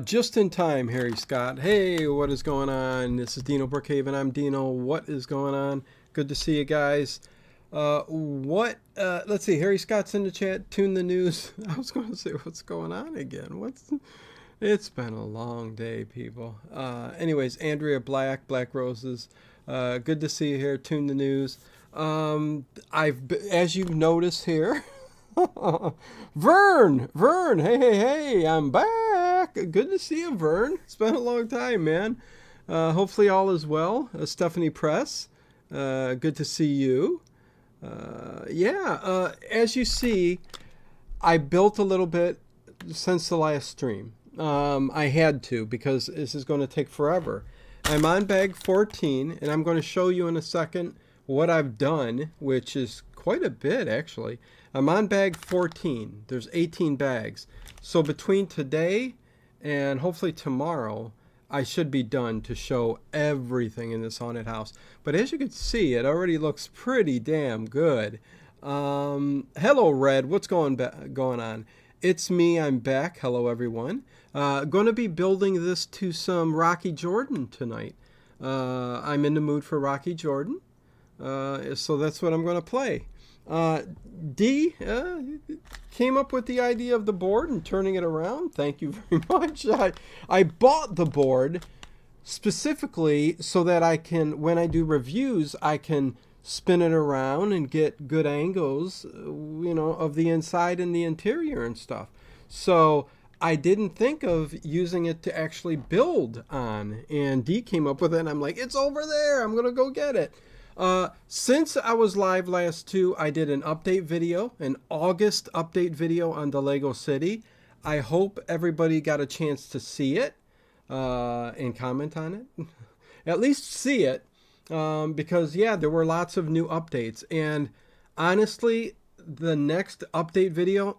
Just in time, Harry Scott. Hey, what is going on? This is Dino Brookhaven. I'm Dino. What is going on? Good to see you guys. Let's see. Harry Scott's in the chat. Tune the news. I was going to say, what's going on again? It's been a long day, people. Anyways, Andrea Black Roses. Good to see you here. Tune the news. As you've noticed here, Vern, hey, I'm back. Good to see you, Vern. It's been a long time, man. Hopefully all is well. Stephanie Press, good to see you. As you see, I built a little bit since the last stream. I had to because this is going to take forever. I'm on bag 14, and I'm going to show you in a second what I've done, which is quite a bit, actually. I'm on bag 14. There's 18 bags. So between today and hopefully tomorrow, I should be done to show everything in this haunted house. But as you can see, it already looks pretty damn good. Hello, Red. What's going on? It's me. I'm back. Hello, everyone. Going to be building this to some Rocky Jordan tonight. I'm in the mood for Rocky Jordan. So that's what I'm going to play. D came up with the idea of the board and turning it around. Thank you very much. I bought the board specifically so that I can, when I do reviews, I can spin it around and get good angles, of the inside and the interior and stuff. So I didn't think of using it to actually build on. And D came up with it, and I'm like, it's over there. I'm going to go get it. Since I was live last too, I did an update video, an August update video on the Lego City. I hope everybody got a chance to see it and comment on it. At least see it, because there were lots of new updates. And honestly, the next update video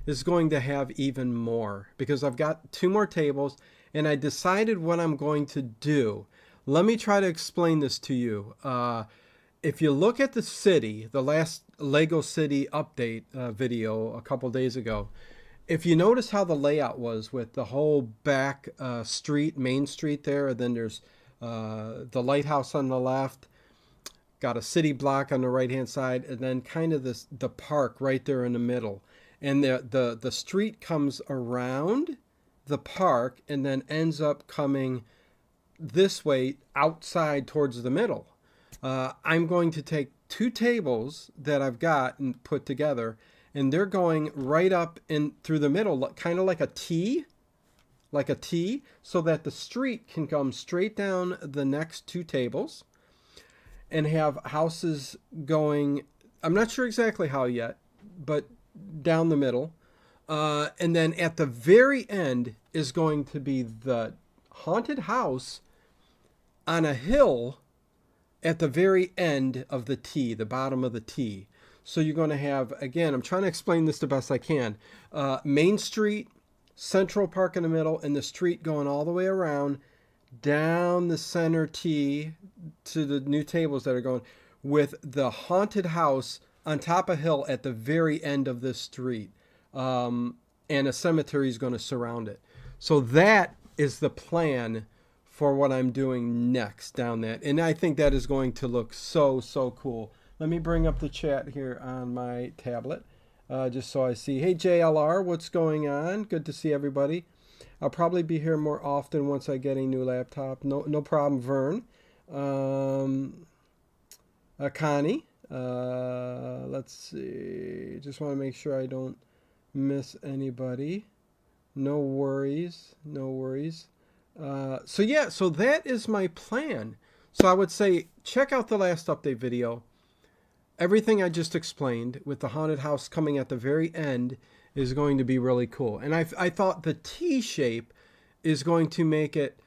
is going to have even more, because I've got 2 more tables, and I decided what I'm going to do. Let me try to explain this to you. If you look at the city, the last Lego City update video a couple days ago, if you notice how the layout was with the whole back street, Main Street there, and then there's the lighthouse on the left, got a city block on the right-hand side, and then kind of the park right there in the middle. And the street comes around the park and then ends up coming this way outside towards the middle. I'm going to take 2 tables that I've got and put together, and they're going right up in through the middle, kind of like a T, so that the street can come straight down the next 2 tables and have houses going, I'm not sure exactly how yet, but down the middle. And then at the very end is going to be the haunted house on a hill at the very end of the T, the bottom of the T. So you're going to have, again, I'm trying to explain this the best I can. Main Street, Central Park in the middle, and the street going all the way around down the center T to the new tables that are going, with the haunted house on top of a hill at the very end of this street. And a cemetery is going to surround it. So that is the plan for what I'm doing next down that. And I think that is going to look so cool. Let me bring up the chat here on my tablet, just so I see. Hey, JLR, what's going on? Good to see everybody. I'll probably be here more often once I get a new laptop. No problem, Vern. Connie, let's see. Just want to make sure I don't miss anybody. No worries. So that is my plan. So I would say check out the last update video. Everything I just explained with the haunted house coming at the very end is going to be really cool. And I thought the T shape is going to make it,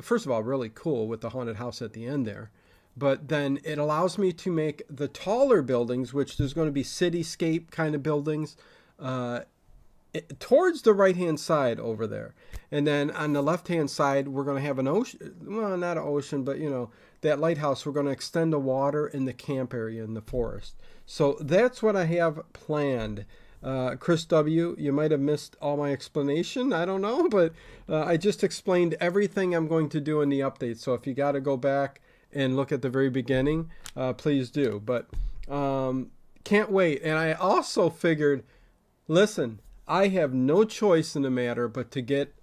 first of all, really cool with the haunted house at the end there. But then it allows me to make the taller buildings, which there's going to be cityscape kind of buildings, towards the right-hand side over there. And then on the left-hand side, we're going to have an ocean. Well, not an ocean, but, that lighthouse. We're going to extend the water in the camp area in the forest. So that's what I have planned. Chris W., you might have missed all my explanation. I don't know, but I just explained everything I'm going to do in the update. So if you got to go back and look at the very beginning, please do. But can't wait. And I also figured, listen, I have no choice in the matter but to get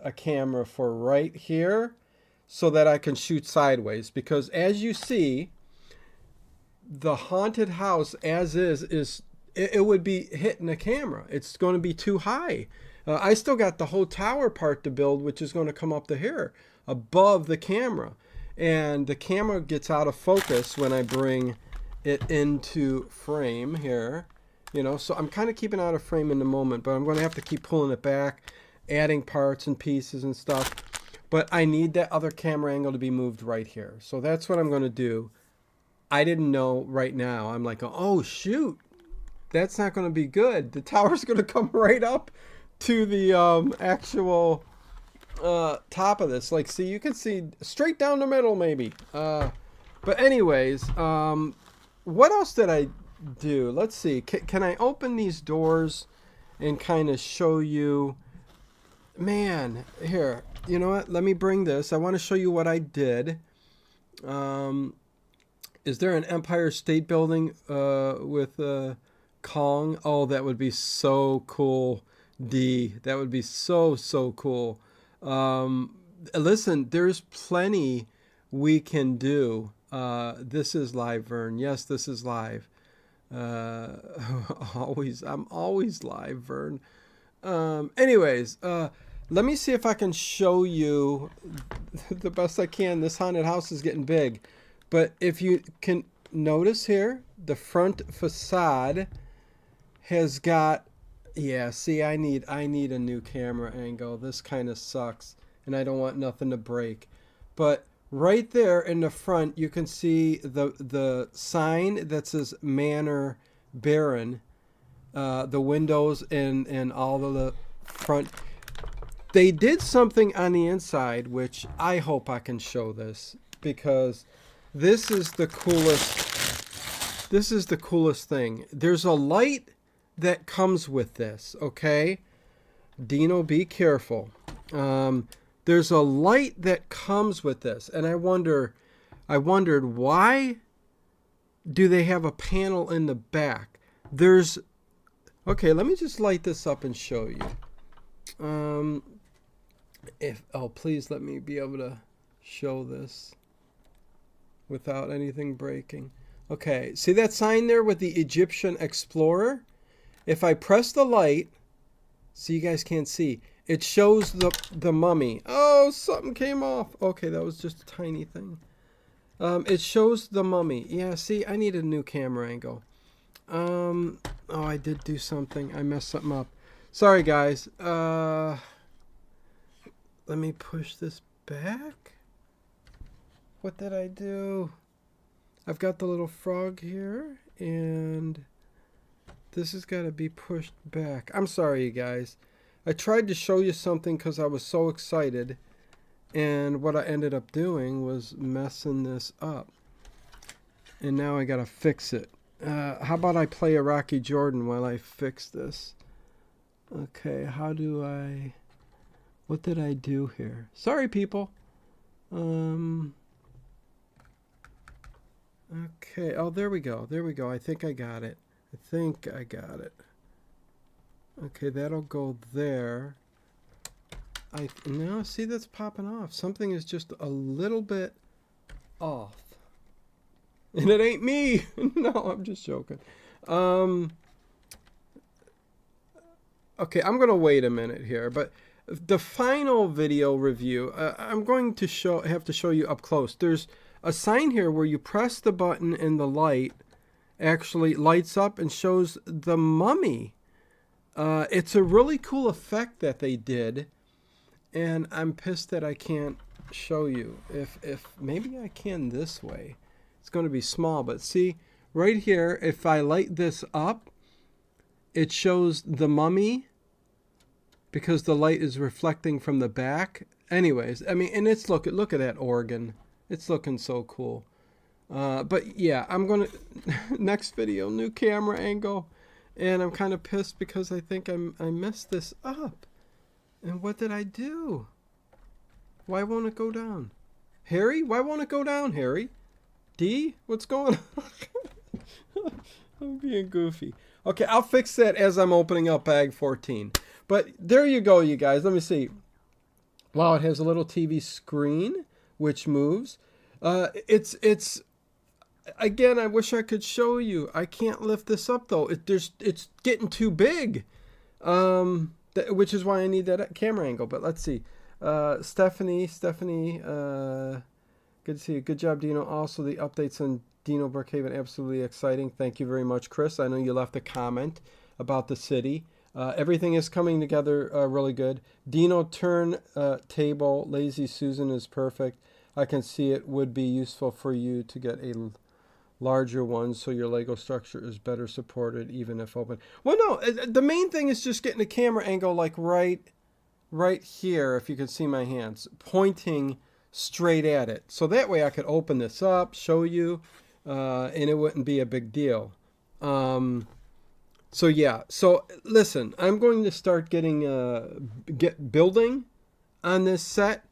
a camera for right here so that I can shoot sideways. Because as you see, the haunted house as is it would be hitting the camera. It's going to be too high. I still got the whole tower part to build, which is going to come up to here above the camera. And the camera gets out of focus when I bring it into frame here. You know, so I'm kind of keeping out of frame in the moment, but I'm going to have to keep pulling it back, adding parts and pieces and stuff. But I need that other camera angle to be moved right here. So that's what I'm going to do. I didn't know right now. I'm like, oh, shoot. That's not going to be good. The tower's going to come right up to the actual top of this. Like, see, you can see straight down the middle maybe. But anyways, what else did I do? Let's see. Can I open these doors and kind of show you? Man, here. You know what? Let me bring this. I want to show you what I did. Is there an Empire State Building with Kong? Oh, that would be so cool, D. That would be so cool. Listen, there's plenty we can do. This is live, Vern. Yes, this is live. I'm always live, Vern. Anyways, let me see if I can show you the best I can. This haunted house is getting big. But if you can notice here, the front facade has got, yeah, see, I need a new camera angle. This kind of sucks, and I don't want nothing to break. But right there in the front, you can see the sign that says Manor Baron, the windows and all of the front. They did something on the inside, which I hope I can show this, because this is the coolest. This is the coolest thing. There's a light that comes with this, okay? Dino, be careful. There's a light that comes with this, and I wondered why do they have a panel in the back? Okay, let me just light this up and show you. Please let me be able to show this without anything breaking. Okay, see that sign there with the Egyptian Explorer? If I press the light, so you guys can't see, it shows the mummy. Oh, something came off. Okay, that was just a tiny thing. It shows the mummy. Yeah, see, I need a new camera angle. Oh, I did do something. I messed something up. Sorry, guys. Let me push this back. What did I do? I've got the little frog here, and this has got to be pushed back. I'm sorry, you guys. I tried to show you something because I was so excited, and what I ended up doing was messing this up. And now I got to fix it. How about I play a Rocky Jordan while I fix this? Okay, what did I do here? Sorry, people. Okay, oh, there we go. There we go. I think I got it. Okay, that'll go there. Now, see, that's popping off. Something is just a little bit off. And it ain't me. No, I'm just joking. Okay, I'm going to wait a minute here. But the final video review, I'm going to have to show you up close. There's a sign here where you press the button and the light actually lights up and shows the mummy. It's a really cool effect that they did, and I'm pissed that I can't show you. If maybe I can this way. It's going to be small, but see right here, if I light this up, it shows the mummy because the light is reflecting from the back. Anyways, I mean, and it's look at that organ. It's looking so cool. But yeah, I'm gonna next video, new camera angle. And I'm kind of pissed because I think I messed this up. And what did I do? Why won't it go down? Harry? Why won't it go down, Harry? D? What's going on? I'm being goofy. Okay, I'll fix that as I'm opening up bag 14. But there you go, you guys. Let me see. Wow, it has a little TV screen, which moves. It's again, I wish I could show you. I can't lift this up, though. It's getting too big, which is why I need that camera angle. But let's see. Stephanie, good to see you. Good job, Dino. Also, the updates on Dino Brookhaven, absolutely exciting. Thank you very much, Chris. I know you left a comment about the city. Everything is coming together really good. Dino turn table, Lazy Susan is perfect. I can see it would be useful for you to get a larger one so your Lego structure is better supported even if open. Well, no, the main thing is just getting the camera angle like right here, if you can see my hands, pointing straight at it. So that way I could open this up, show you, and it wouldn't be a big deal. So yeah, so listen, I'm going to start building on this set.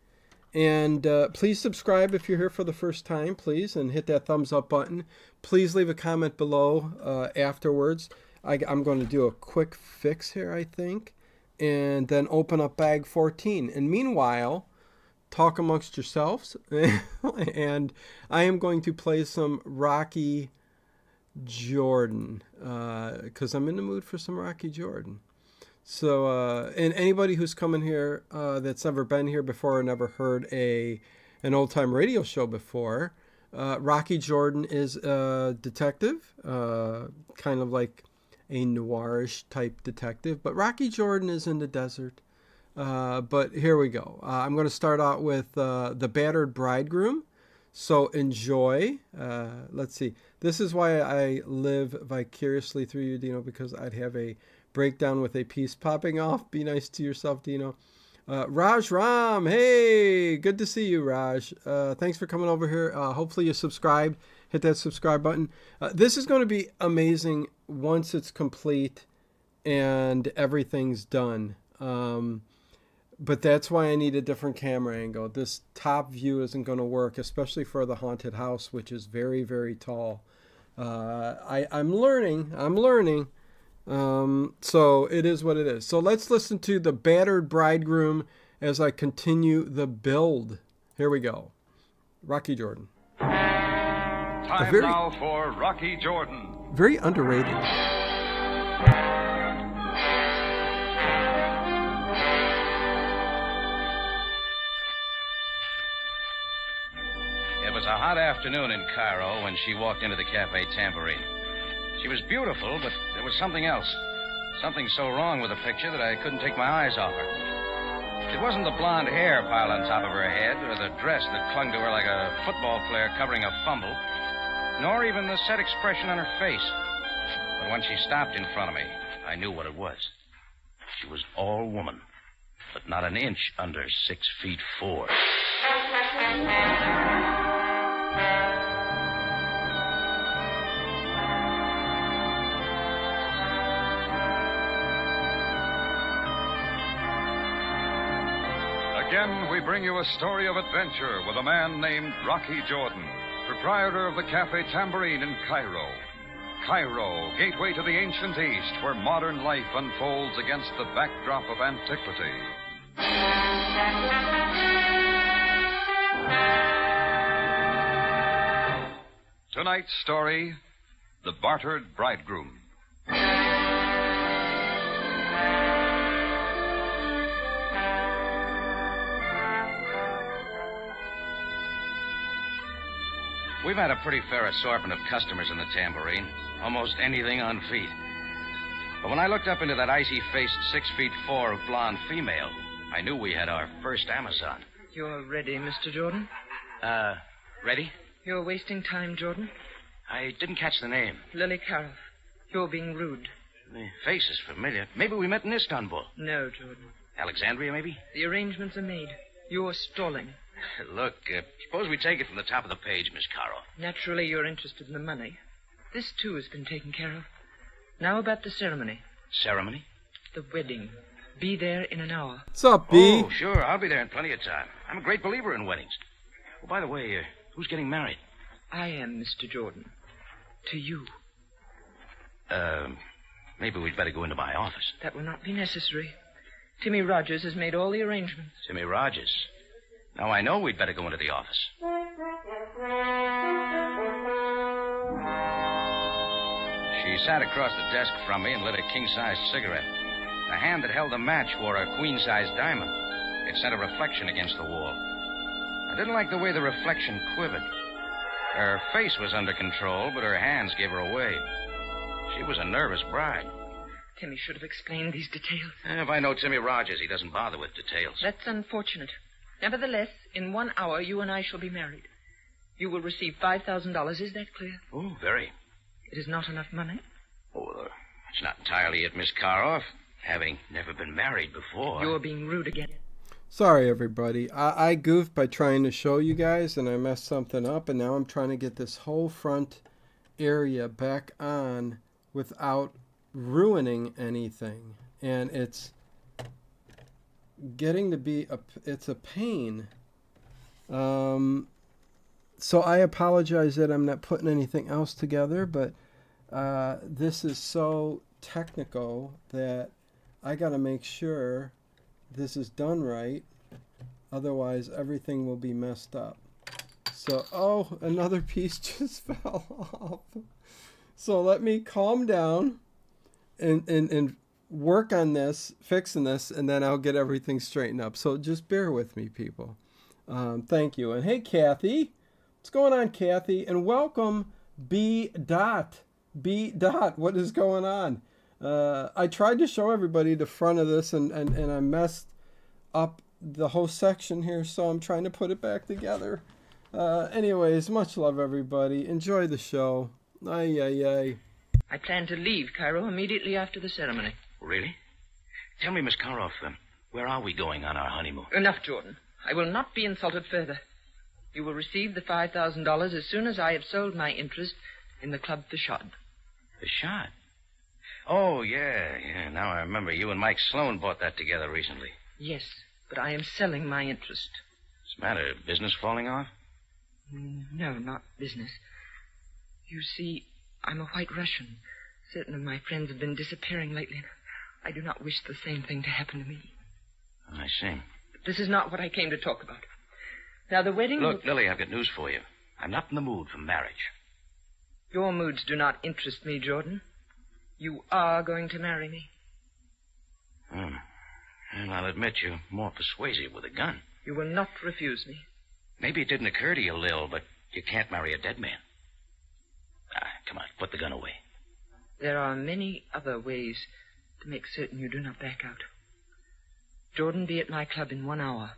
And please subscribe if you're here for the first time, please, and hit that thumbs up button. Please leave a comment below afterwards. I'm going to do a quick fix here, I think, and then open up bag 14. And meanwhile, talk amongst yourselves, and I am going to play some Rocky Jordan, because I'm in the mood for some Rocky Jordan. So, and anybody who's coming here that's never been here before or never heard an old-time radio show before, Rocky Jordan is a detective, kind of like a noirish type detective. But Rocky Jordan is in the desert. But here we go. I'm going to start out with the Bartered Bridegroom. So enjoy. Let's see. This is why I live vicariously through you, Dino, because I'd have a breakdown with a piece popping off. Be nice to yourself, Dino. Raj Ram, hey, good to see you, Raj. Thanks for coming over here. Hopefully you subscribed. Hit that subscribe button. This is going to be amazing once it's complete and everything's done. But that's why I need a different camera angle. This top view isn't going to work, especially for the haunted house, which is very, very tall. I'm learning. So it is what it is. So let's listen to the Bartered Bridegroom as I continue the build. Here we go. Rocky Jordan. Time now for Rocky Jordan. Very underrated. It was a hot afternoon in Cairo when she walked into the Cafe Tambourine. She was beautiful, but there was something else. Something so wrong with the picture that I couldn't take my eyes off her. It wasn't the blonde hair piled on top of her head or the dress that clung to her like a football player covering a fumble, nor even the set expression on her face. But when she stopped in front of me, I knew what it was. She was all woman, but not an inch under 6'4". Again, we bring you a story of adventure with a man named Rocky Jordan, proprietor of the Cafe Tambourine in Cairo. Cairo, gateway to the ancient East, where modern life unfolds against the backdrop of antiquity. Tonight's story, The Bartered Bridegroom. We've had a pretty fair assortment of customers in the Tambourine, almost anything on feet. But when I looked up into that icy-faced 6'4" blonde female, I knew we had our first Amazon. You're ready, Mr. Jordan? Ready? You're wasting time, Jordan. I didn't catch the name. Lily Carroll. You're being rude. The face is familiar. Maybe we met in Istanbul. No, Jordan. Alexandria, maybe? The arrangements are made. You're stalling. Look, suppose we take it from the top of the page, Miss Carroll. Naturally, you're interested in the money. This, too, has been taken care of. Now about the ceremony. Ceremony? The wedding. Be there in an hour. What's up, B? Oh, sure. I'll be there in plenty of time. I'm a great believer in weddings. Oh, by the way, who's getting married? I am, Mr. Jordan. To you. Maybe we'd better go into my office. That will not be necessary. Timmy Rogers has made all the arrangements. Timmy Rogers. Now I know we'd better go into the office. She sat across the desk from me and lit a king-size cigarette. The hand that held the match wore a queen-size diamond. It sent a reflection against the wall. I didn't like the way the reflection quivered. Her face was under control, but her hands gave her away. She was a nervous bride. Timmy should have explained these details. If I know Timmy Rogers, he doesn't bother with details. That's unfortunate. Nevertheless, in 1 hour, you and I shall be married. You will receive $5,000. Is that clear? Oh, very. It is not enough money. Oh, it's not entirely it, Miss Karoff. Having never been married before. You're being rude again. Sorry, everybody. I goofed by trying to show you guys, and I messed something up, and now I'm trying to get this whole front area back on without ruining anything. And it's getting to be it's a pain. So I apologize that I'm not putting anything else together, but this is so technical that I got to make sure this is done right. Otherwise, everything will be messed up. So, oh, another piece just fell off. So let me calm down and work on this, fixing this, and then I'll get everything straightened up. So just bear with me, people. Thank you. And hey, Kathy. What's going on, Kathy? And welcome, B. Dot. B. Dot. What is going on? I tried to show everybody the front of this, and I messed up the whole section here, so I'm trying to put it back together. Anyways, much love, everybody. Enjoy the show. Ay, ay, ay. I plan to leave Cairo immediately after the ceremony. Really? Tell me, Miss Karoff, where are we going on our honeymoon? Enough, Jordan. I will not be insulted further. You will receive the $5,000 as soon as I have sold my interest in the Club Fashad. Fashad? Oh, yeah. Now I remember you and Mike Sloan bought that together recently. Yes, but I am selling my interest. What's the matter? Business falling off? No, not business. You see, I'm a white Russian. Certain of my friends have been disappearing lately. I do not wish the same thing to happen to me. I see. But this is not what I came to talk about. Now, the wedding... Look, Lily, I've got news for you. I'm not in the mood for marriage. Your moods do not interest me, Jordan. You are going to marry me. And I'll admit you're more persuasive with a gun. You will not refuse me. Maybe it didn't occur to you, Lil, but you can't marry a dead man. Come on, put the gun away. There are many other ways to make certain you do not back out. Jordan, be at my club in 1 hour.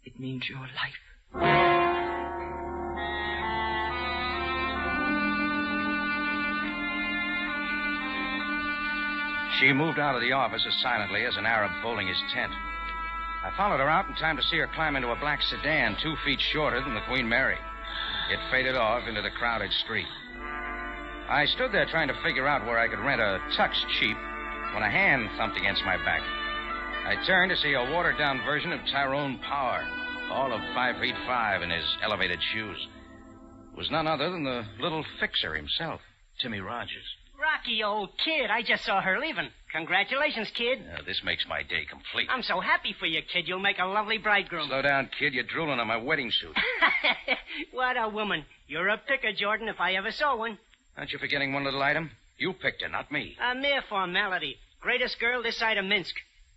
It means your life. She moved out of the office as silently as an Arab folding his tent. I followed her out in time to see her climb into a black sedan 2 feet shorter than the Queen Mary. It faded off into the crowded street. I stood there trying to figure out where I could rent a tux cheap when a hand thumped against my back. I turned to see a watered-down version of Tyrone Power, all of 5'5" in his elevated shoes. It was none other than the little fixer himself, Timmy Rogers. Rocky, old kid, I just saw her leaving. Congratulations, kid. This makes my day complete. I'm so happy for you, kid. You'll make a lovely bridegroom. Slow down, kid. You're drooling on my wedding suit. What a woman. You're a picker, Jordan, if I ever saw one. Aren't you forgetting one little item? You picked her, not me. A mere formality. Greatest girl this side of Minsk.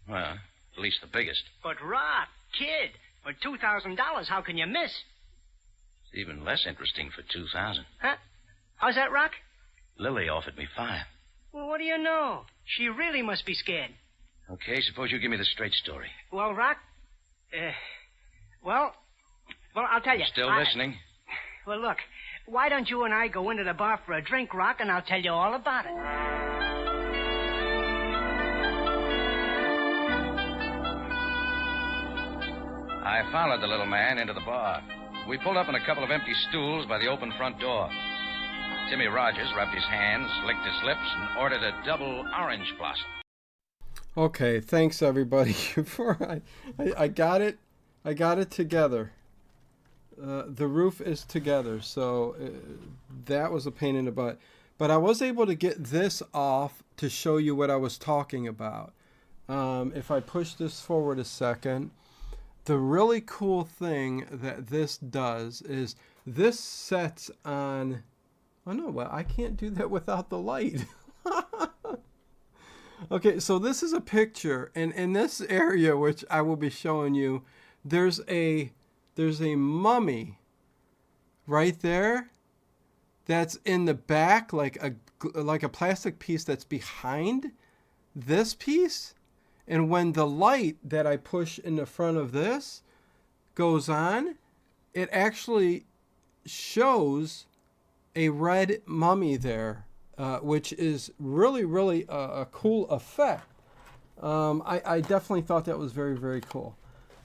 Well, at least the biggest. But, Rock, kid, for $2,000, how can you miss? It's even less interesting for $2,000. Huh? How's that, Rock? Lily offered me $5,000. Well, what do you know? She really must be scared. Okay, suppose you give me the straight story. Well, Rock, well, I'll tell you. Still listening? Well, look, why don't you and I go into the bar for a drink, Rock, and I'll tell you all about it. I followed the little man into the bar. We pulled up on a couple of empty stools by the open front door. Timmy Rogers rubbed his hands, licked his lips, and ordered a double orange blossom. Okay, thanks everybody. I got it. I got it together. The roof is together, so that was a pain in the butt. But I was able to get this off to show you what I was talking about. If I push this forward a second, the really cool thing that this does is this sets on... Oh no, well, I can't do that without the light. Okay, so this is a picture, and in this area, which I will be showing you, there's a mummy right there that's in the back, like a plastic piece that's behind this piece. And when the light that I push in the front of this goes on, it actually shows a red mummy there, which is really, really a cool effect. I definitely thought that was very, very cool.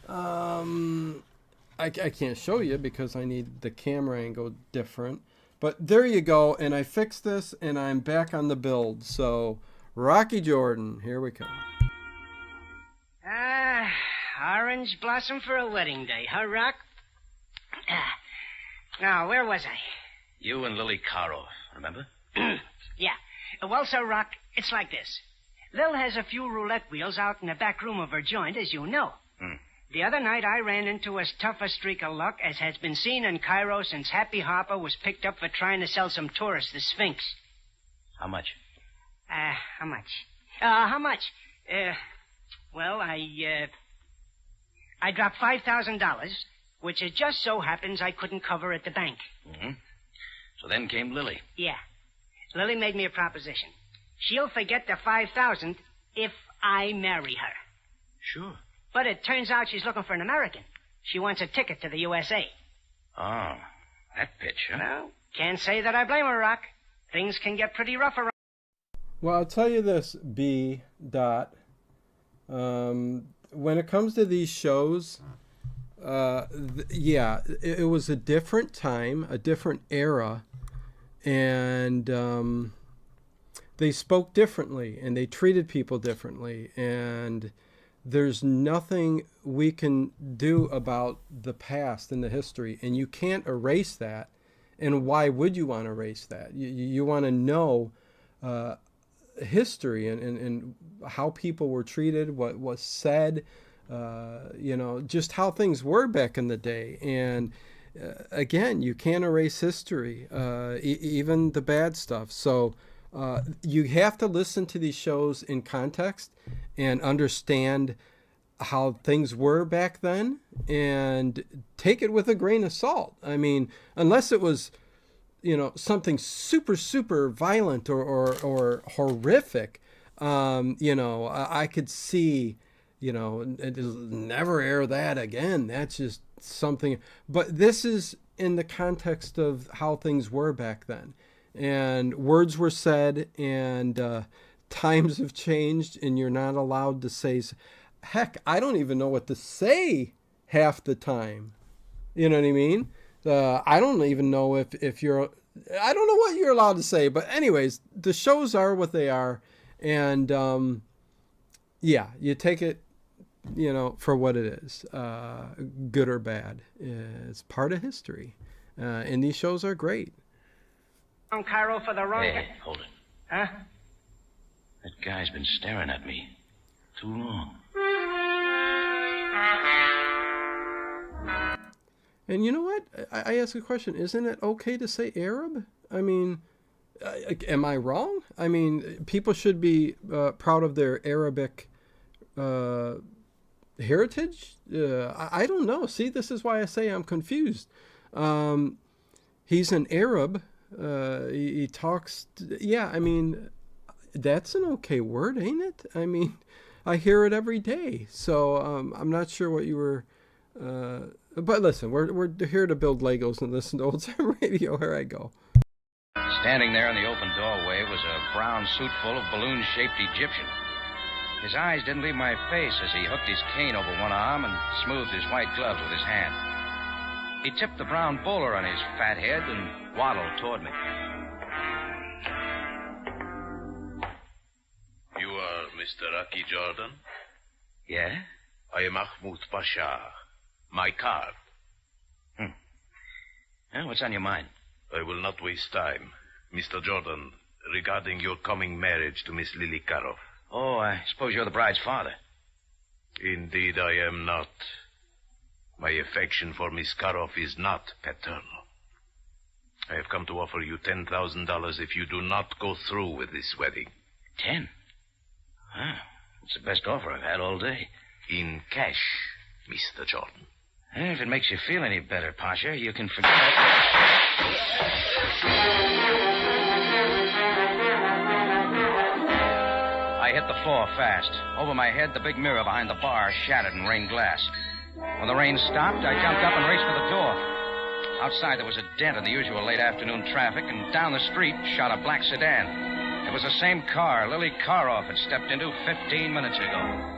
I can't show you because I need the camera angle different. But there you go, and I fixed this, and I'm back on the build. So, Rocky Jordan, here we come. Orange blossom for a wedding day, huh, Rock? Now, where was I? You and Lily Caro, remember? Yeah. Well, Sir Rock, it's like this. Lil has a few roulette wheels out in the back room of her joint, as you know. The other night, I ran into as tough a streak of luck as has been seen in Cairo since Happy Harper was picked up for trying to sell some tourists the Sphinx. How much? How much? How much? Well, I dropped $5,000, which it just so happens I couldn't cover at the bank. Mm-hmm. So then came Lily. Yeah. Lily made me a proposition. She'll forget the $5,000 if I marry her. Sure. But it turns out she's looking for an American. She wants a ticket to the USA. Oh, that pitch, huh? Well, can't say that I blame her, Rock. Things can get pretty rough around. Well, I'll tell you this, B. Dot. When it comes to these shows, yeah, it was a different time, a different era, and they spoke differently, and they treated people differently, and there's nothing we can do about the past and the history, and you can't erase that. And why would you want to erase that? You want to know history and how people were treated, what was said, just how things were back in the day. And again, you can't erase history, even the bad stuff. So you have to listen to these shows in context and understand how things were back then and take it with a grain of salt. I mean, unless it was, something super, super violent or horrific, I could see, it'll never air that again. That's just something. But this is in the context of how things were back then. And words were said, and times have changed, and you're not allowed to say, heck, I don't even know what to say half the time. You know what I mean? I don't even know if you're, I don't know what you're allowed to say. But anyways, the shows are what they are. And yeah, you take it, for what it is, good or bad. It's part of history. And these shows are great. Cairo for the wrong... Hey, hold it. Huh? That guy's been staring at me too long. And you know what? I ask a question. Isn't it okay to say Arab? I mean, am I wrong? I mean, people should be proud of their Arabic heritage. I don't know. See, this is why I say I'm confused. He's an Arab. He talks... Yeah, I mean, that's an okay word, ain't it? I mean, I hear it every day. So I'm not sure what you were... but listen, we're here to build Legos and listen to old time radio. Here I go. Standing there in the open doorway was a brown suit full of balloon-shaped Egyptian. His eyes didn't leave my face as he hooked his cane over one arm and smoothed his white gloves with his hand. He tipped the brown bowler on his fat head and waddled toward me. Mr. Rocky Jordan. Yeah? I am Mahmoud Pasha. My card. What's on your mind? I will not waste time. Mr. Jordan, regarding your coming marriage to Miss Lily Karoff. Oh, I suppose you're the bride's father. Indeed, I am not. My affection for Miss Karoff is not paternal. I have come to offer you $10,000 if you do not go through with this wedding. 10? It's the best offer I've had all day. In cash, Mr. Jordan. If it makes you feel any better, Pasha, you can forget. I hit the floor fast. Over my head, the big mirror behind the bar shattered and rained glass. When the rain stopped, I jumped up and raced for the door. Outside, there was a dent in the usual late afternoon traffic, and down the street shot a black sedan. It was the same car Lily Karoff had stepped into 15 minutes ago.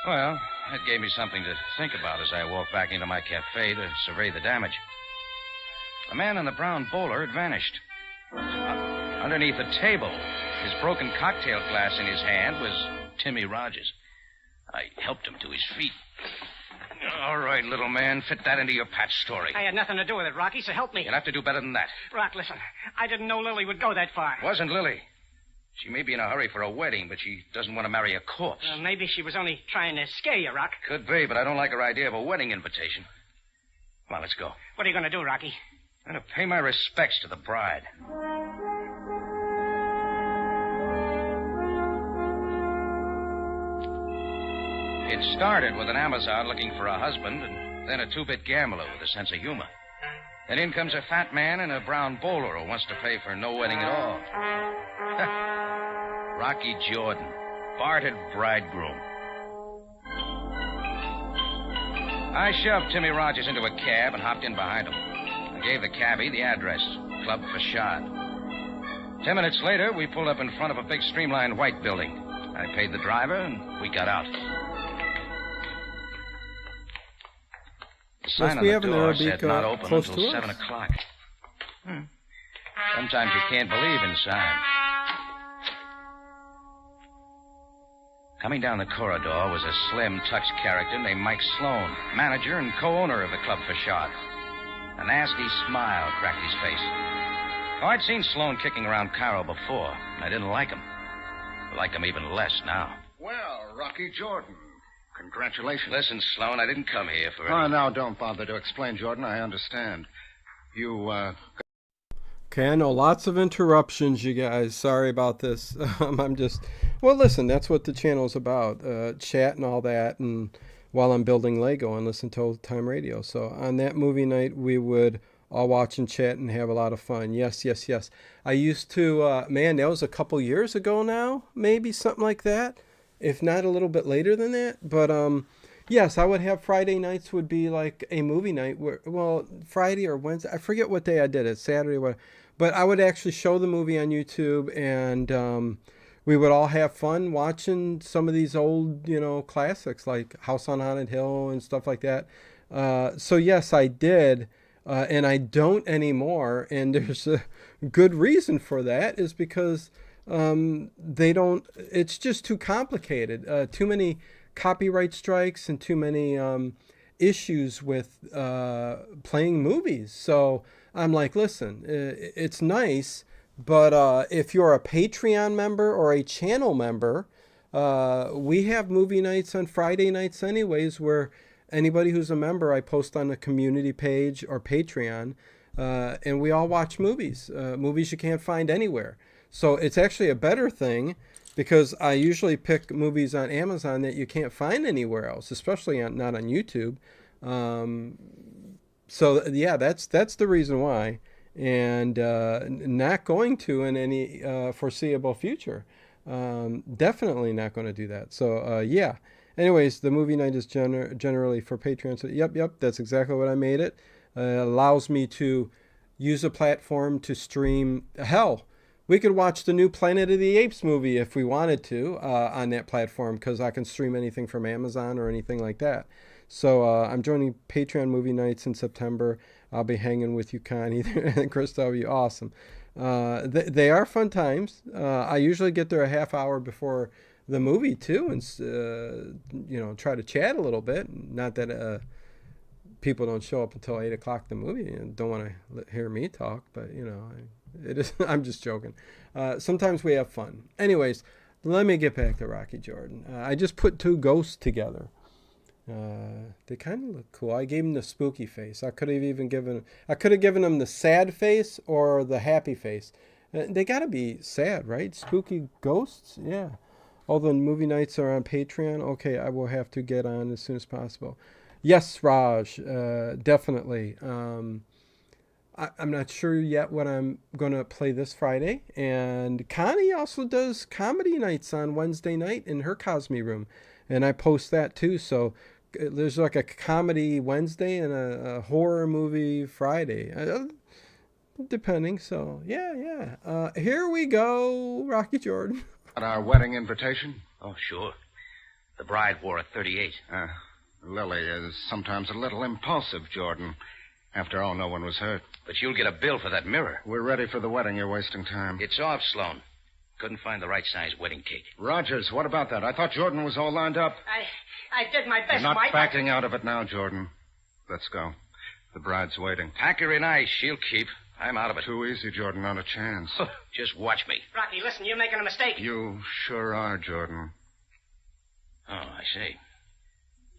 Well, that gave me something to think about as I walked back into my cafe to survey the damage. The man in the brown bowler had vanished. Underneath the table, his broken cocktail glass in his hand, was Timmy Rogers. I helped him to his feet. All right, little man, fit that into your patch story. I had nothing to do with it, Rocky, so help me. You'll have to do better than that. Rock, listen. I didn't know Lily would go that far. It wasn't Lily. She may be in a hurry for a wedding, but she doesn't want to marry a corpse. Well, maybe she was only trying to scare you, Rock. Could be, but I don't like her idea of a wedding invitation. Come on, let's go. What are you going to do, Rocky? I'm going to pay my respects to the bride. It started with an Amazon looking for a husband, and then a two-bit gambler with a sense of humor. Then in comes a fat man in a brown bowler who wants to pay for no wedding at all. Rocky Jordan, Bartered Bridegroom. I shoved Timmy Rogers into a cab and hopped in behind him. I gave the cabbie the address, Club Facade. 10 minutes later, we pulled up in front of a big streamlined white building. I paid the driver, and we got out. The sign on the door said not open until 7 o'clock. Sometimes you can't believe in signs. Coming down the corridor was a slim, tux character named Mike Sloan, manager and co-owner of the Club Facade. A nasty smile cracked his face. Oh, I'd seen Sloan kicking around Cairo before, and I didn't like him. I like him even less now. Well, Rocky Jordan, congratulations. Listen, Sloan, I didn't come here for Oh, now, don't bother to explain, Jordan. I understand. You, Okay, I know lots of interruptions, you guys. Sorry about this. I'm just... Well, listen, that's what the channel's about. Chat and all that, and while I'm building Lego and listen to old time radio. So on that movie night, we would all watch and chat and have a lot of fun. Yes, yes, yes. I used to... man, that was a couple years ago now, maybe, something like that. If not a little bit later than that. But, yes, I would have Friday nights would be like a movie night. Where, well, Friday or Wednesday. I forget what day I did it. Saturday or whatever. But I would actually show the movie on YouTube, and we would all have fun watching some of these old, classics like House on Haunted Hill and stuff like that. So, yes, I did, and I don't anymore. And there's a good reason for that is because they don't, it's just too complicated. Too many copyright strikes and too many issues with playing movies. So I'm like, listen, it's nice, but if you're a Patreon member or a channel member, we have movie nights on Friday nights anyways, where anybody who's a member, I post on the community page or Patreon, and we all watch movies, movies you can't find anywhere. So it's actually a better thing because I usually pick movies on Amazon that you can't find anywhere else, especially not on YouTube. So, yeah, that's the reason why, and not going to in any foreseeable future. Definitely not going to do that. So, yeah. Anyways, the movie night is generally for Patreon. So, yep, that's exactly what I made it. Allows me to use a platform to stream. Hell, we could watch the new Planet of the Apes movie if we wanted to on that platform because I can stream anything from Amazon or anything like that. So I'm joining Patreon movie nights in September. I'll be hanging with you, Connie and Chris. That'll be awesome. They are fun times. I usually get there a half hour before the movie too, and try to chat a little bit. Not that people don't show up until 8:00 the movie and don't want to hear me talk, but it is. I'm just joking. Sometimes we have fun. Anyways, let me get back to Rocky Jordan. I just put two ghosts together. They kind of look cool. I gave him the spooky face. I could have given him the sad face or the happy face. They got to be sad, right? Spooky ghosts, yeah. All the movie nights are on Patreon. Okay, I will have to get on as soon as possible. Yes, Raj, definitely. I'm not sure yet what I'm going to play this Friday. And Connie also does comedy nights on Wednesday night in her Cosme room. And I post that too. So there's like a comedy Wednesday and a horror movie Friday. Depending. So, yeah. Here we go, Rocky Jordan. At our wedding invitation? Oh, sure. The bride wore a 38. Lily is sometimes a little impulsive, Jordan. After all, no one was hurt. But you'll get a bill for that mirror. We're ready for the wedding. You're wasting time. It's off, Sloan. Couldn't find the right size wedding cake. Rogers, what about that? I thought Jordan was all lined up. I did my best, You're not Mike. backing out of it now, Jordan. Let's go. The bride's waiting. Pack her in ice. She'll keep. I'm out of it. Too easy, Jordan. Not a chance. Just watch me. Rocky, listen, you're making a mistake. You sure are, Jordan. Oh, I see.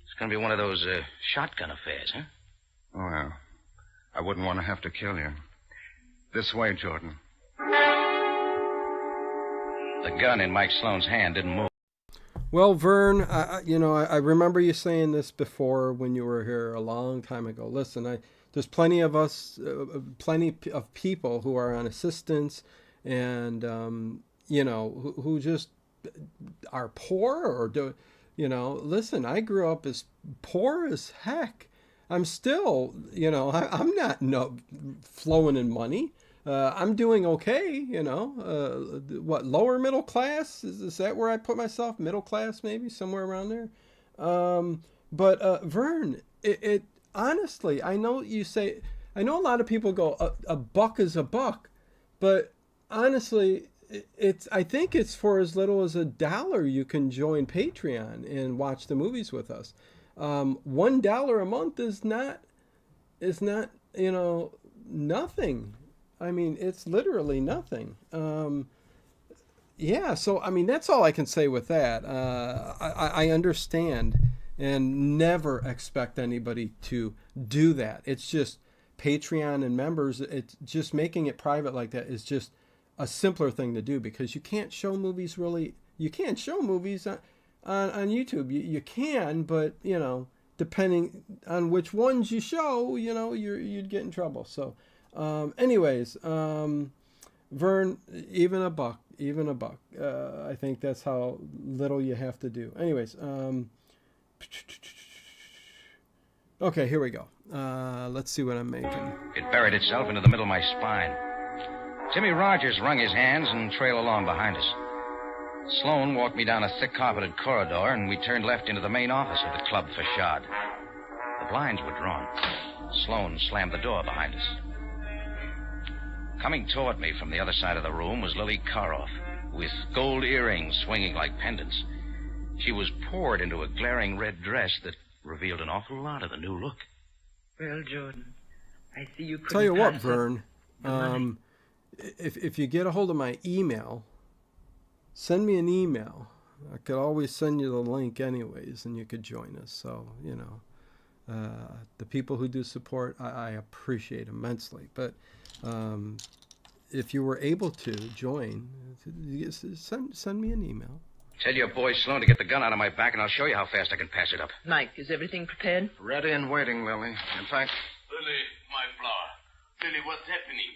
It's going to be one of those shotgun affairs, huh? Well, I wouldn't want to have to kill you. This way, Jordan. The gun in Mike Sloan's hand didn't move. Well, Vern, I remember you saying this before when you were here a long time ago. Listen, there's plenty of us, plenty of people who are on assistance and, who just are poor or do, listen, I grew up as poor as heck. I'm still, I'm not flowing in money. I'm doing okay, what, lower middle class? Is that where I put myself? Middle class, maybe, somewhere around there? But Vern, it honestly, I know a lot of people go, a buck is a buck, but honestly, I think it's for as little as $1 you can join Patreon and watch the movies with us. $1 a month is not, nothing. I mean, it's literally nothing. So, I mean, that's all I can say with that. I understand and never expect anybody to do that. It's just Patreon and members, it's just making it private like that is just a simpler thing to do because you can't show movies you can't show movies on YouTube. You can, but, depending on which ones you show, you'd get in trouble. So, anyways, Vern, even a buck. I think that's how little you have to do. Anyways, okay, here we go. Let's see what I'm making. It buried itself into the middle of my spine. Timmy Rogers wrung his hands and trailed along behind us. Sloan walked me down a thick carpeted corridor, and we turned left into the main office of the club facade. The blinds were drawn. Sloan slammed the door behind us. Coming toward me from the other side of the room was Lily Karoff, with gold earrings swinging like pendants. She was poured into a glaring red dress that revealed an awful lot of the new look. Well, Jordan, I see you couldn't Tell you what, pass up Vern, the money. if you get a hold of my email, send me an email. I could always send you the link anyways, and you could join us. So, the people who do support, I appreciate immensely. But if you were able to join, send me an email. Tell your boy Sloan to get the gun out of my back, and I'll show you how fast I can pass it up. Mike, is everything prepared? Ready and waiting, Lily. In fact... Lily, my flower. Lily, what's happening?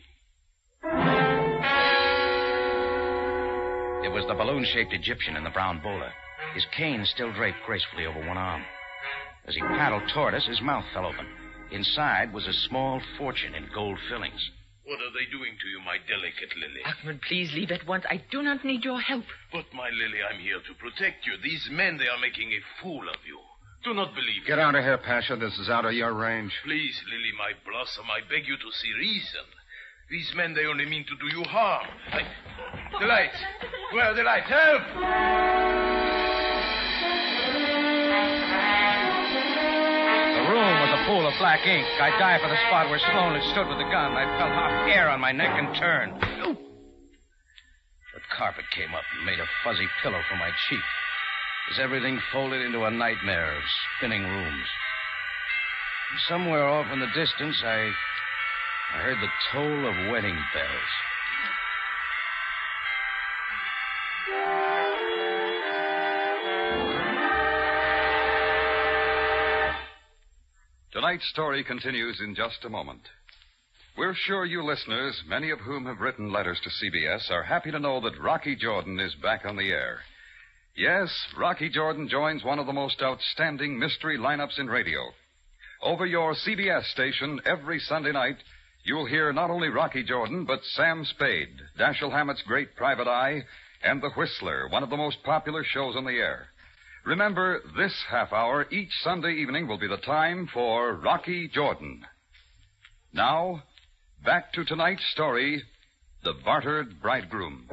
It was the balloon-shaped Egyptian in the brown bowler, his cane still draped gracefully over one arm. As he paddled toward us, his mouth fell open. Inside was a small fortune in gold fillings. What are they doing to you, my delicate Lily? Ahmed, please leave at once. I do not need your help. But, my Lily, I'm here to protect you. These men, they are making a fool of you. Do not believe Get me. out of here, Pasha. This is out of your range. Please, Lily, my blossom, I beg you to see reason. These men, they only mean to do you harm. The lights. Where are the lights? Help! The room was a pool of black ink. I dived for the spot where Sloan had stood with the gun. I felt hot air on my neck and turned. The carpet came up and made a fuzzy pillow for my cheek as everything folded into a nightmare of spinning rooms. And somewhere off in the distance, I heard the toll of wedding bells. Tonight's story continues in just a moment. We're sure you listeners, many of whom have written letters to CBS, are happy to know that Rocky Jordan is back on the air. Yes, Rocky Jordan joins one of the most outstanding mystery lineups in radio. Over your CBS station every Sunday night, you'll hear not only Rocky Jordan, but Sam Spade, Dashiell Hammett's Great Private Eye, and The Whistler, one of the most popular shows on the air. Remember, this half hour each Sunday evening will be the time for Rocky Jordan. Now, back to tonight's story, The Bartered Bridegroom.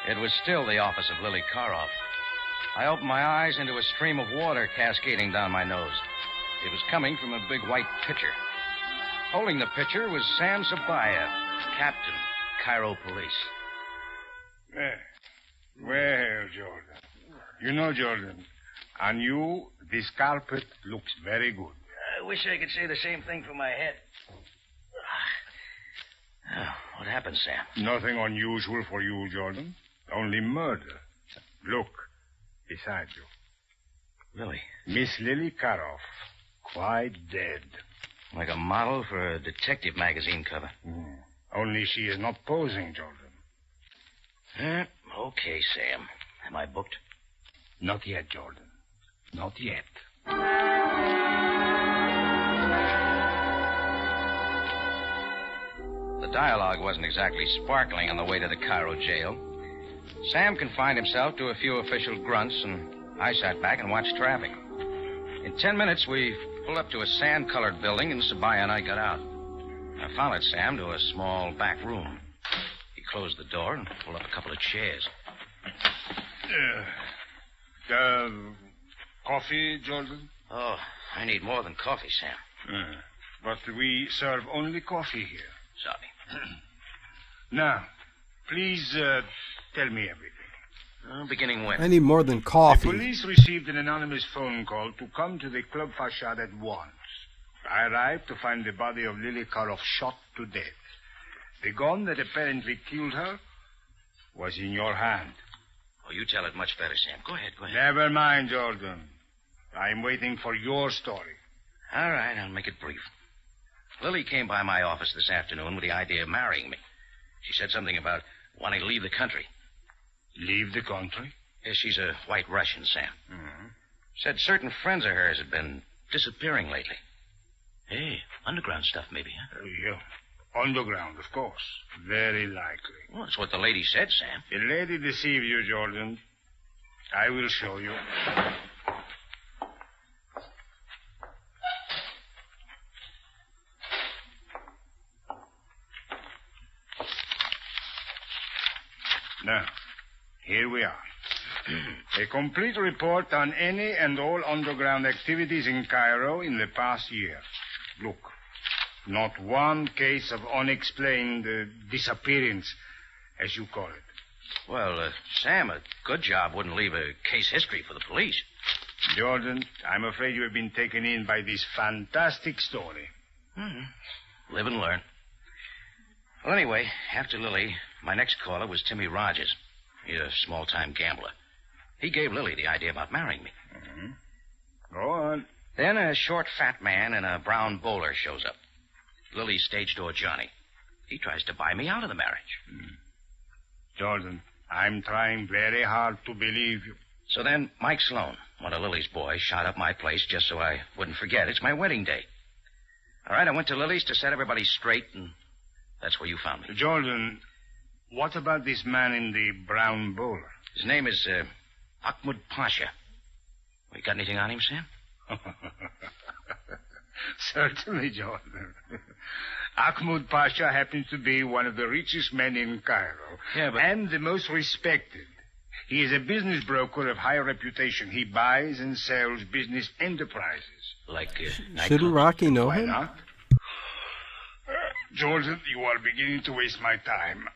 It was still the office of Lily Karoff. I opened my eyes into a stream of water cascading down my nose. It was coming from a big white pitcher. Holding the pitcher was Sam Sabayev, Captain, Cairo Police. Well, Jordan. You know, Jordan, on you, this carpet looks very good. I wish I could say the same thing for my head. What happened, Sam? Nothing unusual for you, Jordan. Only murder. Look, beside you. Lily? Miss Lily Karoff, quite dead. Like a model for a detective magazine cover. Only she is not posing, Jordan. Okay, Sam. Am I booked? Not yet, Jordan. Not yet. The dialogue wasn't exactly sparkling on the way to the Cairo jail. Sam confined himself to a few official grunts, and I sat back and watched traffic. In 10 minutes, we pulled up to a sand-colored building, and Sabaya and I got out. I followed Sam to a small back room. He closed the door and pulled up a couple of chairs. Coffee, Jordan? Oh, I need more than coffee, Sam. But we serve only coffee here. Sorry. Now, please tell me everything. Beginning when? I need more than The coffee. police received an anonymous phone call to come to the club facade at once. I arrived to find the body of Lily Karoff shot to death. The gun that apparently killed her was in your hand. Oh, you tell it much better, Sam. Go ahead. Never mind, Jordan. I'm waiting for your story. All right, I'll make it brief. Lily came by my office this afternoon with the idea of marrying me. She said something about wanting to leave the country. Leave the country? Yes, she's a white Russian, Sam. Mm-hmm. Said certain friends of hers had been disappearing lately. Hey, underground stuff maybe, huh? Yeah. Underground, of course. Very likely. Well, that's what the lady said, Sam. The lady deceived you, Jordan. I will show you. Now, here we are. A complete report on any and all underground activities in Cairo in the past year. Look, not one case of unexplained disappearance, as you call it. Well, Sam, a good job wouldn't leave a case history for the police. Jordan, I'm afraid you have been taken in by this fantastic story. Live and learn. Well, anyway, after Lily, my next caller was Timmy Rogers. He's a small-time gambler. He gave Lily the idea about marrying me. Go on. Then a short, fat man in a brown bowler shows up. Lily's stage door Johnny. He tries to buy me out of the marriage. Jordan, I'm trying very hard to believe you. So then Mike Sloan, one of Lily's boys, shot up my place just so I wouldn't forget. It's my wedding day. All right, I went to Lily's to set everybody straight, and that's where you found me. Jordan, what about this man in the brown bowler? His name is Ahmad Pasha. You got anything on him, Sam? Certainly, Jordan. Ahmud Pasha happens to be one of the richest men in Cairo. Yeah, but... And the most respected. He is a business broker of high reputation. He buys and sells business enterprises. Like, Shouldn't Rocky know Why him? not? Jordan, you are beginning to waste my time.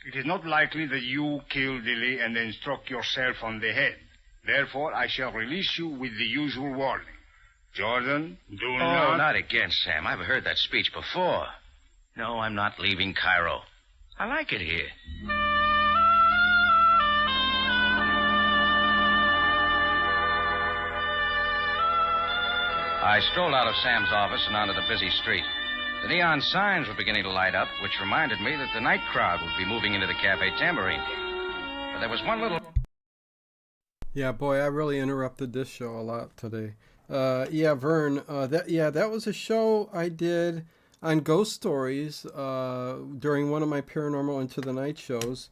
It is not likely that you killed Dilly and then struck yourself on the head. Therefore, I shall release you with the usual warning. Jordan, do not... Oh, not again, Sam. I've heard that speech before. No, I'm not leaving Cairo. I like it here. I strolled out of Sam's office and onto the busy street. The neon signs were beginning to light up, which reminded me that the night crowd would be moving into the Cafe Tambourine. But there was one little... Yeah, boy, I really interrupted this show a lot today. Yeah, Vern, that was a show I did on ghost stories during one of my Paranormal Into the Night shows.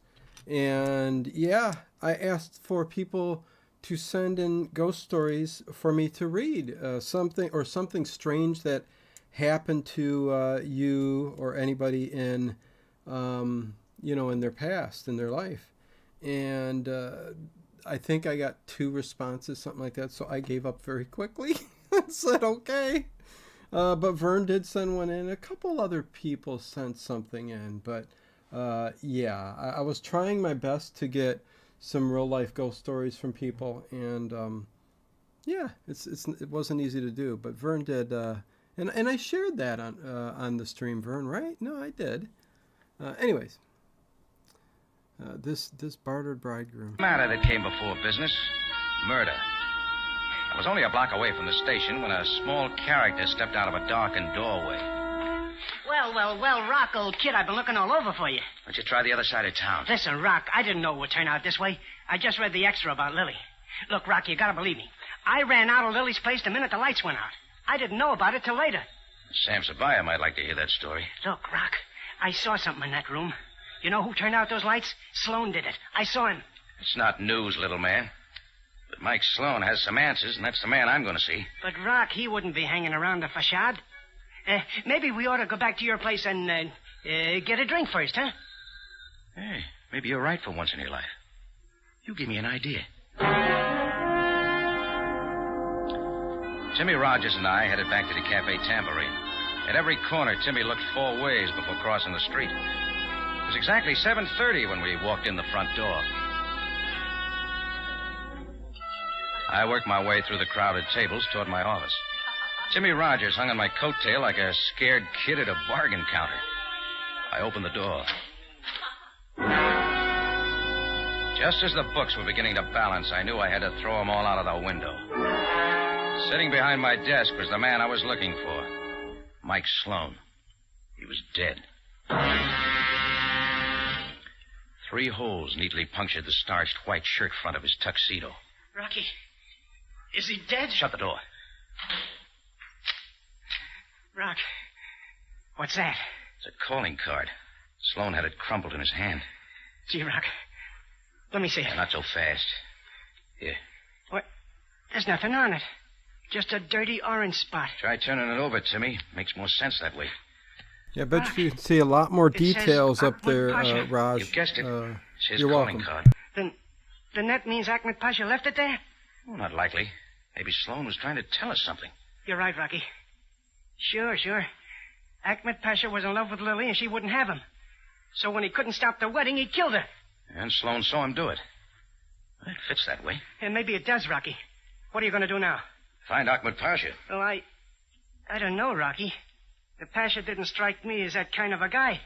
And yeah, I asked for people to send in ghost stories for me to read, something strange that happened to you or anybody in, in their past, in their life. And I think I got 2 responses, something like that, so I gave up very quickly and said, okay. But Vern did send one in. A couple other people sent something in, but I was trying my best to get some real-life ghost stories from people, and it wasn't easy to do, but Vern did, and I shared that on the stream, Vern, right? No, I did. Anyways. This Bartered Bridegroom. matter that came before business. Murder. I was only a block away from the station when a small character stepped out of a darkened doorway. Well, Rock, old kid, I've been looking all over for you. Why don't you try the other side of town? Listen, Rock, I didn't know it would turn out this way. I just read the extra about Lily. Look, Rock, you gotta believe me. I ran out of Lily's place the minute the lights went out. I didn't know about it till later. Sam Sabaya might like to hear that story. Look, Rock, I saw something in that room. You know who turned out those lights? Sloan did it. I saw him. It's not news, little man. But Mike Sloan has some answers, and that's the man I'm going to see. But, Rock, he wouldn't be hanging around the facade. Maybe we ought to go back to your place and get a drink first, huh? Hey, maybe you're right for once in your life. You give me an idea. Timmy Rogers and I headed back to the Cafe Tambourine. At every corner, Timmy looked 4 ways before crossing the street. It was exactly 7:30 when we walked in the front door. I worked my way through the crowded tables toward my office. Timmy Rogers hung on my coattail like a scared kid at a bargain counter. I opened the door. Just as the books were beginning to balance, I knew I had to throw them all out of the window. Sitting behind my desk was the man I was looking for, Mike Sloan. He was dead. 3 holes neatly punctured the starched white shirt front of his tuxedo. Rocky, is he dead? Shut the door. Rock, what's that? It's a calling card. Sloan had it crumpled in his hand. Gee, Rock, let me see it. Yeah, not so fast. Here. What? There's nothing on it. Just a dirty orange spot. Try turning it over, Timmy. Makes more sense that way. Yeah, I bet you can see a lot more details up there, Raj. You guessed it. It's his you're calling welcome. card. Then that means Ahmed Pasha left it there? Oh, not likely. Maybe Sloan was trying to tell us something. You're right, Rocky. Sure. Ahmed Pasha was in love with Lily and she wouldn't have him. So when he couldn't stop the wedding, he killed her. And Sloan saw him do it. It fits that way. And maybe it does, Rocky. What are you going to do now? Find Ahmed Pasha. Well, I don't know, Rocky. The Pasha didn't strike me as that kind of a guy.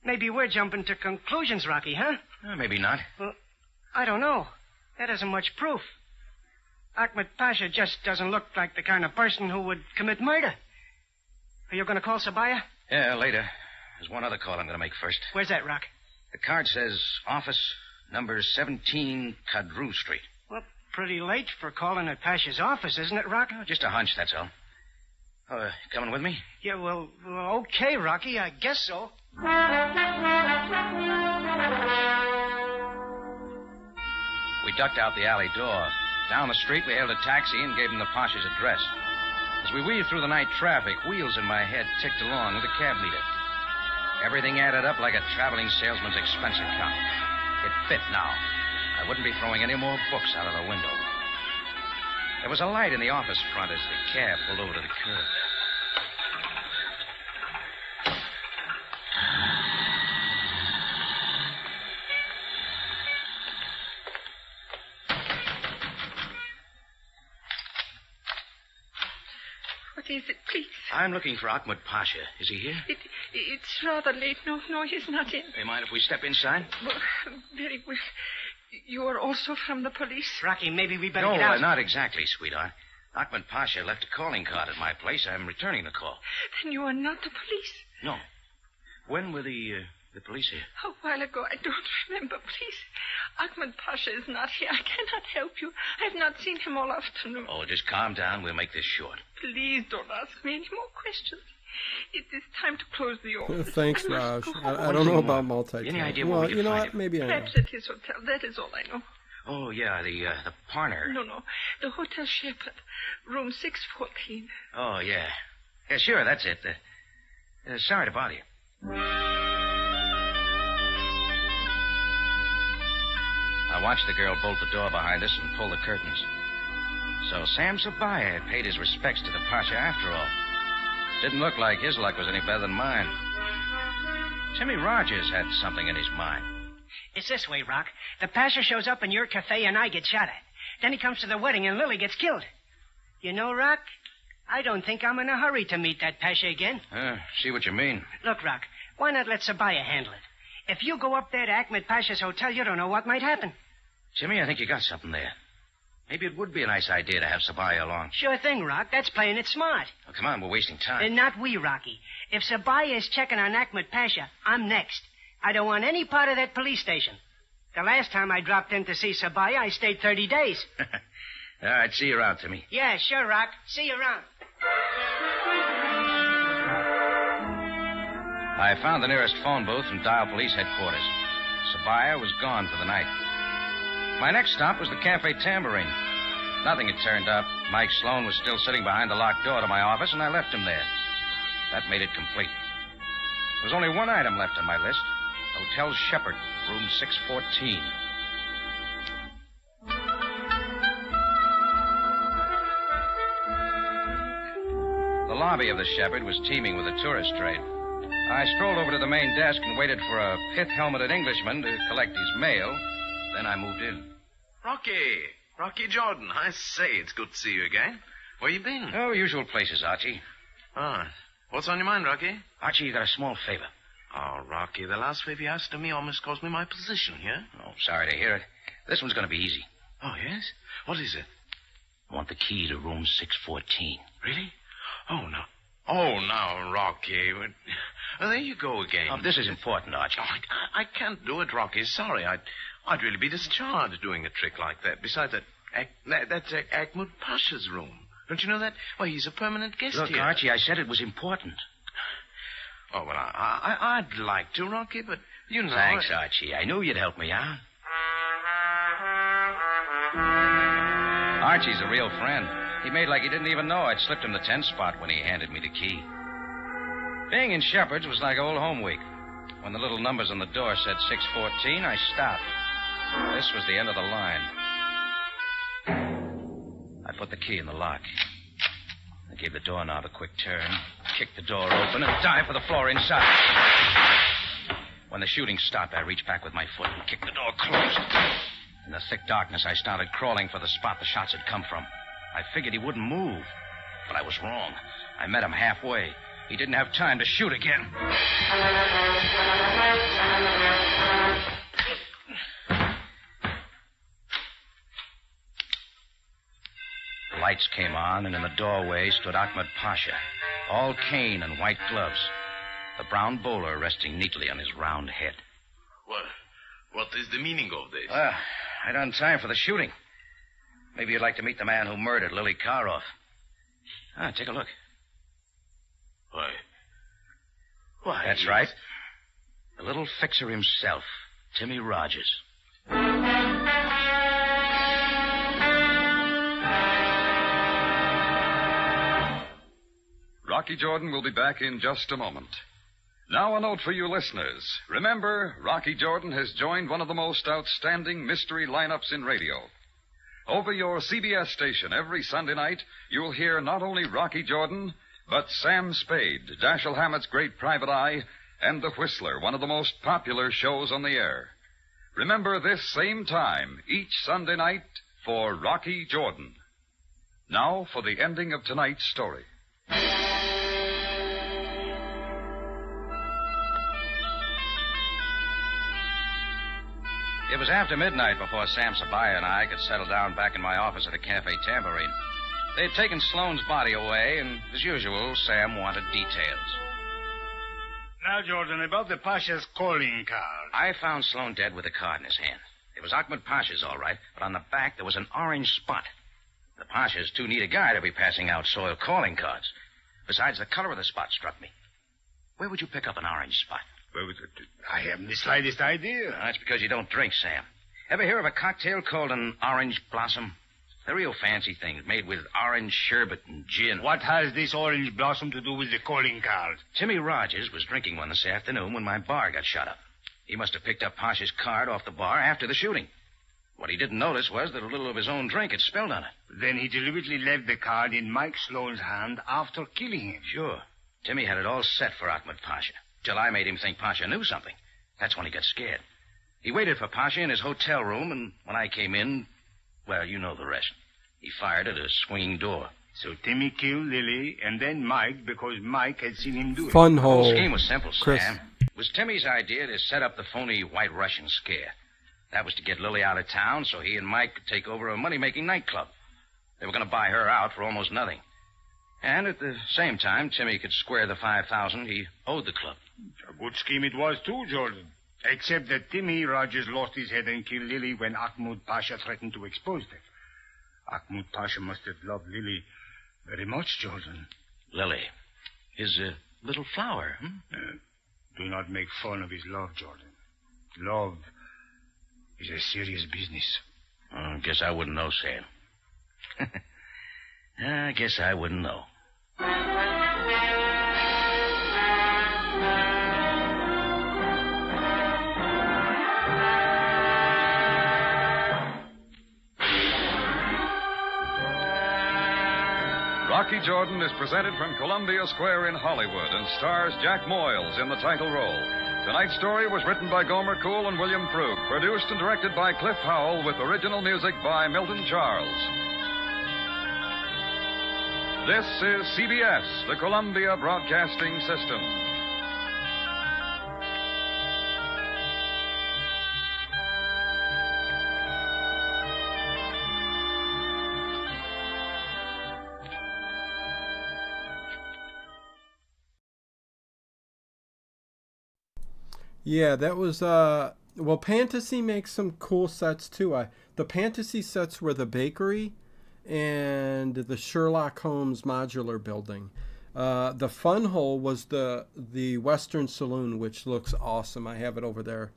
Maybe we're jumping to conclusions, Rocky, huh? Maybe not. Well, I don't know. That isn't much proof. Ahmed Pasha just doesn't look like the kind of person who would commit murder. Are you going to call Sabaya? Yeah, later. There's one other call I'm going to make first. Where's that, Rock? The card says office number 17 Kadru Street. Well, pretty late for calling at Pasha's office, isn't it, Rock? Just a hunch, that's all. Coming with me? Yeah, well, okay, Rocky. I guess so. We ducked out the alley door. Down the street, we hailed a taxi and gave him the Pasha's address. As we weaved through the night traffic, wheels in my head ticked along with a cab meter. Everything added up like a traveling salesman's expense account. It fit now. I wouldn't be throwing any more books out of the window. There was a light in the office front as the cab pulled over to the curb. What is it, please? I'm looking for Ahmed Pasha. Is he here? It's rather late. No, he's not in. Do you mind if we step inside? Well, very well. You are also from the police? Rocky, maybe we better get out. No, not exactly, sweetheart. Ahmed Pasha left a calling card at my place. I'm returning the call. Then you are not the police? No. When were the police here? A while ago. I don't remember. Please. Ahmed Pasha is not here. I cannot help you. I've not seen him all afternoon. Oh, just calm down. We'll make this short. Please don't ask me any more questions. It is time to close the office. Thanks, Raj. I don't know about multitasking. Any idea well, where we you know find what? him? Maybe I know. Perhaps at his hotel. That is all I know. Oh, yeah, the Parner. No. The Hotel Shepherd. Room 614. Oh, yeah. Yeah, sure, that's it. Sorry to bother you. I watched the girl bolt the door behind us and pull the curtains. So Sam Sabaya had paid his respects to the Pasha after all. Didn't look like his luck was any better than mine. Timmy Rogers had something in his mind. It's this way, Rock. The Pasha shows up in your cafe and I get shot at. Then he comes to the wedding and Lily gets killed. You know, Rock, I don't think I'm in a hurry to meet that Pasha again. See what you mean. Look, Rock, why not let Sabaya handle it? If you go up there to Ahmed Pasha's hotel, you don't know what might happen. Timmy, I think you got something there. Maybe it would be a nice idea to have Sabaya along. Sure thing, Rock. That's playing it smart. Oh, come on, we're wasting time. And not we, Rocky. If Sabaya is checking on Ahmed Pasha, I'm next. I don't want any part of that police station. The last time I dropped in to see Sabaya, I stayed 30 days. All right, see you around, Timmy. Yeah, sure, Rock. See you around. I found the nearest phone booth and dialed police headquarters. Sabaya was gone for the night. My next stop was the Cafe Tambourine. Nothing had turned up. Mike Sloan was still sitting behind the locked door to my office, and I left him there. That made it complete. There was only one item left on my list. Hotel Shepherd, room 614. The lobby of the Shepherd was teeming with the tourist trade. I strolled over to the main desk and waited for a pith-helmeted Englishman to collect his mail. Then I moved in. Rocky Jordan. I say, it's good to see you again. Where you been? Oh, usual places, Archie. What's on your mind, Rocky? Archie, you got a small favor. Oh, Rocky, the last favor you asked of me almost cost me my position here. Oh, sorry to hear it. This one's going to be easy. Oh, yes? What is it? I want the key to room 614. Really? Oh, no. Oh, now, Rocky. There you go again. Oh, this is important, Archie. Oh, I can't do it, Rocky. Sorry. I'd really be discharged doing a trick like that. Besides, that's Ahmed Pasha's room. Don't you know that? Well, he's a permanent guest Look, here. Archie, I said it was important. Oh, well, I'd like to, Rocky, but you know... Thanks, Archie. I knew you'd help me out. Archie's a real friend. He made like he didn't even know I'd slipped him the 10 spot when he handed me the key. Being in Shepherd's was like old home week. When the little numbers on the door said 614, I stopped. This was the end of the line. I put the key in the lock. I gave the doorknob a quick turn, kicked the door open, and dived for the floor inside. When the shooting stopped, I reached back with my foot and kicked the door closed. In the thick darkness, I started crawling for the spot the shots had come from. I figured he wouldn't move, but I was wrong. I met him halfway. He didn't have time to shoot again. The lights came on, and in the doorway stood Ahmed Pasha, all cane and white gloves, the brown bowler resting neatly on his round head. What is the meaning of this? I done time for the shooting. Maybe you'd like to meet the man who murdered Lily Karoff. Take a look. Why? That's right. The little fixer himself, Timmy Rogers. Rocky Jordan will be back in just a moment. Now, a note for you listeners. Remember, Rocky Jordan has joined one of the most outstanding mystery lineups in radio. Over your CBS station every Sunday night, you'll hear not only Rocky Jordan, but Sam Spade, Dashiell Hammett's great private eye, and The Whistler, one of the most popular shows on the air. Remember this same time, each Sunday night, for Rocky Jordan. Now for the ending of tonight's story. It was after midnight before Sam Sabaya and I could settle down back in my office at the Cafe Tambourine. They had taken Sloane's body away, and as usual, Sam wanted details. Now, Jordan, about the Pasha's calling card. I found Sloane dead with a card in his hand. It was Ahmed Pasha's, all right, but on the back there was an orange spot. The Pasha's too neat a guy to be passing out soiled calling cards. Besides, the color of the spot struck me. Where would you pick up an orange spot? Well, I haven't the slightest idea. That's because you don't drink, Sam. Ever hear of a cocktail called an orange blossom? They're real fancy things made with orange sherbet and gin. What has this orange blossom to do with the calling card? Timmy Rogers was drinking one this afternoon when my bar got shut up. He must have picked up Pasha's card off the bar after the shooting. What he didn't notice was that a little of his own drink had spilled on it. Then he deliberately left the card in Mike Sloane's hand after killing him. Sure. Timmy had it all set for Ahmed Pasha, till I made him think Pasha knew something. That's when he got scared. He waited for Pasha in his hotel room, and when I came in, well, you know the rest. He fired at a swinging door. So Timmy killed Lily and then Mike because Mike had seen him do it. Fun The hole. whole scheme was simple, Chris. Sam. It was Timmy's idea to set up the phony White Russian scare. That was to get Lily out of town so he and Mike could take over a money-making nightclub. They were going to buy her out for almost nothing. And at the same time, Timmy could square the $5,000 he owed the club. A good scheme it was, too, Jordan. Except that Timmy Rogers lost his head and killed Lily when Ahmed Pasha threatened to expose them. Ahmed Pasha must have loved Lily very much, Jordan. Lily. His little flower, Do not make fun of his love, Jordan. Love is a serious business. I guess I wouldn't know, Sam. I guess I wouldn't know. Rocky Jordan is presented from Columbia Square in Hollywood and stars Jack Moyles in the title role. Tonight's story was written by Gomer Cool and William Frug, produced and directed by Cliff Howell, with original music by Milton Charles. This is CBS, the Columbia Broadcasting System. Yeah, that was well, Fantasy makes some cool sets too. The Fantasy sets were the bakery and the Sherlock Holmes modular building. The Fun Hole was the Western Saloon, which looks awesome. I have it over there.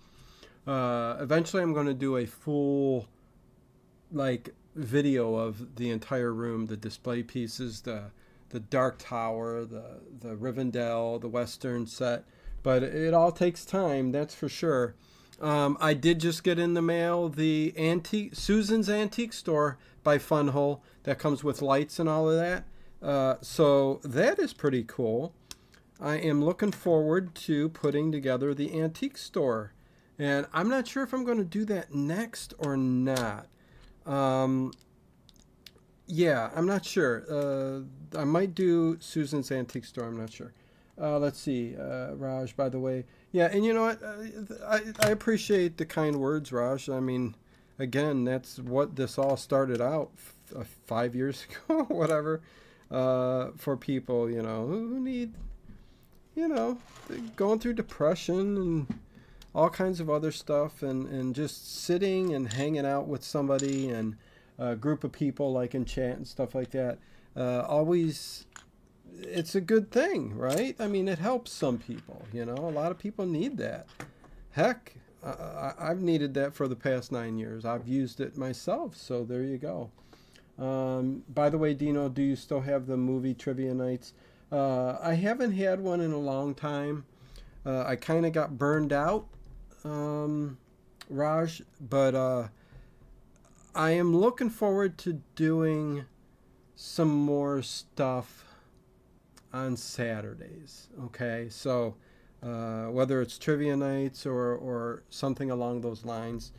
Eventually I'm going to do a full video of the entire room, the display pieces, the Dark Tower, the Rivendell, the Western set. But it all takes time, that's for sure. I did just get in the mail the Susan's Antique Store by Funhole that comes with lights and all of that. So that is pretty cool. I am looking forward to putting together the antique store. And I'm not sure if I'm going to do that next or not. Yeah, I'm not sure. I might do Susan's Antique Store, I'm not sure. Let's see, Raj, by the way. Yeah, and you know what? I appreciate the kind words, Raj. I mean, again, that's what this all started out 5 years ago, whatever, for people, who need, going through depression and all kinds of other stuff, and just sitting and hanging out with somebody and a group of people, like in chat and stuff like that. Always... It's a good thing, right? I mean, it helps some people, A lot of people need that. Heck, I've needed that for the past 9 years. I've used it myself, so there you go. By the way, Dino, do you still have the movie trivia nights? I haven't had one in a long time. I kind of got burned out, Raj, but I am looking forward to doing some more stuff on Saturdays. Okay, so whether it's trivia nights or something along those lines.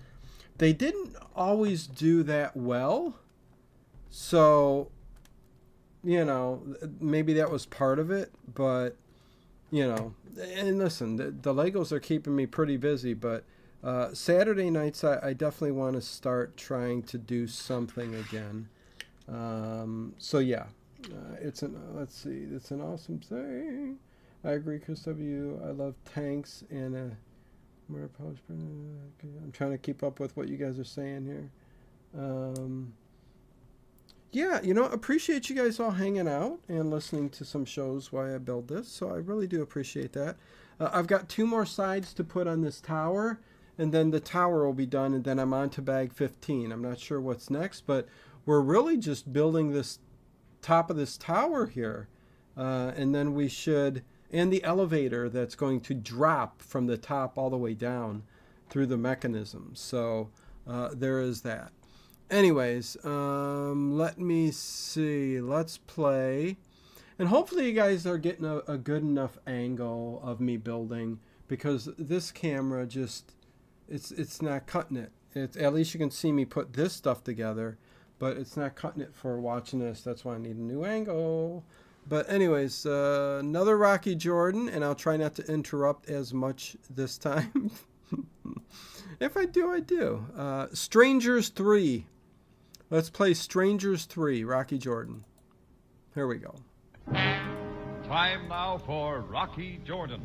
They didn't always do that well, so, you know, maybe that was part of it, but, you know, and listen, the Legos are keeping me pretty busy, but Saturday nights I definitely want to start trying to do something again. So yeah, it's an awesome thing. I agree, Chris W. I love tanks and more polished. I'm trying to keep up with what you guys are saying here. Yeah, you know, appreciate you guys all hanging out and listening to some shows while I build this. So I really do appreciate that. I've got 2 more sides to put on this tower, and then the tower will be done, and then I'm on to bag 15. I'm not sure what's next, but we're really just building this top of this tower here. And then we should... and the elevator that's going to drop from the top all the way down through the mechanism. So there is that. Anyways, let me see. Let's play. And hopefully you guys are getting a good enough angle of me building, because this camera just, it's not cutting it. At least you can see me put this stuff together, but it's not cutting it for watching this. That's why I need a new angle. But anyways, another Rocky Jordan, and I'll try not to interrupt as much this time. If I do, I do. Strangers 3. Let's play Strangers 3, Rocky Jordan. Here we go. Time now for Rocky Jordan.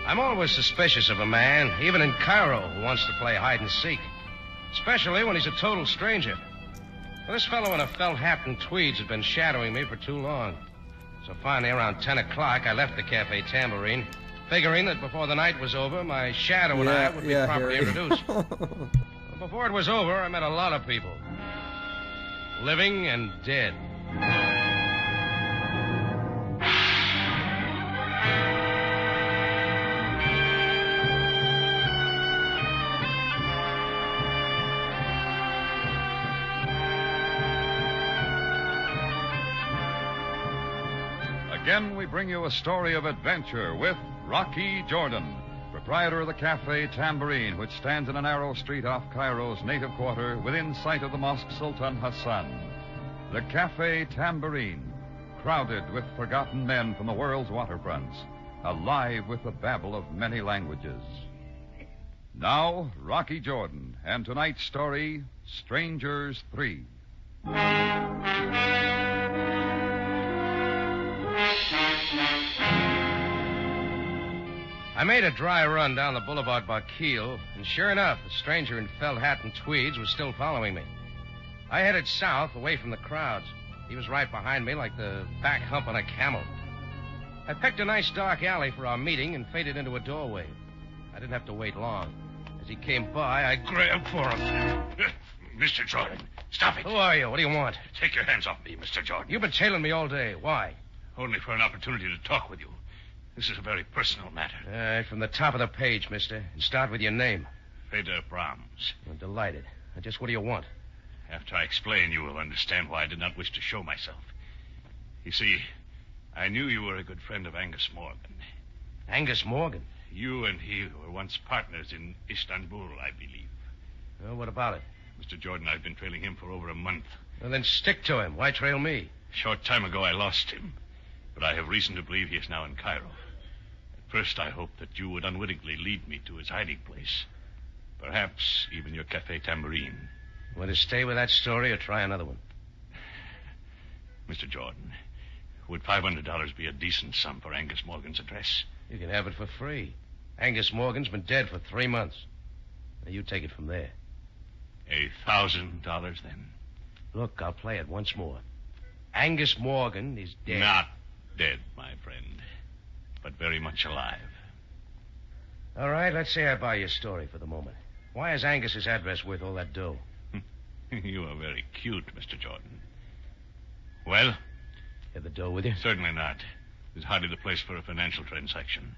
I'm always suspicious of a man, even in Cairo, who wants to play hide and seek. Especially when he's a total stranger. Well, this fellow in a felt hat and tweeds had been shadowing me for too long. So finally, around 10 o'clock, I left the Cafe Tambourine, figuring that before the night was over, my shadow and I would be properly introduced. Well, before it was over, I met a lot of people. Living and dead. Again, we bring you a story of adventure with Rocky Jordan, proprietor of the Cafe Tambourine, which stands in a narrow street off Cairo's native quarter within sight of the Mosque Sultan Hassan. The Cafe Tambourine, crowded with forgotten men from the world's waterfronts, alive with the babble of many languages. Now, Rocky Jordan, and tonight's story, Strangers 3. I made a dry run down the boulevard Bakil, and sure enough, the stranger in felt hat and tweeds was still following me. I headed south, away from the crowds. He was right behind me like the back hump on a camel. I picked a nice dark alley for our meeting and faded into a doorway. I didn't have to wait long. As he came by, I grabbed for him. Mr. Jordan, stop it. Who are you? What do you want? Take your hands off me, Mr. Jordan. You've been tailing me all day. Why? Only for an opportunity to talk with you. This is a very personal matter. All right, from the top of the page, mister. And start with your name. Feder Brahms. I'm delighted. Now, just what do you want? After I explain, you will understand why I did not wish to show myself. You see, I knew you were a good friend of Angus Morgan. Angus Morgan? You and he were once partners in Istanbul, I believe. Well, what about it? Mr. Jordan, I've been trailing him for over a month. Well, then stick to him. Why trail me? A short time ago, I lost him. But I have reason to believe he is now in Cairo. At first, I hoped that you would unwittingly lead me to his hiding place. Perhaps even your Cafe Tambourine. Want to stay with that story or try another one? Mr. Jordan, would $500 be a decent sum for Angus Morgan's address? You can have it for free. Angus Morgan's been dead for 3 months. Now, you take it from there. $1,000 then? Look, I'll play it once more. Angus Morgan is dead. Not dead, my friend, but very much alive. All right, let's say I buy your story for the moment. Why is Angus's address worth all that dough? You are very cute, Mr. Jordan. Well? You have the dough with you? Certainly not. It's hardly the place for a financial transaction.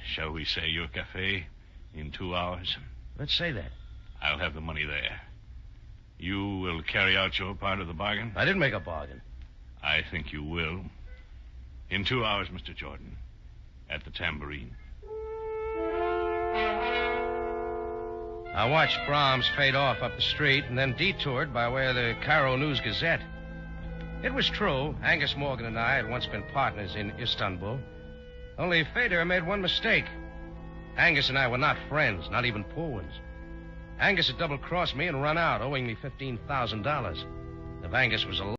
Shall we say your cafe in 2 hours? Let's say that. I'll have the money there. You will carry out your part of the bargain? I didn't make a bargain. I think you will. In 2 hours, Mr. Jordan. At the Tambourine. I watched Brahms fade off up the street and then detoured by way of the Cairo News Gazette. It was true. Angus Morgan and I had once been partners in Istanbul. Only Feder made one mistake. Angus and I were not friends, not even poor ones. Angus had double-crossed me and run out, owing me $15,000. If Angus was alive...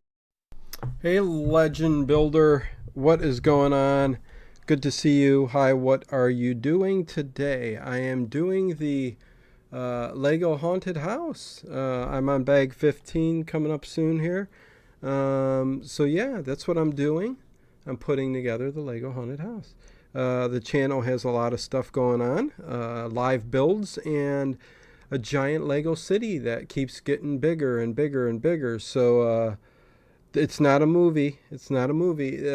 Hey, Legend Builder. What is going on? Good to see you. Hi, what are you doing today? I am doing the Lego Haunted House. I'm on bag 15 coming up soon here. So yeah, that's what I'm doing. I'm putting together the Lego Haunted House. The channel has a lot of stuff going on. Live builds and a giant Lego city that keeps getting bigger and bigger and bigger. So it's not a movie. It's not a movie.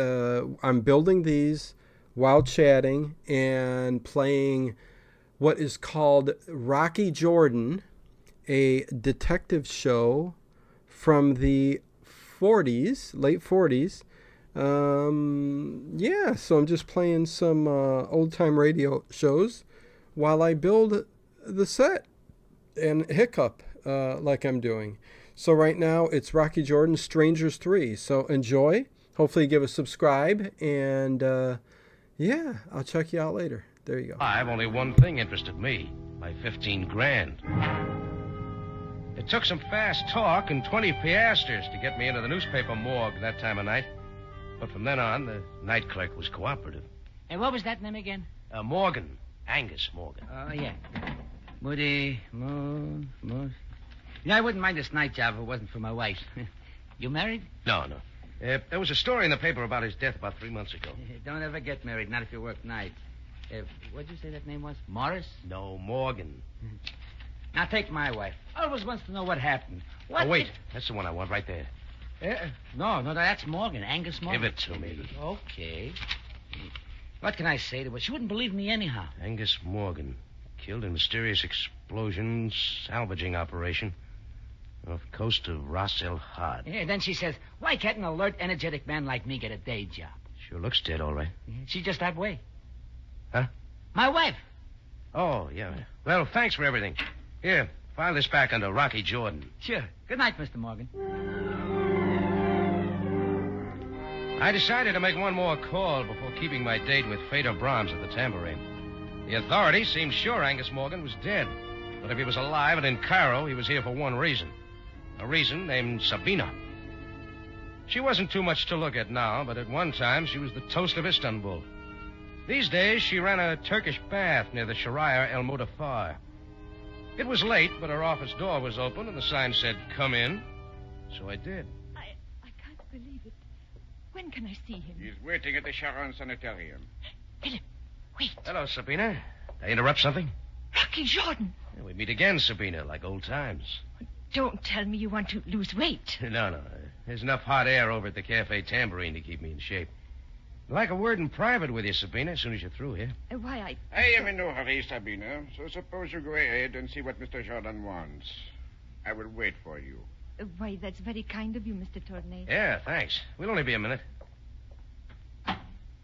I'm building these while chatting and playing what is called Rocky Jordan, a detective show from the 40s, late 40s. Yeah, so I'm just playing some old-time radio shows while I build the set and hiccup like I'm doing. So right now it's Rocky Jordan, Strangers 3. So enjoy. Hopefully give a subscribe. And yeah, I'll check you out later. There you go. Only one thing interested me. My 15 grand. It took some fast talk and 20 piastres to get me into the newspaper morgue that time of night. But from then on, the night clerk was cooperative. And what was that name again? Morgan. Angus Morgan. Oh, yeah. Moody, I wouldn't mind this night job if it wasn't for my wife. You married? No. There was a story in the paper about his death about 3 months ago. Don't ever get married, not if you work nights. What'd you say that name was? Morris? No, Morgan. Now, take my wife. I always wants to know what happened. Wait. That's the one I want right there. No, that's Morgan. Angus Morgan. Give it to me. Okay. What can I say to her? She wouldn't believe me anyhow. Angus Morgan. Killed in mysterious explosion, salvaging operation. Off the coast of Ras El Had. Yeah, then she says, why can't an alert, energetic man like me get a day job? Sure looks dead, all right. She's just that way. Huh? My wife. Oh, yeah. Well, thanks for everything. Here, file this back under Rocky Jordan. Sure. Good night, Mr. Morgan. I decided to make one more call before keeping my date with Feder Brahms at the Tambourine. The authorities seemed sure Angus Morgan was dead. But if he was alive and in Cairo, he was here for one reason. A reason named Sabina. She wasn't too much to look at now, but at one time she was the toast of Istanbul. These days, she ran a Turkish bath near the Sharia El Mudafar. It was late, but her office door was open, and the sign said, "Come in." So I did. I can't believe it. When can I see him? He's waiting at the Sharon Sanitarium. Philip, wait. Hello, Sabina. Did I interrupt something? Rocky Jordan. Yeah, we meet again, Sabina, like old times. Don't tell me you want to lose weight. No. There's enough hot air over at the Cafe Tambourine to keep me in shape. I'd like a word in private with you, Sabina, as soon as you're through here. Why, I am in no hurry, Sabina, so suppose you go ahead and see what Mr. Jordan wants. I will wait for you. Why, that's very kind of you, Mr. Tournay. Yeah, thanks. We'll only be a minute.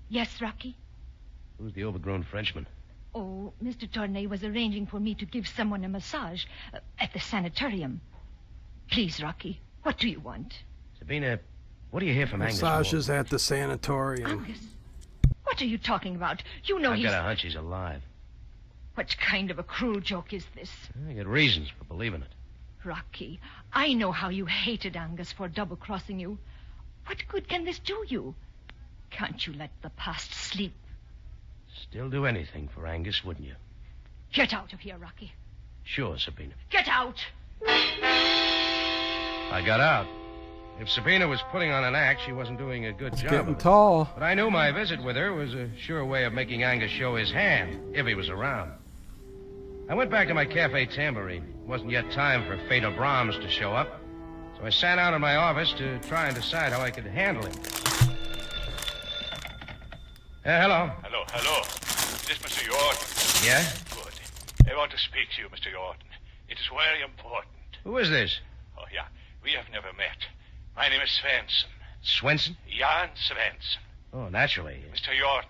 Yes, Rocky? Who's the overgrown Frenchman? Oh, Mr. Tournay was arranging for me to give someone a massage at the sanitarium. Please, Rocky, what do you want? Sabina, what do you hear from Angus? Massages at the sanatorium. Angus? What are you talking about? You know I've got a hunch he's alive. What kind of a cruel joke is this? I got reasons for believing it. Rocky, I know how you hated Angus for double-crossing you. What good can this do you? Can't you let the past sleep? Still do anything for Angus, wouldn't you? Get out of here, Rocky. Sure, Sabina. Get out! I got out. If Sabina was putting on an act, she wasn't doing a good job. Getting tall. But I knew my visit with her was a sure way of making Angus show his hand, if he was around. I went back to my cafe tambourine. It wasn't yet time for Feder Brahms to show up, so I sat down in my office to try and decide how I could handle him. Hello. Hello. Is this Mr. Yorton? Yeah? Good. I want to speak to you, Mr. Yorton. It is very important. Who is this? Oh, yeah. We have never met. My name is Svensson. Swenson? Jan Svensson. Oh, naturally. Mr. Yorton,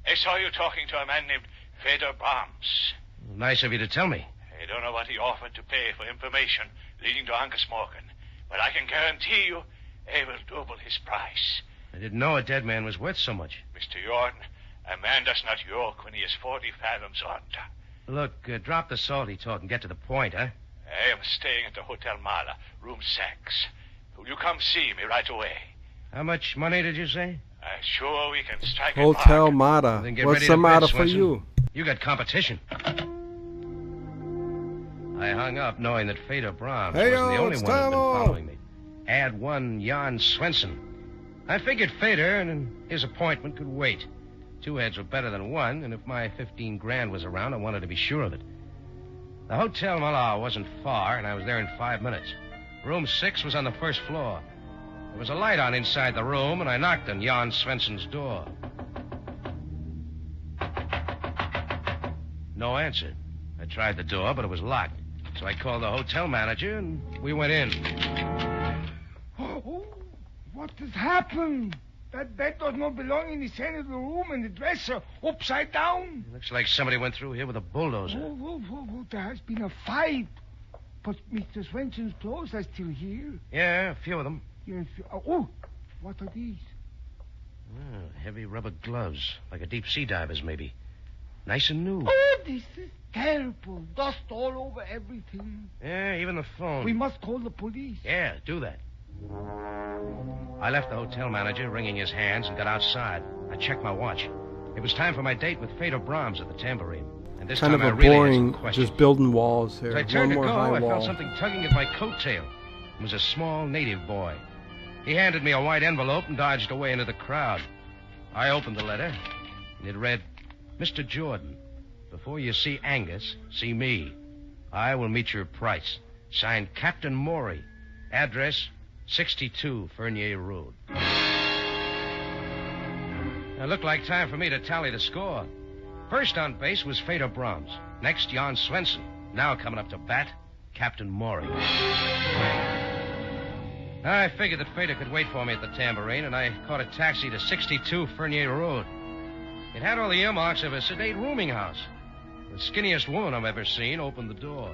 I saw you talking to a man named Feder Brahms. Nice of you to tell me. I don't know what he offered to pay for information leading to Angus Morgan, but I can guarantee you I will double his price. I didn't know a dead man was worth so much. Mr. Yorton, a man does not yoke when he is 40 fathoms under. Look, drop the salty talk and get to the point, huh? I am staying at the Hotel Mala, room 6. Will you come see me right away? How much money did you say? I'm sure we can strike Hotel a bargain. Mata. Then get What's ready the to Mata bid, for Swenson. you? You got competition. I hung up knowing that Feder Brahms wasn't the only one who'd been following me. Add one Jan Svensson. I figured Feder and his appointment could wait. 2 heads were better than one, and if my 15 grand was around, I wanted to be sure of it. The Hotel Mala wasn't far, and I was there in 5 minutes. Room 6 was on the first floor. There was a light on inside the room, and I knocked on Jan Svensson's door. No answer. I tried the door, but it was locked. So I called the hotel manager, and we went in. Oh, what has happened? That bed does not belong in the center of the room, and the dresser upside down. Looks like somebody went through here with a bulldozer. Oh, there has been a fight. But Mr. Svensson's clothes are still here. Yeah, a few of them. Yes. Oh, what are these? Oh, heavy rubber gloves, like a deep sea diver's, maybe. Nice and new. Oh, this is terrible. Dust all over everything. Yeah, even the phone. We must call the police. Yeah, do that. I left the hotel manager wringing his hands and got outside. I checked my watch. It was time for my date with Feder Brahms at the tambourine. And this Kind time of a I really had boring, some questions. just building walls here. As I One turned to more go, high I wall. felt something tugging at my coattail. It was a small native boy. He handed me a white envelope and dodged away into the crowd. I opened the letter, and it read, Mr. Jordan, before you see Angus, see me. I will meet your price. Signed Captain Morey. Address 62 Fernier Road. It looked like time for me to tally the score. First on base was Feder Brahms. Next, Jan Svensson. Now coming up to bat, Captain Morey. I figured that Feder could wait for me at the tambourine, and I caught a taxi to 62 Fernier Road. It had all the earmarks of a sedate rooming house. The skinniest woman I've ever seen opened the door.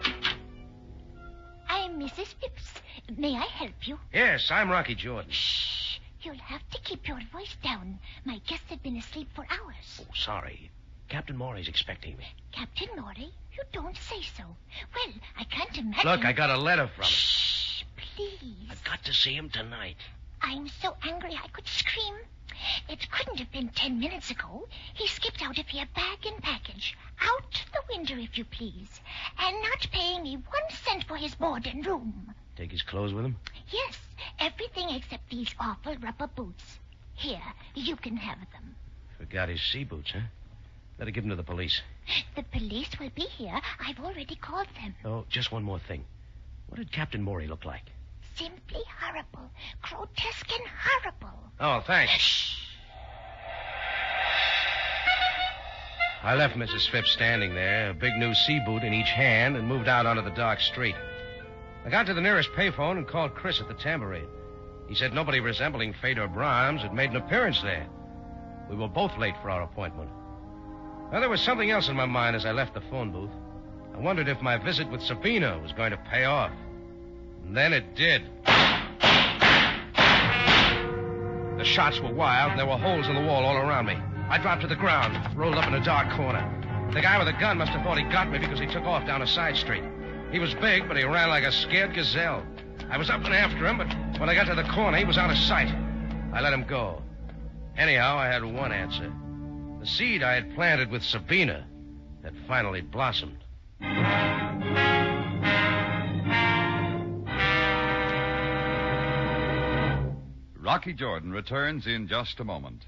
I'm Mrs. Phipps. May I help you? Yes, I'm Rocky Jordan. Shh. You'll have to keep your voice down. My guests have been asleep for hours. Oh, sorry. Captain Morey's expecting me. Captain Morey? You don't say so. Well, I can't imagine... Look, I got a letter from him. Shh, please. I've got to see him tonight. I'm so angry I could scream. It couldn't have been 10 minutes ago. He skipped out via bag and package. Out the window, if you please. And not paying me 1 cent for his board and room. Take his clothes with him? Yes, everything except these awful rubber boots. Here, you can have them. Forgot his sea boots, huh? Better give them to the police. The police will be here. I've already called them. Oh, just one more thing. What did Captain Morey look like? Simply horrible. Grotesque and horrible. Oh, thanks. Shh. I left Mrs. Phipps standing there, a big new sea boot in each hand, and moved out onto the dark street. I got to the nearest payphone and called Chris at the tambourine. He said nobody resembling Feder Brahms had made an appearance there. We were both late for our appointment. Now, there was something else in my mind as I left the phone booth. I wondered if my visit with Sabina was going to pay off. And then it did. The shots were wild, and there were holes in the wall all around me. I dropped to the ground, rolled up in a dark corner. The guy with the gun must have thought he got me because he took off down a side street. He was big, but he ran like a scared gazelle. I was up and after him, but when I got to the corner, he was out of sight. I let him go. Anyhow, I had one answer. The seed I had planted with Sabina had finally blossomed. Rocky Jordan returns in just a moment.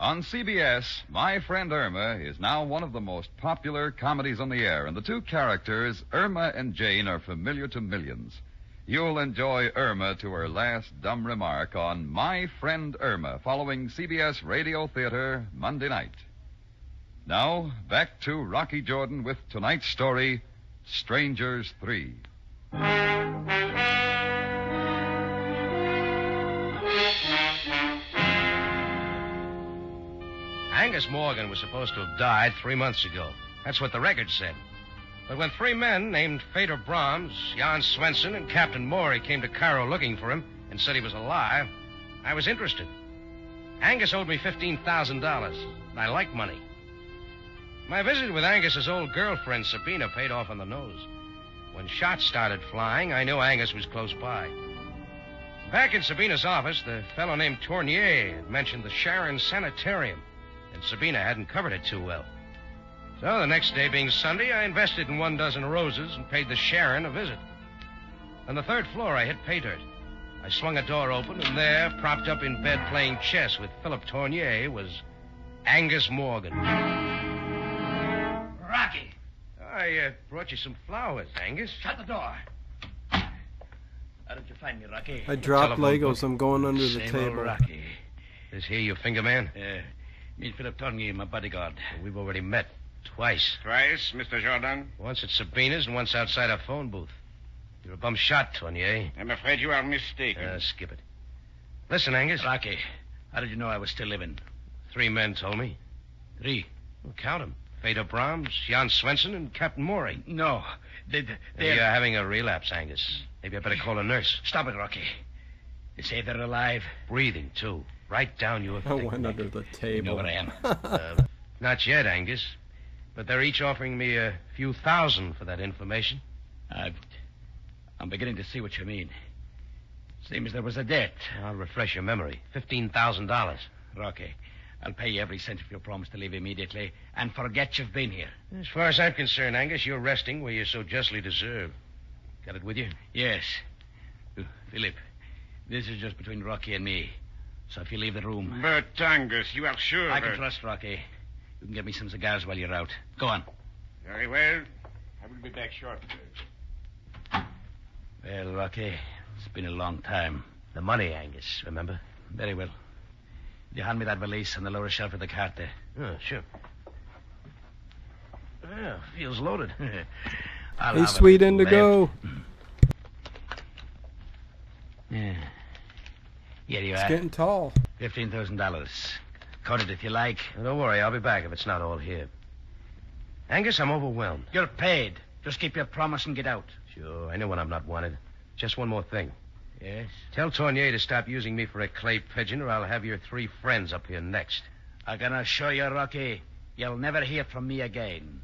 On CBS, My Friend Irma is now one of the most popular comedies on the air, and the two characters, Irma and Jane, are familiar to millions. You'll enjoy Irma to her last dumb remark on My Friend Irma, following CBS Radio Theater Monday night. Now, back to Rocky Jordan with tonight's story, Strangers 3. Angus Morgan was supposed to have died 3 months ago. That's what the record said. But when 3 men named Fader Brahms, Jan Swenson, and Captain Maury came to Cairo looking for him and said he was alive, I was interested. Angus owed me $15,000, and I like money. My visit with Angus's old girlfriend, Sabina, paid off on the nose. When shots started flying, I knew Angus was close by. Back in Sabina's office, the fellow named Tournier had mentioned the Sharon Sanitarium, and Sabina hadn't covered it too well. So the next day being Sunday, I invested in 12 roses and paid the Sharon a visit. On the 3rd floor, I hit pay dirt. I swung a door open, and there, propped up in bed playing chess with Philip Tournier, was Angus Morgan. Rocky! I brought you some flowers, Angus. Shut the door. How did you find me, Rocky? I dropped Telephone Legos. book. I'm going under the Same table. old Rocky. Is he your finger man? Me and Philip Tournier, my bodyguard. We've already met twice. Twice, Mr. Jordan? Once at Sabina's and once outside our phone booth. You're a bum shot, Tournier. I'm afraid you are mistaken. Skip it. Listen, Angus. Rocky, how did you know I was still living? 3 men told me. 3? Well, count them. Fader Brahms, Jan Swenson, and Captain Maury. No. You're having a relapse, Angus. Maybe I better call a nurse. Stop it, Rocky. They say they're alive. Breathing, too. Right down your I thing. went under the table. You know where I am. Not yet, Angus. But they're each offering me a few thousand for that information. I'm beginning to see what you mean. Seems there was a debt. I'll refresh your memory. $15,000. Rocky, I'll pay you every cent if you promise to leave immediately and forget you've been here. As far as I'm concerned, Angus, you're resting where you so justly deserve. Got it with you? Yes. Philip, this is just between Rocky and me. So if you leave the room... But, Angus, you are sure I can trust Rocky. You can get me some cigars while you're out. Go on. Very well. I will be back shortly. Well, Rocky, it's been a long time. The money, Angus, remember? Very well. You hand me that valise on the lower shelf of the cart there. Oh, sure. Yeah, feels loaded. Hey, sweet indigo. Yeah. Here you It's are. getting tall. $15,000. Cut it if you like. Don't worry, I'll be back if it's not all here. Angus, I'm overwhelmed. You're paid. Just keep your promise and get out. Sure, I know when I'm not wanted. Just one more thing. Yes? Tell Tournier to stop using me for a clay pigeon, or I'll have your 3 friends up here next. I'm gonna show you, Rocky. You'll never hear from me again.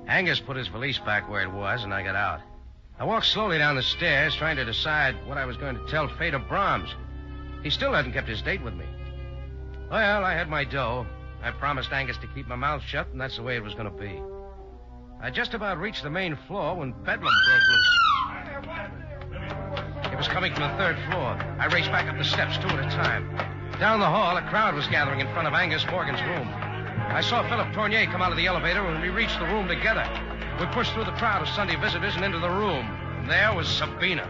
Angus put his valise back where it was, and I got out. I walked slowly down the stairs, trying to decide what I was going to tell Fader Brahms. He still hadn't kept his date with me. Well, I had my dough. I promised Angus to keep my mouth shut, and that's the way it was going to be. I just about reached the main floor when Bedlam broke loose. It was coming from the 3rd floor. I raced back up the steps 2 at a time. Down the hall, a crowd was gathering in front of Angus Morgan's room. I saw Philip Tournier come out of the elevator when we reached the room together. We pushed through the crowd of Sunday visitors and into the room. And there was Sabina.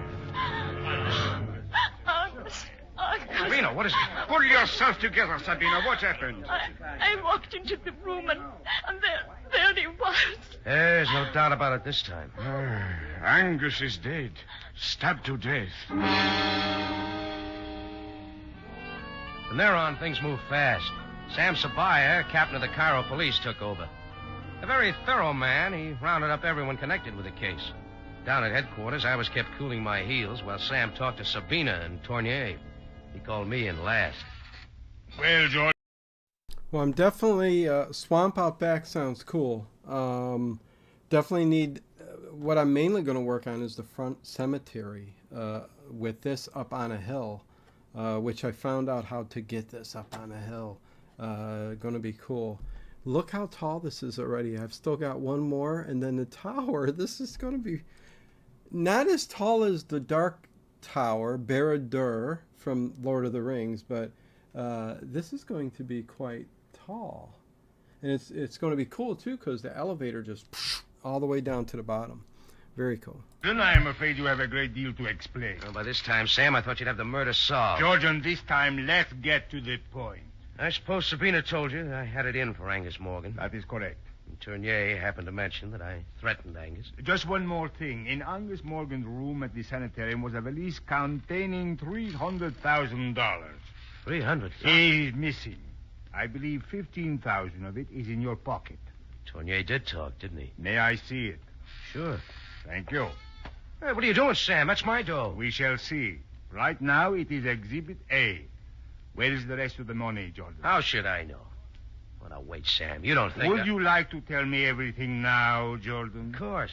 Sabina, what is it? Pull yourself together, Sabina. What happened? I walked into the room and there he was. There's no doubt about it this time. Angus is dead. Stabbed to death. From there on, things moved fast. Sam Sabaya, captain of the Cairo police, took over. A very thorough man, he rounded up everyone connected with the case. Down at headquarters, I was kept cooling my heels while Sam talked to Sabina and Tournier. He called me in last. Well, George. Well, I'm definitely... Swamp Out Back sounds cool. Definitely need... what I'm mainly going to work on is the front cemetery with this up on a hill, which I found out how to get this up on a hill. Going to be cool. Look how tall this is already. I've still got one more, and then the tower. This is going to be not as tall as the Dark Tower, Bartered, from Lord of the Rings, but this is going to be quite tall. And it's going to be cool, too, because the elevator just all the way down to the bottom. Very cool. Then I am afraid you have a great deal to explain. Well, by this time, Sam, I thought you'd have the murder solved. George, and this time, let's get to the point. I suppose Sabina told you I had it in for Angus Morgan. That is correct. And Tournier happened to mention that I threatened Angus. Just one more thing. In Angus Morgan's room at the sanitarium was a valise containing $300,000. $300,000? He is missing. I believe 15,000 of it is in your pocket. Tournier did talk, didn't he? May I see it? Sure. Thank you. Hey, what are you doing, Sam? That's my dough. We shall see. Right now, it is Exhibit A. Where is the rest of the money, Jordan? How should I know? Well, now, wait, Sam. You don't think... Would you like to tell me everything now, Jordan? Of course.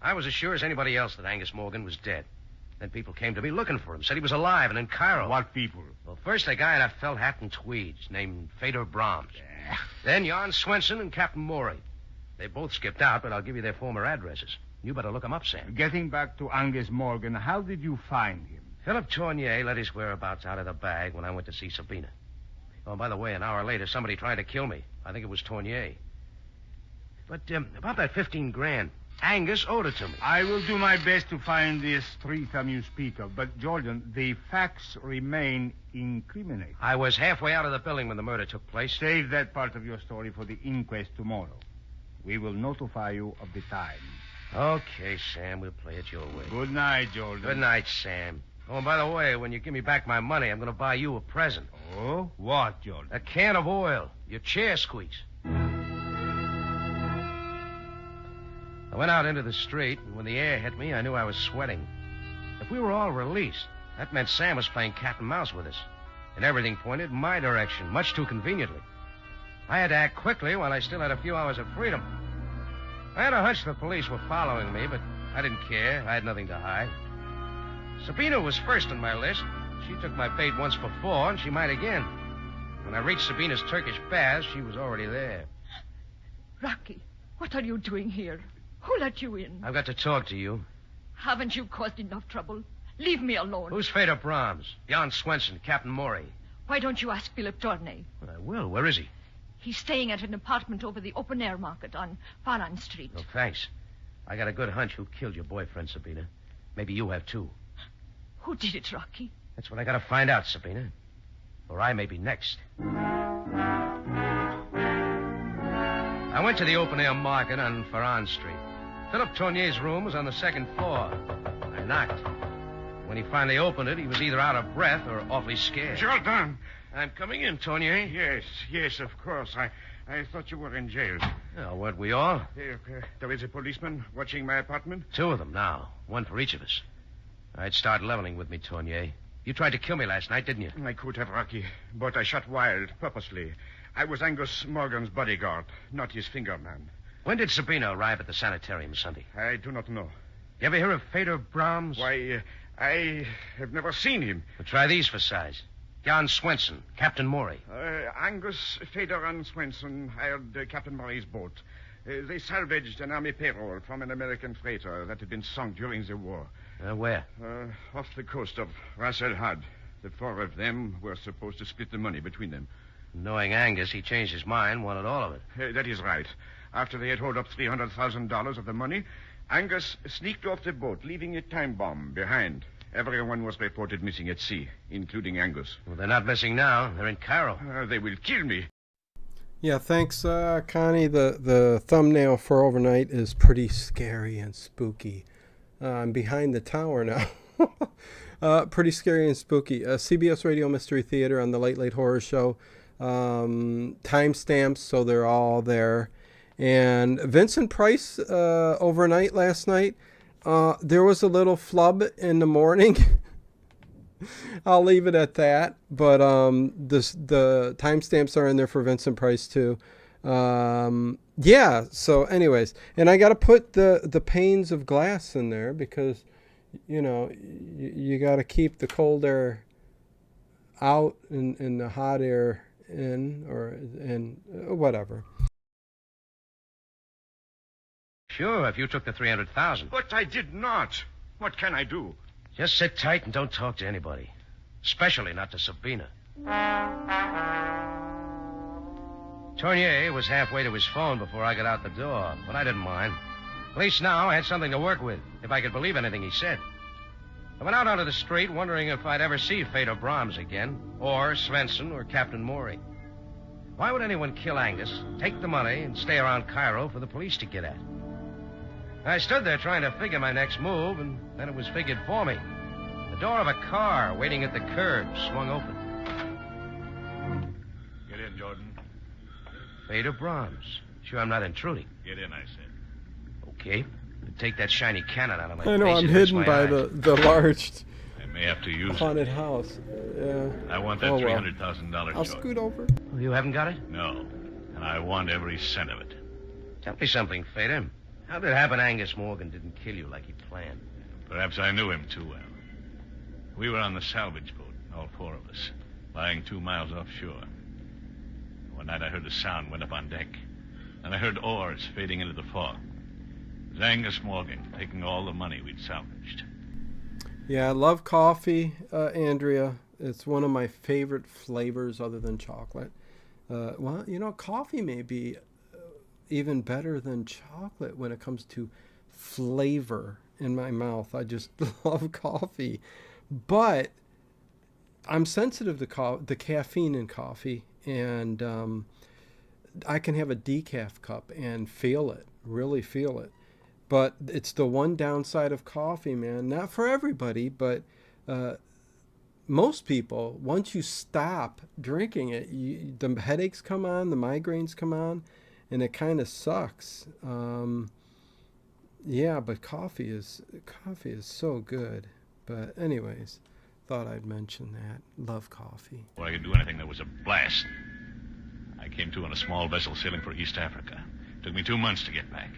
I was as sure as anybody else that Angus Morgan was dead. Then people came to me looking for him, said he was alive and in Cairo. What people? Well, first a guy in a felt hat and tweeds named Fedor Brahms. Then Jan Swenson and Captain Morey. They both skipped out, but I'll give you their former addresses. You better look them up, Sam. Getting back to Angus Morgan, how did you find him? Philip Tournier let his whereabouts out of the bag when I went to see Sabina. Oh, and by the way, an hour later, somebody tried to kill me. I think it was Tournier. But about that 15 grand, Angus owed it to me. I will do my best to find this threesome you speak of. But, Jordan, the facts remain incriminating. I was halfway out of the building when the murder took place. Save that part of your story for the inquest tomorrow. We will notify you of the time. Okay, Sam, we'll play it your way. Good night, Jordan. Good night, Sam. Oh, and by the way, when you give me back my money, I'm going to buy you a present. Oh? What, Jordan? A can of oil. Your chair squeaks. I went out into the street, and when the air hit me, I knew I was sweating. If we were all released, that meant Sam was playing cat and mouse with us. And everything pointed in my direction, much too conveniently. I had to act quickly while I still had a few hours of freedom. I had a hunch the police were following me, but I didn't care. I had nothing to hide. Sabina was first on my list. She took my bait once before, and she might again. When I reached Sabina's Turkish baths, she was already there. Rocky, what are you doing here? Who let you in? I've got to talk to you. Haven't you caused enough trouble? Leave me alone. Who's Fedor Brahms? Jan Swenson, Captain Morey. Why don't you ask Philip Tournay? I will. Where is he? He's staying at an apartment over the open-air market on Faran Street. Oh, thanks. I got a good hunch who killed your boyfriend, Sabina. Maybe you have, too. Who did it, Rocky? That's what I got to find out, Sabina. Or I may be next. I went to the open-air market on Faran Street. Philip Tournier's room was on the second floor. I knocked. When he finally opened it, he was either out of breath or awfully scared. Jordan! I'm coming in, Tournier. Yes, of course. I thought you were in jail. Oh, weren't we all? There is a policeman watching my apartment? 2 of them now. 1 for each of us. I'd start leveling with me, Tournier. You tried to kill me last night, didn't you? I could have, Rocky, but I shot wild, purposely. I was Angus Morgan's bodyguard, not his finger man. When did Sabina arrive at the sanitarium Sunday? I do not know. You ever hear of Fedor Brahms? Why, I have never seen him. Well, try these for size. Jan Swenson, Captain Morey. Angus, Fedor, and Swenson hired Captain Morey's boat. They salvaged an army payroll from an American freighter that had been sunk during the war. Where? Off the coast of Ras El Had. The 4 of them were supposed to split the money between them. Knowing Angus, he changed his mind, wanted all of it. That is right. After they had hauled up $300,000 of the money, Angus sneaked off the boat, leaving a time bomb behind. Everyone was reported missing at sea, including Angus. Well, they're not missing now. They're in Cairo. They will kill me. Yeah, thanks, Connie. The thumbnail for overnight is pretty scary and spooky. I'm behind the tower now. Pretty scary and spooky. CBS Radio Mystery Theater on the Late Late Horror Show. Timestamps, so they're all there. And Vincent Price overnight last night. There was a little flub in the morning. I'll leave it at that. But the timestamps are in there for Vincent Price too. Yeah. So, anyways, and I got to put the panes of glass in there because, you got to keep the cold air out and the hot air in, and whatever. Sure, if you took the $300,000. But I did not. What can I do? Just sit tight and don't talk to anybody. especially not to Sabina. Tournier was halfway to his phone before I got out the door, but I didn't mind. At least now I had something to work with, if I could believe anything he said. I went out onto the street wondering if I'd ever see Feder Brahms again, or Svensson, or Captain Maury. Why would anyone kill Angus, take the money, and stay around Cairo for the police to get at? I stood there trying to figure my next move, and then it was figured for me. The door of a car waiting at the curb swung open. Get in, Jordan. Feder Brahms. Sure I'm not intruding. Get in, I said. Okay. Take that shiny cannon out of my I know, face. I'm It hurts hidden my by eyes. the large I may have to use haunted it. house. Yeah. I want that Oh, well. $300,000, I'll Jordan. scoot over. You haven't got it? No. And I want every cent of it. Tell me something, Feder. How did it happen Angus Morgan didn't kill you like he planned? Perhaps I knew him too well. We were on the salvage boat, all four of us, lying 2 miles offshore. One night I heard a sound, went up on deck. And I heard oars fading into the fog. It was Angus Morgan taking all the money we'd salvaged. Yeah, I love coffee, Andrea. It's one of my favorite flavors other than chocolate. Well, you know, coffee may be even better than chocolate when it comes to flavor in my mouth. I just love coffee. But I'm sensitive to the caffeine in coffee, and I can have a decaf cup and feel it, really feel it. But it's the one downside of coffee, man. Not for everybody, but most people, once you stop drinking it, the headaches come on, the migraines come on, and it kind of sucks. Yeah, but coffee is so good. But anyways, thought I'd mention that. Love coffee. Before I could do anything, there was a blast. I came to on a small vessel sailing for East Africa. Took me 2 months to get back.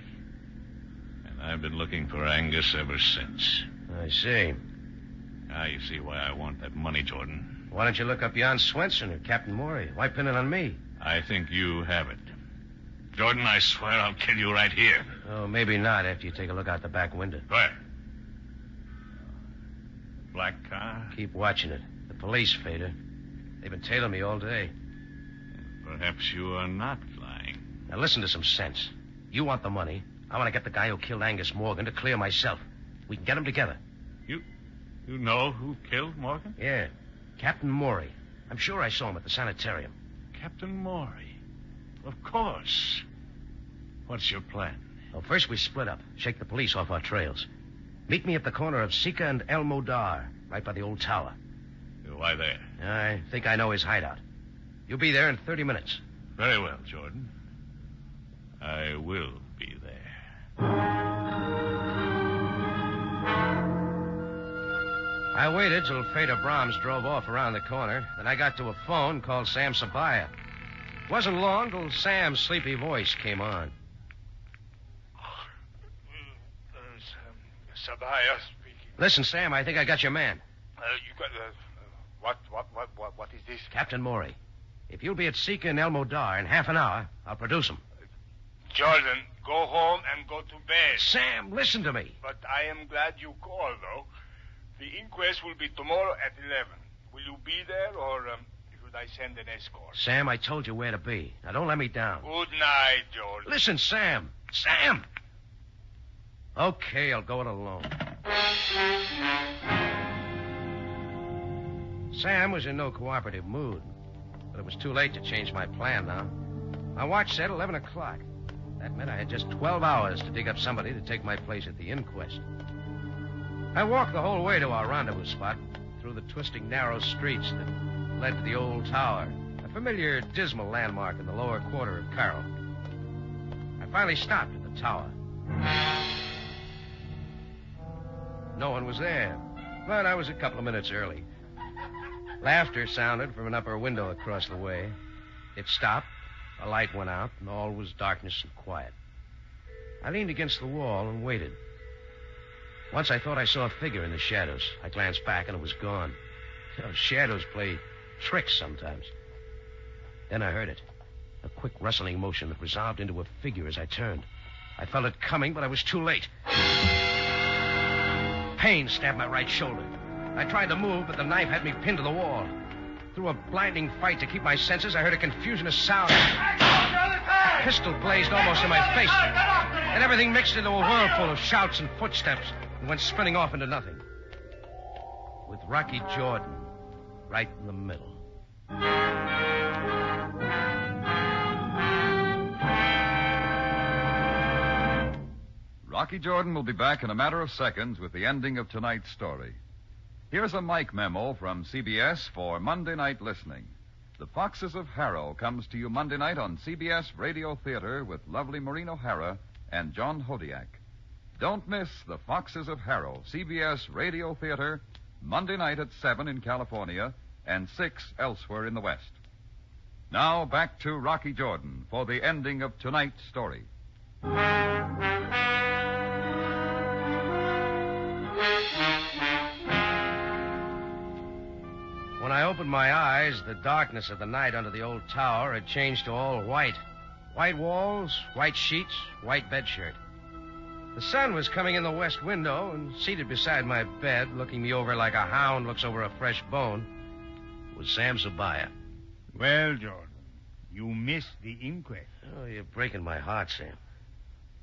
And I've been looking for Angus ever since. I see. Now you see why I want that money, Jordan. Why don't you look up Jan Svensson or Captain Maury? Why pin it on me? I think you have it. Jordan, I swear I'll kill you right here. Oh, maybe not after you take a look out the back window. Where? Black car? Keep watching it. The police, Feder. They've been tailing me all day. Perhaps you are not lying. Now listen to some sense. You want the money. I want to get the guy who killed Angus Morgan to clear myself. We can get him together. You know who killed Morgan? Yeah. Captain Maury. I'm sure I saw him at the sanitarium. Captain Maury. Of course. What's your plan? Well, first we split up. Shake the police off our trails. Meet me at the corner of Sika and El Modar, right by the old tower. Why there? I think I know his hideout. You'll be there in 30 minutes. Very well, Jordan. I will be there. I waited till Feder Brahms drove off around the corner. Then I got to a phone, called Sam Sabaya. It wasn't long till Sam's sleepy voice came on. Sabaya speaking. Listen, Sam, I think I got your man. You got what is this? Captain Maury. If you'll be at Sika and El Modar in half an hour, I'll produce him. Jordan, go home and go to bed. Sam, listen to me. But I am glad you called, though. The inquest will be tomorrow at 11. Will you be there, or should I send an escort? Sam, I told you where to be. Now, don't let me down. Good night, Jordan. Listen, Sam. Sam! Okay, I'll go it alone. Sam was in no cooperative mood, but it was too late to change my plan now. My watch said 11 o'clock. That meant I had just 12 hours to dig up somebody to take my place at the inquest. I walked the whole way to our rendezvous spot, through the twisting, narrow streets that led to the old tower, a familiar, dismal landmark in the lower quarter of Cairo. I finally stopped at the tower. No one was there, but I was a couple of minutes early. Laughter sounded from an upper window across the way. It stopped, a light went out, and all was darkness and quiet. I leaned against the wall and waited. Once I thought I saw a figure in the shadows. I glanced back, and it was gone. Shadows play tricks sometimes. Then I heard it. A quick rustling motion that resolved into a figure as I turned. I felt it coming, but I was too late. Pain stabbed my right shoulder. I tried to move, but the knife had me pinned to the wall. Through a blinding fight to keep my senses, I heard a confusion of sound. A pistol blazed almost in my face. And everything mixed into a whirlpool of shouts and footsteps and went spinning off into nothing. With Rocky Jordan right in the middle. Rocky Jordan will be back in a matter of seconds with the ending of tonight's story. Here's a mic memo from CBS for Monday night listening. The Foxes of Harrow comes to you Monday night on CBS Radio Theater with lovely Maureen O'Hara and John Hodiak. Don't miss The Foxes of Harrow, CBS Radio Theater, Monday night at 7 in California and 6 elsewhere in the West. Now back to Rocky Jordan for the ending of tonight's story. When I opened my eyes, the darkness of the night under the old tower had changed to all white. White walls, white sheets, white bedshirt. The sun was coming in the west window, and seated beside my bed, looking me over like a hound looks over a fresh bone, was Sam Sabaya. Well, Jordan, you missed the inquest. Oh, you're breaking my heart, Sam.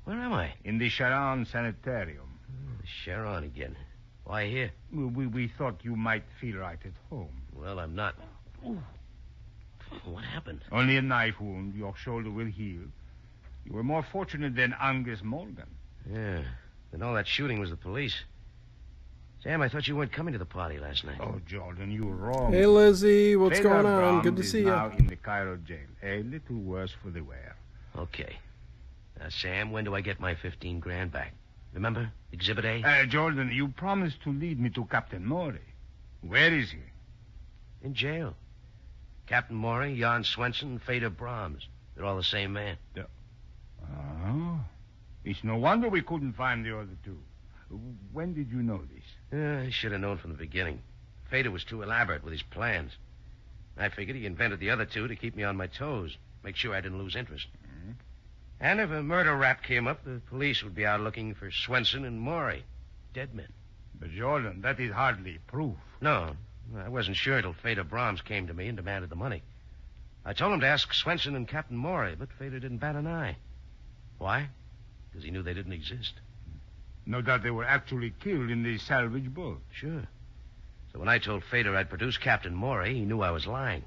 Where am I? In the Sharon Sanitarium. Oh, Sharon again. Why here? We thought you might feel right at home. Well, I'm not. Ooh. What happened? Only a knife wound. Your shoulder will heal. You were more fortunate than Angus Morgan. Yeah. Then all that shooting was the police. Sam, I thought you weren't coming to the party last night. Oh, Jordan, you were wrong. Hey, Lizzie, what's Fedor going on? Brown Good to is see you. now in the Cairo jail. A little worse for the wear. Okay. Now, Sam, when do I get my 15 grand back? Remember? Exhibit A? Jordan, you promised to lead me to Captain Maury. Where is he? In jail. Captain Maury, Jan Swenson, and Fedor Brahms. They're all the same man. Oh. It's no wonder we couldn't find the other two. When did you know this? I should have known from the beginning. Fedor was too elaborate with his plans. I figured he invented the other two to keep me on my toes, make sure I didn't lose interest. Mm-hmm. And if a murder rap came up, the police would be out looking for Swenson and Maury. Dead men. But, Jordan, that is hardly proof. No, I wasn't sure till Fedor Brahms came to me and demanded the money. I told him to ask Swenson and Captain Maury, but Fedor didn't bat an eye. Why? Because he knew they didn't exist. No doubt they were actually killed in the salvage boat. Sure. So when I told Fedor I'd produce Captain Maury, he knew I was lying.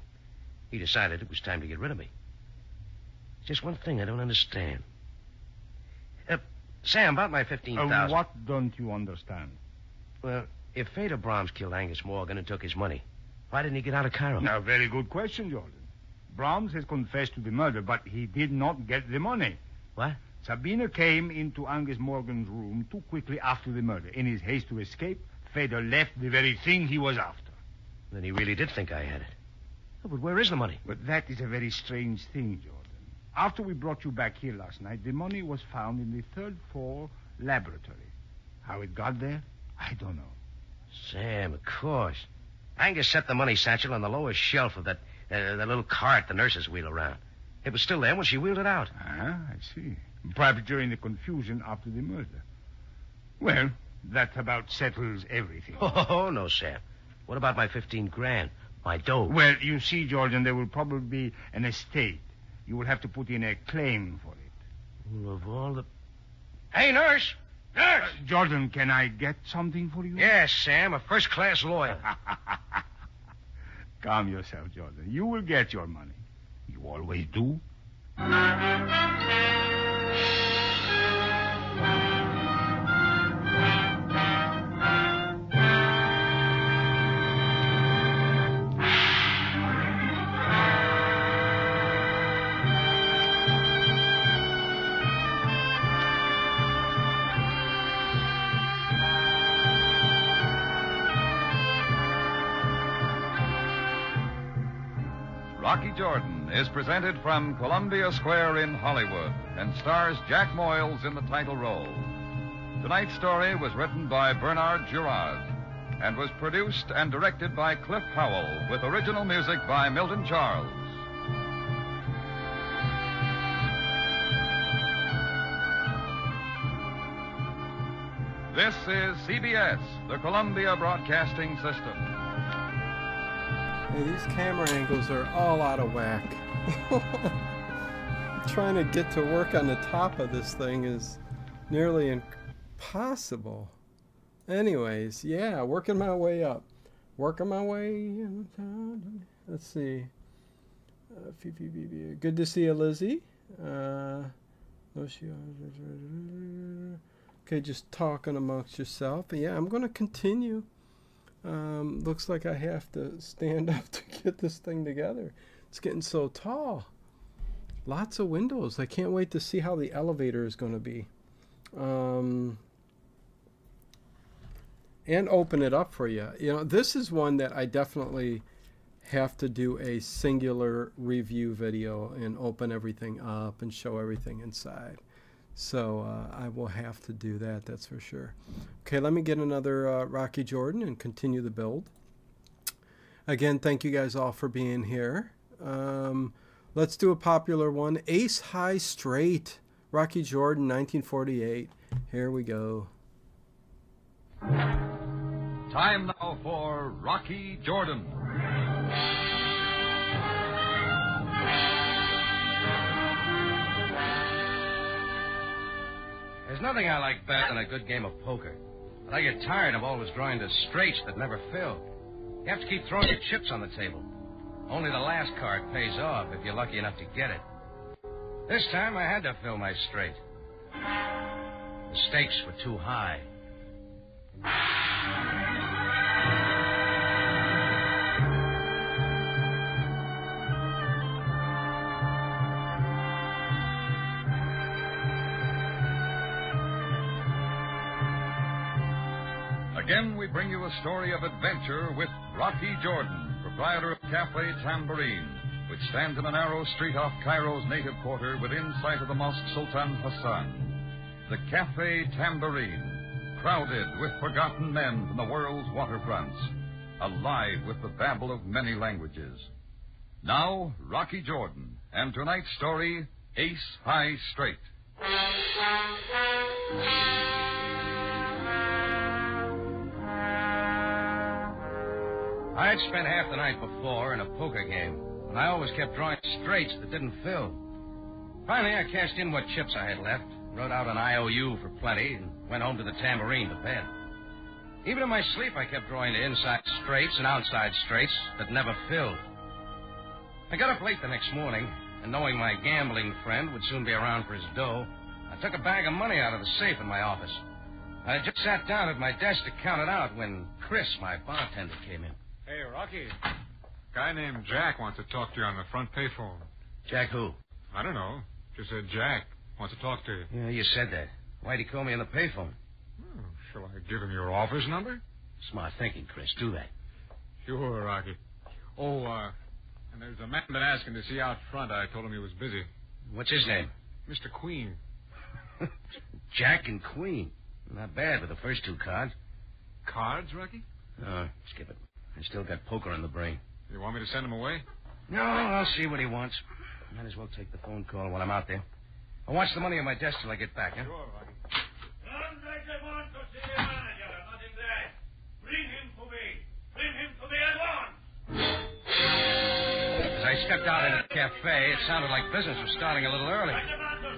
He decided it was time to get rid of me. Just one thing I don't understand. Sam, about my 15,000. What don't you understand? Well, if Fedor Brahms killed Angus Morgan and took his money, why didn't he get out of Cairo? Now, very good question, Jordan. Brahms has confessed to the murder, but he did not get the money. What? Sabina came into Angus Morgan's room too quickly after the murder. In his haste to escape, Fedor left the very thing he was after. Then he really did think I had it. Oh, but where is the money? But that is a very strange thing, Jordan. After we brought you back here last night, the money was found in the third floor laboratory. How it got there, I don't know. Sam, of course. Angus set the money satchel on the lowest shelf of that little cart the nurses wheel around. It was still there when she wheeled it out. Ah, I see. Perhaps during the confusion after the murder. Well, that about settles everything. Oh, no, Sam. What about my 15 grand? My dough? Well, you see, Jordan, there will probably be an estate. You will have to put in a claim for it. Well, of all the... Hey, nurse! Nurse! Jordan, can I get something for you? Yes, Sam, a first-class lawyer. Calm yourself, Jordan. You will get your money. You always do. Rocky Jordan is presented from Columbia Square in Hollywood and stars Jack Moyles in the title role. Tonight's story was written by Bernard Girard and was produced and directed by Cliff Howell with original music by Milton Charles. This is CBS, the Columbia Broadcasting System. Hey, these camera angles are all out of whack. Trying to get to work on the top of this thing is nearly impossible. Anyways, yeah, working my way up. Working my way. Let's see. Good to see you, Lizzie. Okay, just talking amongst yourself. Yeah, I'm going to continue. Looks like I have to stand up to get this thing together. It's getting so tall. Lots of windows. I can't wait to see how the elevator is going to be. And open it up for you. You know, this is one that I definitely have to do a singular review video and open everything up and show everything inside. So I will have to do that, that's for sure. Okay, let me get another Rocky Jordan and continue the build. Again, thank you guys all for being here. Let's do a popular one. Ace High Straight, Rocky Jordan, 1948. Here we go. Time now for Rocky Jordan. There's nothing I like better than a good game of poker. But I get tired of always drawing to straights that never fill. You have to keep throwing your chips on the table. Only the last card pays off if you're lucky enough to get it. This time I had to fill my straight. The stakes were too high. Again, we bring you a story of adventure with Rocky Jordan, proprietor of Cafe Tambourine, which stands in a narrow street off Cairo's native quarter within sight of the Mosque Sultan Hassan. The Cafe Tambourine, crowded with forgotten men from the world's waterfronts, alive with the babble of many languages. Now, Rocky Jordan, and tonight's story, Ace High Straight. I had spent half the night before in a poker game, and I always kept drawing straights that didn't fill. Finally, I cashed in what chips I had left, wrote out an IOU for plenty, and went home to the tambourine to bed. Even in my sleep, I kept drawing to inside straights and outside straights that never filled. I got up late the next morning, and knowing my gambling friend would soon be around for his dough, I took a bag of money out of the safe in my office. I had just sat down at my desk to count it out when Chris, my bartender, came in. Hey, Rocky. Guy named Jack wants to talk to you on the front payphone. Jack who? I don't know. Just said Jack wants to talk to you. Yeah, you said that. Why'd he call me on the payphone? Shall I give him your office number? Smart thinking, Chris. Do that. Sure, Rocky. Oh, and there's a man been asking to see you out front. I told him he was busy. What's his name? Mr. Queen. Jack and Queen. Not bad with the first two cards. Cards, Rocky? Skip it. I still got poker in the brain. You want me to send him away? No, I'll see what he wants. Might as well take the phone call while I'm out there. I'll watch the money on my desk till I get back, huh? Sure, Rocky. Want to see a manager. Nothing there. Bring him to me. Bring him to me at once. As I stepped out into the cafe, it sounded like business was starting a little early.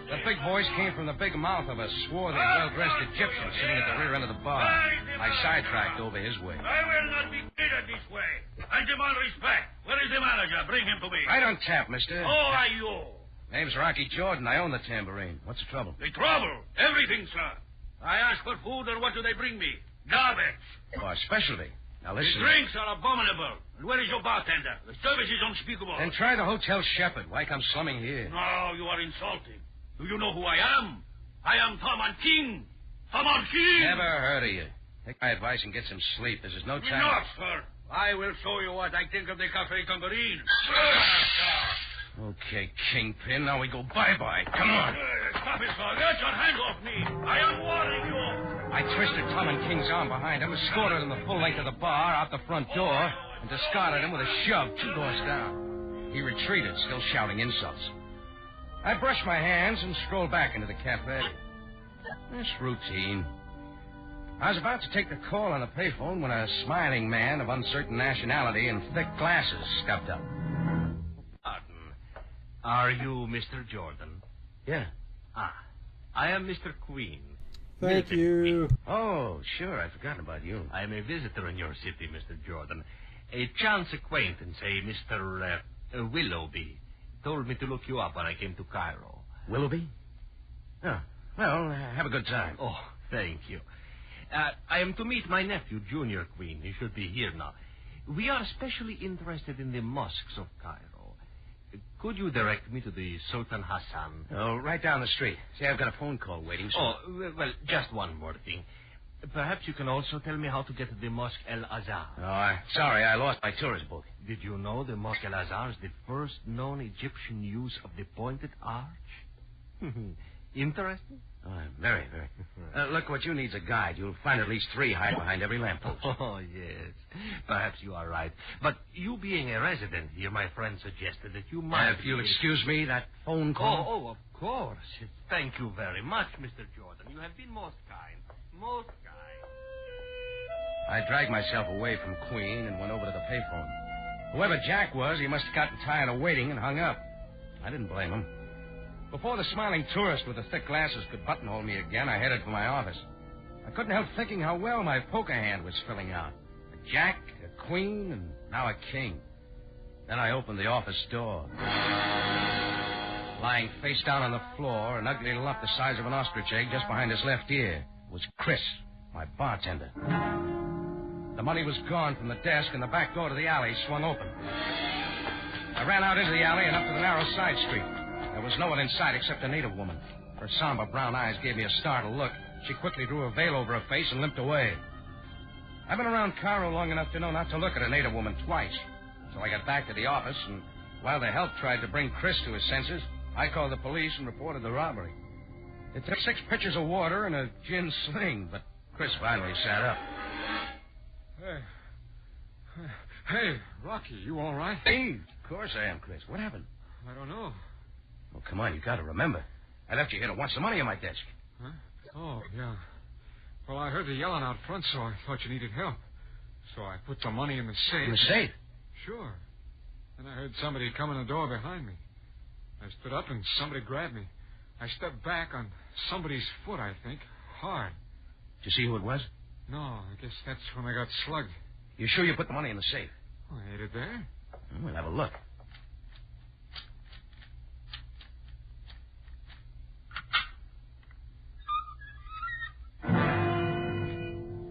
The big voice came from the big mouth of a swarthy, well-dressed Egyptian sitting at the rear end of the bar. I sidetracked over his way. I will not be treated this way. I demand respect. Where is the manager? Bring him to me. Right on tap, mister. Who are you? Name's Rocky Jordan. I own the tambourine. What's the trouble? The trouble? Everything, sir. I ask for food, and what do they bring me? Garbage. Oh, specialty. Now listen. The drinks are abominable. And where is your bartender? The service is unspeakable. Then try the Hotel Shepherd. Why come slumming here? No, you are insulting. Do you know who I am? I am Tom King. Tom King. Never heard of you. Take my advice and get some sleep. This is no time. Enough, sir. I will show you what I think of the Cafe Tambourine. Okay, Kingpin. Now we go bye-bye. Come on. Stop it, sir. Get your hands off me. I am warning you. I twisted Tom and King's arm behind him, escorted him the full length of the bar, out the front door, and discarded him with a shove 2 doors down. He retreated, still shouting insults. I brushed my hands and strolled back into the cafe. It's routine. I was about to take the call on the payphone when a smiling man of uncertain nationality and thick glasses stepped up. Pardon. Are you Mr. Jordan? Yeah. Ah, I am Mr. Queen. Thank you. Oh, sure. I'd forgotten about you. I am a visitor in your city, Mr. Jordan. A chance acquaintance, a Mr. Willoughby, told me to look you up when I came to Cairo. Willoughby? Oh, well, have a good time. Oh, thank you. I am to meet my nephew, Junior Queen. He should be here now. We are especially interested in the mosques of Cairo. Could you direct me to the Sultan Hassan? Oh, right down the street. See, I've got a phone call waiting, so... Oh, well, just one more thing. Perhaps you can also tell me how to get to the Mosque El Azhar. Oh, sorry, I lost my tourist book. Did you know the Mosque El Azhar is the first known Egyptian use of the pointed arch? Interesting? Oh, very, very. Look, what you need's a guide. You'll find at least 3 hiding behind every lamppost. Oh, yes. Perhaps you are right. But you being a resident here, my friend suggested that you might... If you'll excuse me, that phone call... Oh, of course. Thank you very much, Mr. Jordan. You have been most kind. Most kind. I dragged myself away from Queen and went over to the payphone. Whoever Jack was, he must have gotten tired of waiting and hung up. I didn't blame him. Before the smiling tourist with the thick glasses could buttonhole me again, I headed for my office. I couldn't help thinking how well my poker hand was filling out. A Jack, a Queen, and now a King. Then I opened the office door. Lying face down on the floor, an ugly lump the size of an ostrich egg just behind his left ear, was Chris, my bartender. The money was gone from the desk, and the back door to the alley swung open. I ran out into the alley and up to the narrow side street. There was no one in sight except a native woman. Her somber brown eyes gave me a startled look. She quickly drew a veil over her face and limped away. I've been around Cairo long enough to know not to look at a native woman twice. So I got back to the office, and while the help tried to bring Chris to his senses, I called the police and reported the robbery. It took 6 pitchers of water and a gin sling, but Chris finally sat up. Hey, Rocky, you all right? Hey, of course I am, Chris. What happened? I don't know. Oh, come on, you got to remember. I left you here to watch the money on my desk. Huh? Oh, yeah. Well, I heard the yelling out front, so I thought you needed help. So I put the money in the safe. In the safe? Sure. Then I heard somebody come in the door behind me. I stood up and somebody grabbed me. I stepped back on somebody's foot, I think. Hard. Did you see who it was? No, I guess that's when I got slugged. You sure you put the money in the safe? Oh, ain't it there? We'll have a look.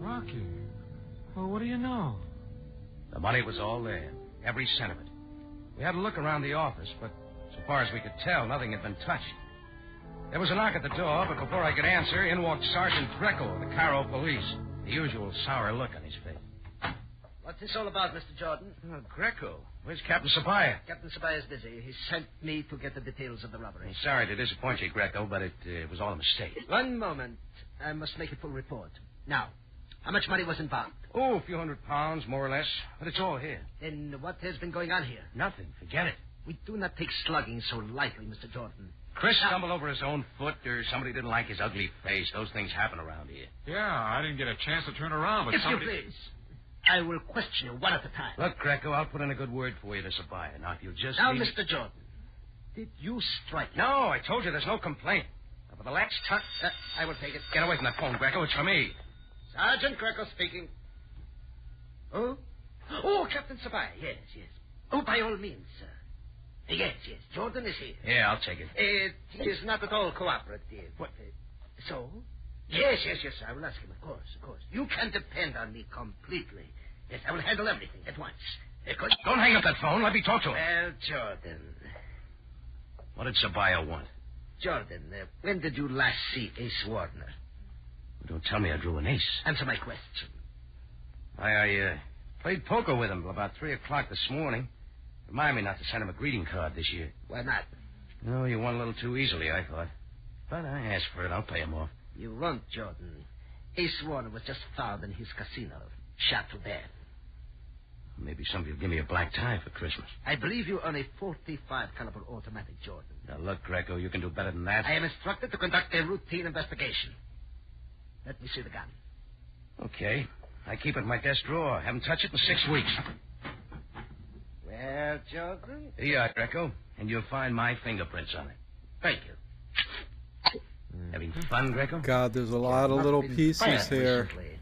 Rocky. Well, what do you know? The money was all there. Every cent of it. We had a look around the office, but so far as we could tell, nothing had been touched. There was a knock at the door, but before I could answer, in walked Sergeant Greco of the Cairo police. The usual sour look on his face. What's this all about, Mr. Jordan? Oh, Greco. Where's Captain Sabaya? Captain Sabaya is busy. He sent me to get the details of the robbery. I'm sorry to disappoint you, Greco, but it was all a mistake. One moment. I must make a full report. Now, how much money was involved? Oh, a few £100, more or less. But it's all here. Then what has been going on here? Nothing. Forget it. We do not take slugging so lightly, Mr. Jordan. Chris stumbled over his own foot, or somebody didn't like his ugly face. Those things happen around here. Yeah, I didn't get a chance to turn around, but if somebody... you please. I will question you one at a time. Look, Greco, I'll put in a good word for you to Sabaya. Now, if you'll just... Now, Mr. Jordan, did you strike him? No, I told you there's no complaint. Now, for the last time... I will take it. Get away from that phone, Greco. It's for me. Sergeant Greco speaking. Oh? Oh, Captain Sabaya. Yes, yes. Oh, by all means, sir. Yes, yes. Jordan is here. Yeah, I'll take it. He is not at all cooperative. What? So? Yes, yes, yes. I will ask him, of course, of course. You can depend on me completely. Yes, I will handle everything at once. Don't hang up that phone. Let me talk to him. Well, Jordan. What did Sabaya want? Jordan, when did you last see Ace Warner? Well, don't tell me I drew an ace. Answer my question. I played poker with him till about 3 o'clock this morning. Remind me not to send him a greeting card this year. Why not? No, you won a little too easily, I thought. But I asked for it. I'll pay him off. You won't, Jordan. Ace Warner was just found in his casino, shot to death. Maybe somebody will give me a black tie for Christmas. I believe you own a .45 caliber automatic, Jordan. Now, look, Greco, you can do better than that. I am instructed to conduct a routine investigation. Let me see the gun. Okay. I keep it in my desk drawer. Haven't touched it in 6 weeks. Well, Jordan? Here you are, Greco. And you'll find my fingerprints on it. Thank you. Having fun, Greco? God, there's a lot of little pieces here. Recently.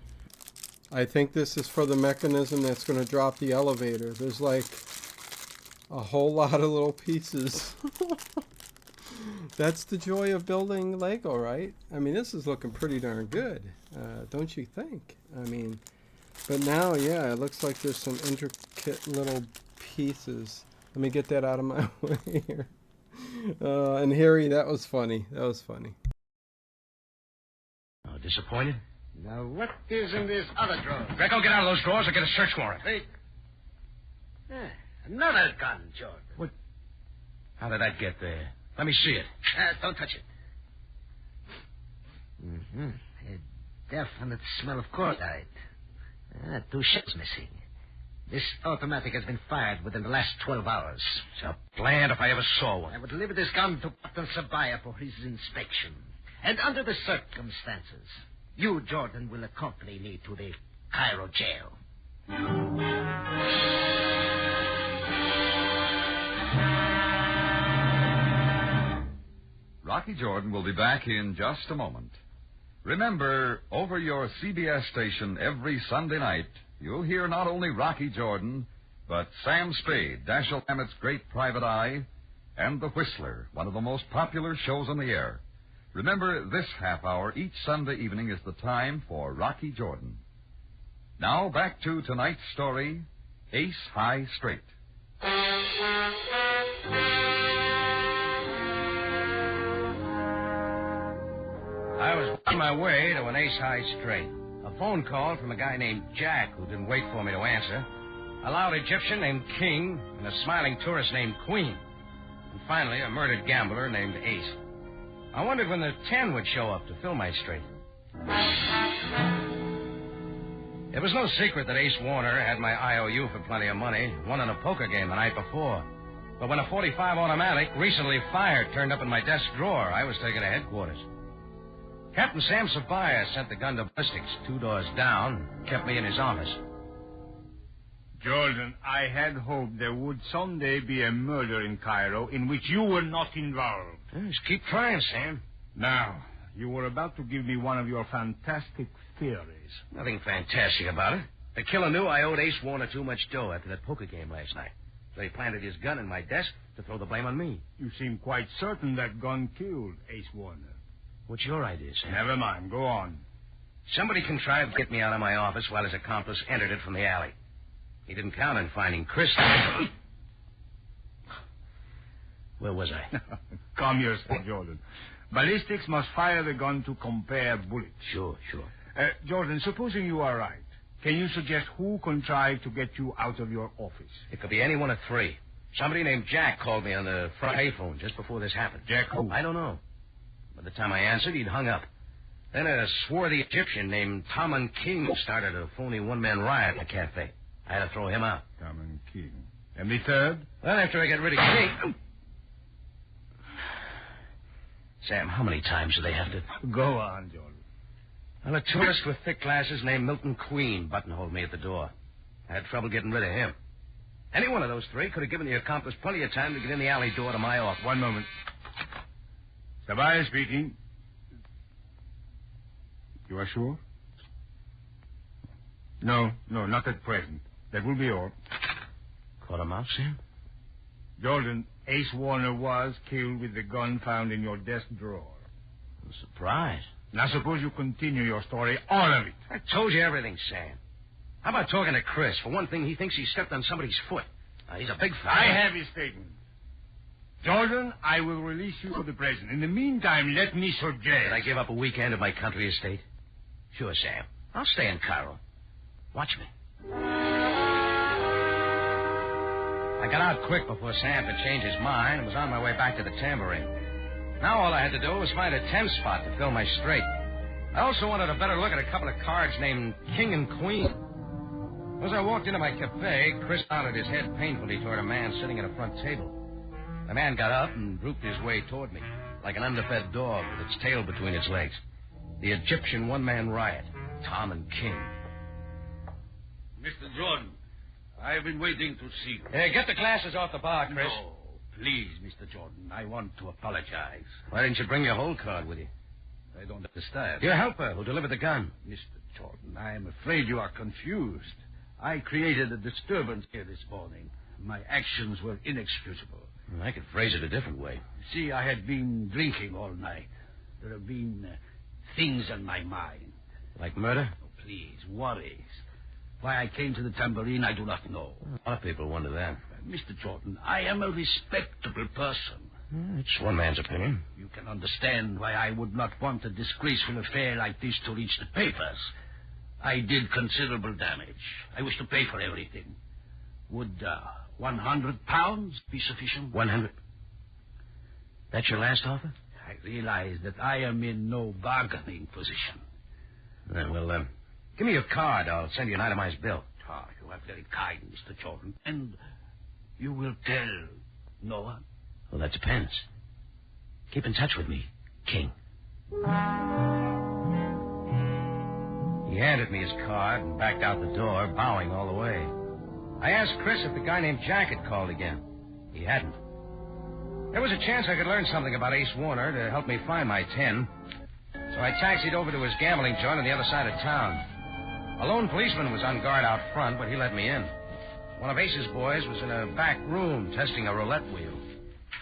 I think this is for the mechanism that's going to drop the elevator. There's like a whole lot of little pieces. That's the joy of building Lego, right? I mean, this is looking pretty darn good, don't you think? I mean, but now, yeah, it looks like there's some intricate little pieces. Let me get that out of my way here. And Harry, that was funny. That was funny. Oh, disappointed? Now, what is in this other drawer? Greco, get out of those drawers or get a search warrant. Hey. Another gun, Jordan. What? How did that get there? Let me see it. Don't touch it. Mm-hmm. A definite smell of cordite. 2 ships missing. This automatic has been fired within the last 12 hours. So bland if I ever saw one. I would deliver this gun to Captain Sabaya for his inspection. And under the circumstances, you, Jordan, will accompany me to the Cairo jail. Rocky Jordan will be back in just a moment. Remember, over your CBS station every Sunday night, you'll hear not only Rocky Jordan, but Sam Spade, Dashiell Hammett's Great Private Eye, and The Whistler, one of the most popular shows on the air. Remember, this half hour each Sunday evening is the time for Rocky Jordan. Now, back to tonight's story, Ace High Straight. I was on my way to an Ace High Straight. A phone call from a guy named Jack who didn't wait for me to answer. A loud Egyptian named King and a smiling tourist named Queen. And finally, a murdered gambler named Ace. I wondered when the 10 would show up to fill my straight. It was no secret that Ace Warner had my IOU for plenty of money, won in a poker game the night before. But when a .45 automatic, recently fired, turned up in my desk drawer, I was taken to headquarters. Captain Sam Sabaya sent the gun to ballistics 2 doors down, kept me in his office. Jordan, I had hoped there would someday be a murder in Cairo in which you were not involved. Just keep trying, Sam. Now, you were about to give me one of your fantastic theories. Nothing fantastic about it. The killer knew I owed Ace Warner too much dough after that poker game last night. So he planted his gun in my desk to throw the blame on me. You seem quite certain that gun killed Ace Warner. What's your idea, Sam? Never mind. Go on. Somebody contrived to get me out of my office while his accomplice entered it from the alley. He didn't count on finding Chris. Where was I? Calm yourself, Jordan. Ballistics must fire the gun to compare bullets. Sure. Jordan, supposing you are right, can you suggest who contrived to get you out of your office? It could be any one of 3. Somebody named Jack called me on the front payphone just before this happened. Jack who? I don't know. By the time I answered, he'd hung up. Then a swarthy Egyptian named Taman King started a phony one-man riot in the cafe. I had to throw him out. Taman King. And the third? Then after I got rid of King... Sam, how many times do they have to... Go on, Jordan. Well, a tourist with thick glasses named Milton Queen buttonholed me at the door. I had trouble getting rid of him. Any one of those 3 could have given the accomplice plenty of time to get in the alley door to my office. One moment. Sabaya speaking. You are sure? No, not at present. That will be all. Caught him out, Sam? Jordan, Ace Warner was killed with the gun found in your desk drawer. I'm surprised. Now suppose you continue your story, all of it. I told you everything, Sam. How about talking to Chris? For one thing, he thinks he stepped on somebody's foot. He's a big fella. I have his statement. Jordan, I will release you for the present. In the meantime, let me suggest... Did I give up a weekend of my country estate? Sure, Sam. I'll stay in Cairo. Watch me. I got out quick before Sam could change his mind and was on my way back to the tambourine. Now all I had to do was find a 10 spot to fill my straight. I also wanted a better look at a couple of cards named King and Queen. As I walked into my cafe, Chris nodded his head painfully toward a man sitting at a front table. The man got up and drooped his way toward me, like an underfed dog with its tail between its legs. The Egyptian one-man riot, Tom and King. Mr. Jordan, I've been waiting to see you. Get the glasses off the bar, Chris. No, please, Mr. Jordan. I want to apologize. Why didn't you bring your whole card with you? I don't understand. Your helper who delivered the gun. Mr. Jordan, I am afraid you are confused. I created a disturbance here this morning. My actions were inexcusable. I could phrase it a different way. See, I had been drinking all night. There have been things on my mind. Like murder? Oh, please, worries. Why I came to the tambourine, I do not know. A lot of people wonder that. Mr. Jordan, I am a respectable person. It's one man's opinion. You can understand why I would not want a disgraceful affair like this to reach the papers. I did considerable damage. I wish to pay for everything. Would £100 be sufficient? 100? That's your last offer? I realize that I am in no bargaining position. Well, give me your card. I'll send you an itemized bill. Ah, you are very kind, Mr. Jordan. And you will tell no one? Well, that depends. Keep in touch with me, King. He handed me his card and backed out the door, bowing all the way. I asked Chris if the guy named Jack had called again. He hadn't. There was a chance I could learn something about Ace Warner to help me find my 10. So I taxied over to his gambling joint on the other side of town. A lone policeman was on guard out front, but he let me in. One of Ace's boys was in a back room testing a roulette wheel.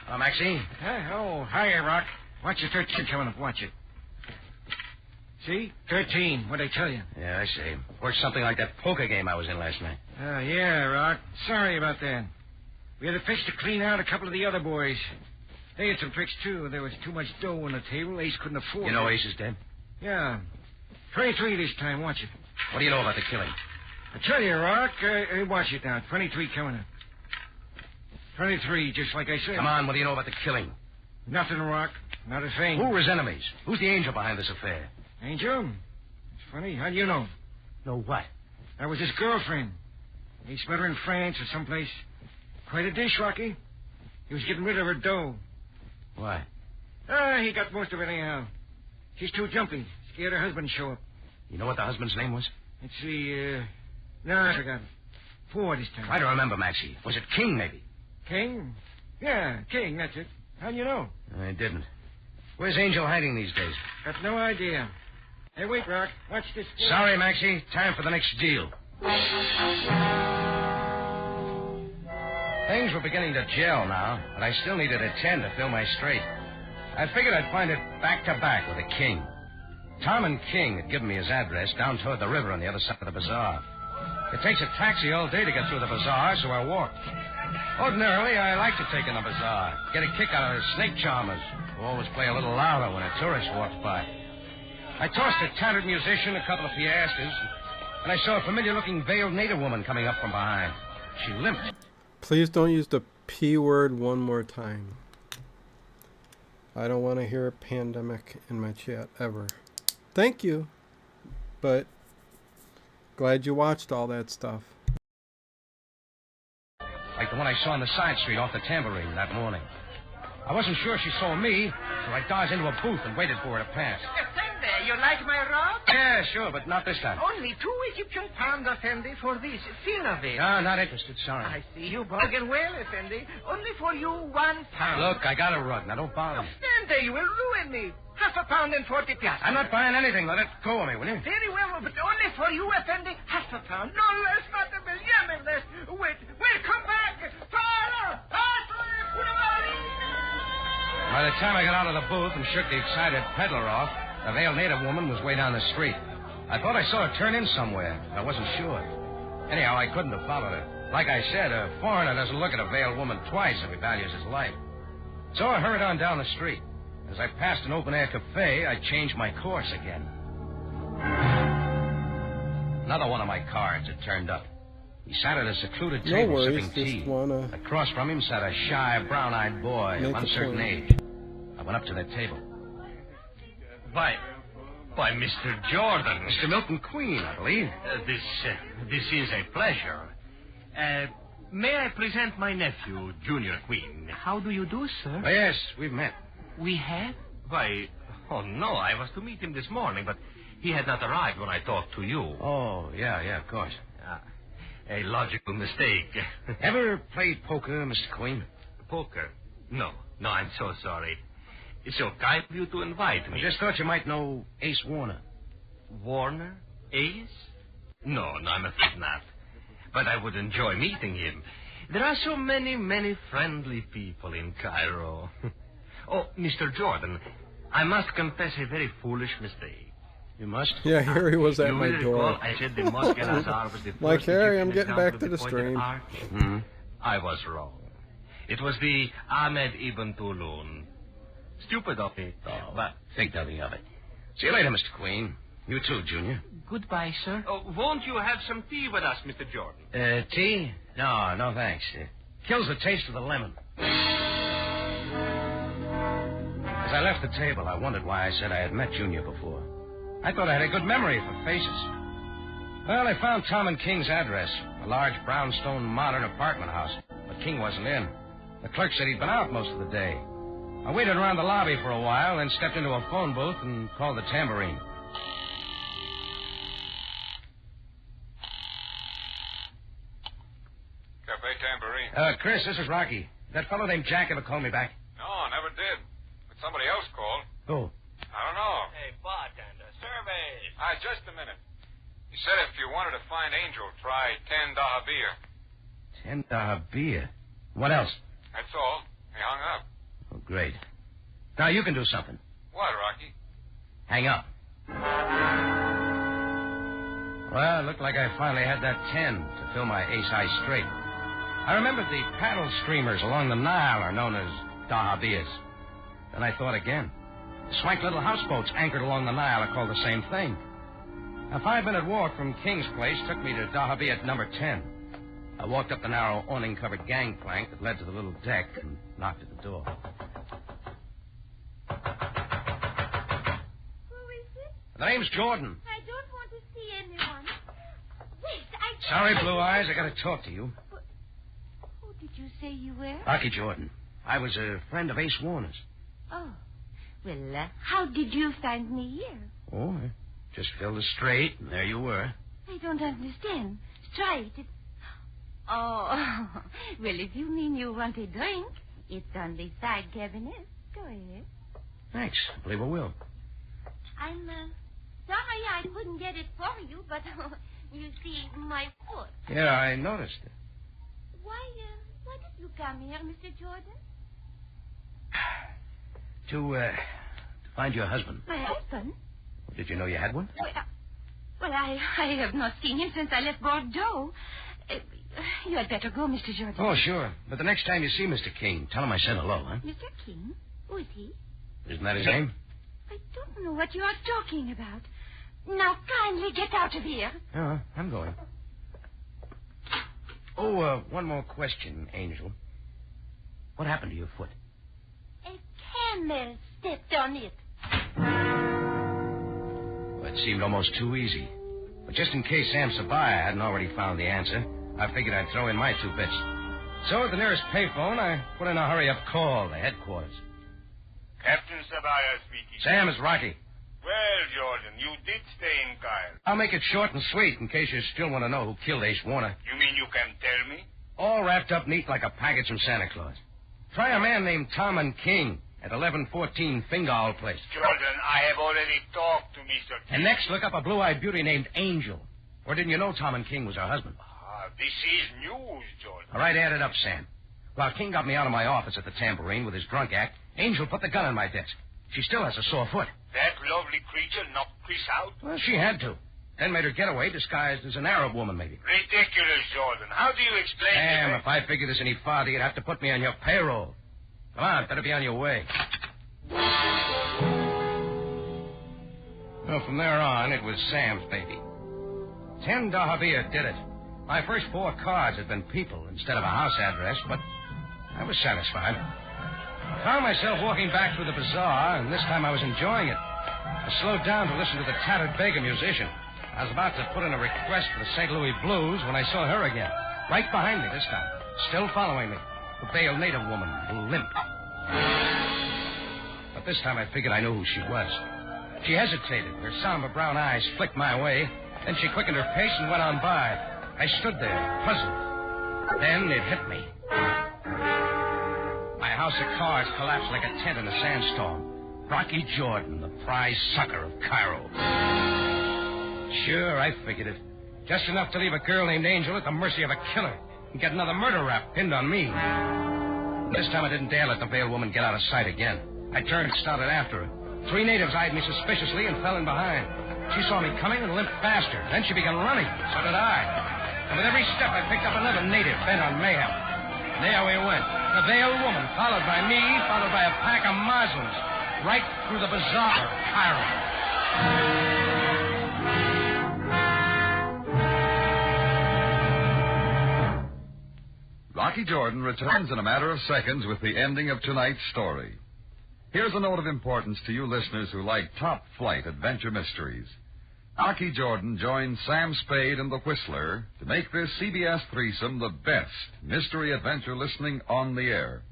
Hello, Maxie. Hiya, Rock. Watch your 13 coming up. Watch it. See? 13. What'd I tell you? Yeah, I see. Worked something like that poker game I was in last night. Yeah, Rock. Sorry about that. We had to fix to clean out a couple of the other boys. They had some tricks, too. There was too much dough on the table. Ace couldn't afford it. You know Ace is dead? Yeah. 23 this time. Watch it. What do you know about the killing? I tell you, Rock. Watch it now. 23 coming up. 23, just like I said. Come on, what do you know about the killing? Nothing, Rock. Not a thing. Who were his enemies? Who's the angel behind this affair? Angel? It's funny. How do you know? Know what? That was his girlfriend. He met her in France or someplace. Quite a dish, Rocky. He was getting rid of her dough. Why? He got most of it anyhow. She's too jumpy. Scared her husband show up. You know what the husband's name was? Let's see, no, I forgot it. Ford this time. Try to remember, Maxie. Was it King, maybe? King? Yeah, King, that's it. How do you know? I didn't. Where's Angel hiding these days? Got no idea. Hey, wait, Rock. Watch this. Sorry, Maxie. Time for the next deal. Things were beginning to gel now, but I still needed a 10 to fill my straight. I figured I'd find it back to back with a King. Tom and King had given me his address down toward the river on the other side of the bazaar. It takes a taxi all day to get through the bazaar, so I walked. Ordinarily, I like to take in the bazaar, get a kick out of the snake charmers, who always play a little louder when a tourist walks by. I tossed a tattered musician a couple of piastres, and I saw a familiar-looking veiled native woman coming up from behind. She limped. Please don't use the P word one more time. I don't want to hear a pandemic in my chat ever. Thank you, but glad you watched all that stuff. Like the one I saw on the side street off the tambourine that morning. I wasn't sure she saw me, so I dodged into a booth and waited for her to pass. Effendi, you like my rod? Yeah, sure, but not this time. Only 2 Egyptian pounds, Effendi, for this. Thin of it. No, not interested, sorry. I see you bargain well, Effendi. Only for you 1 pound. Look, I got a rug. Now, don't bother me. Effendi, you will ruin me. Half a pound and 40 piastres. I'm not buying anything. Let it go of me, will you? Very well, but only for you, Effendi. Half a pound. No less, not a million less. Wait, come back. By the time I got out of the booth and shook the excited peddler off, the veiled native woman was way down the street. I thought I saw her turn in somewhere, but I wasn't sure. Anyhow, I couldn't have followed her. Like I said, a foreigner doesn't look at a veiled woman twice if he values his life. So I hurried on down the street. As I passed an open-air cafe, I changed my course again. Another one of my cards had turned up. He sat at a secluded table sipping tea. Across from him sat a shy, brown-eyed boy of uncertain age. I went up to their table. Why, Mr. Jordan. Mr. Milton Queen, I believe. This is a pleasure. May I present my nephew, Junior Queen? How do you do, sir? Oh, yes, we've met. We have? Why, Oh, no, I was to meet him this morning, but he had not arrived when I talked to you. Oh, yeah, of course. A logical mistake. Ever played poker, Mr. Queen? Poker? No, I'm so sorry. It's so kind of you to invite me. I just thought you might know Ace Warner. Warner? Ace? No, I'm afraid not. But I would enjoy meeting him. There are so many friendly people in Cairo. Oh, Mr. Jordan, I must confess a very foolish mistake. You must? Yeah, here he was at you my will door. recall I said the Mosque Al-Azhar was the first Like, Harry, I'm Egyptian getting back example to of the pointed stream. arch. Mm-hmm. I was wrong. It was the Ahmed Ibn Tulun. Stupid of me, but... Think nothing of it. See you later, Mr. Queen. You too, Junior. Goodbye, sir. Oh, won't you have some tea with us, Mr. Jordan? Tea? No, thanks. Kills the taste of the lemon. As I left the table, I wondered why I said I had met Junior before. I thought I had a good memory for faces. Well, I found Tom and King's address, a large brownstone modern apartment house. But King wasn't in. The clerk said he'd been out most of the day. I waited around the lobby for a while, then stepped into a phone booth and called the tambourine. Cafe Tambourine. Chris, this is Rocky. That fellow named Jack ever call me back? No, never did. But somebody else called. Who? I don't know. Hey, bartender, surveys. Just a minute. He said if you wanted to find Angel, try $10 beer. $10 beer. What else? That's all. He hung up. Oh, great. Now you can do something. What, Rocky? Hang up. Well, it looked like I finally had that 10 to fill my ace high straight. I remembered the paddle streamers along the Nile are known as dahabiyas. Then I thought again. The swank little houseboats anchored along the Nile are called the same thing. A 5-minute walk from King's place took me to dahabiyat number 10. I walked up the narrow awning-covered gangplank that led to the little deck and knocked at the door. Who is it? The name's Jordan. I don't want to see anyone. Wait, Sorry, Blue Eyes. I got to talk to you. Who did you say you were? Rocky Jordan. I was a friend of Ace Warner's. Oh. Well, how did you find me here? Oh, I just filled a straight, and there you were. I don't understand. Straight. Oh, well, if you mean you want a drink, it's on the side cabinet. Go ahead. Thanks. I believe I will. I'm sorry I couldn't get it for you, but you see, my foot. Yeah, I noticed it. Why did you come here, Mr. Jordan? To find your husband. My husband? Did you know you had one? Well, I have not seen him since I left Bordeaux. You had better go, Mr. Jordan. Oh, sure. But the next time you see Mr. King, tell him I said hello, huh? Mr. King? Who is he? Isn't that his name? I don't know what you are talking about. Now, kindly get out of here. Oh, I'm going. Oh, one more question, Angel. What happened to your foot? A camel stepped on it. Well, it seemed almost too easy. But just in case Sam Sabaya hadn't already found the answer, I figured I'd throw in my 2 bits. So at the nearest payphone, I put in a hurry-up call to headquarters. Captain Sabaya speaking. Sam, it's Rocky. Well, Jordan, you did stay in Cairo. I'll make it short and sweet in case you still want to know who killed Ace Warner. You mean you can tell me? All wrapped up neat like a package from Santa Claus. Try a man named Tom and King at 1114 Fingal Place. Jordan, I have already talked to Mr. King. And next, look up a blue-eyed beauty named Angel. Or didn't you know Tom and King was her husband? This is news, Jordan. All right, add it up, Sam. While King got me out of my office at the tambourine with his drunk act, Angel put the gun on my desk. She still has a sore foot. That lovely creature knocked Chris out? Well, she had to. Then made her getaway disguised as an Arab woman, maybe. Ridiculous, Jordan. How do you explain Sam, that? if I figured this any farther, you'd have to put me on your payroll. Come on, better be on your way. Well, from there on, it was Sam's baby. 10 dahabiyah did it. My first 4 cards had been people instead of a house address, but I was satisfied. I found myself walking back through the bazaar, and this time I was enjoying it. I slowed down to listen to the tattered beggar musician. I was about to put in a request for the St. Louis Blues when I saw her again. Right behind me this time. Still following me. The veiled native woman who limped. But This time I figured I knew who she was. She hesitated. Her somber brown eyes flicked my way. Then she quickened her pace and went on by. I stood there, puzzled. Then it hit me. My house of cards collapsed like a tent in a sandstorm. Rocky Jordan, the prize sucker of Cairo. Sure, I figured it. Just enough to leave a girl named Angel at the mercy of a killer and get another murder rap pinned on me. This time I didn't dare let the veiled woman get out of sight again. I turned and started after her. 3 natives eyed me suspiciously and fell in behind. She saw me coming and limped faster. Then she began running. So did I. And with every step I picked up another native bent on mayhem. There we went. The veiled woman, followed by me, followed by a pack of Muslims, right through the bazaar of Cairo. Rocky Jordan returns in a matter of seconds with the ending of tonight's story. Here's a note of importance to you listeners who like top-flight adventure mysteries. Rocky Jordan joins Sam Spade and the Whistler to make this CBS threesome the best mystery adventure listening on the air.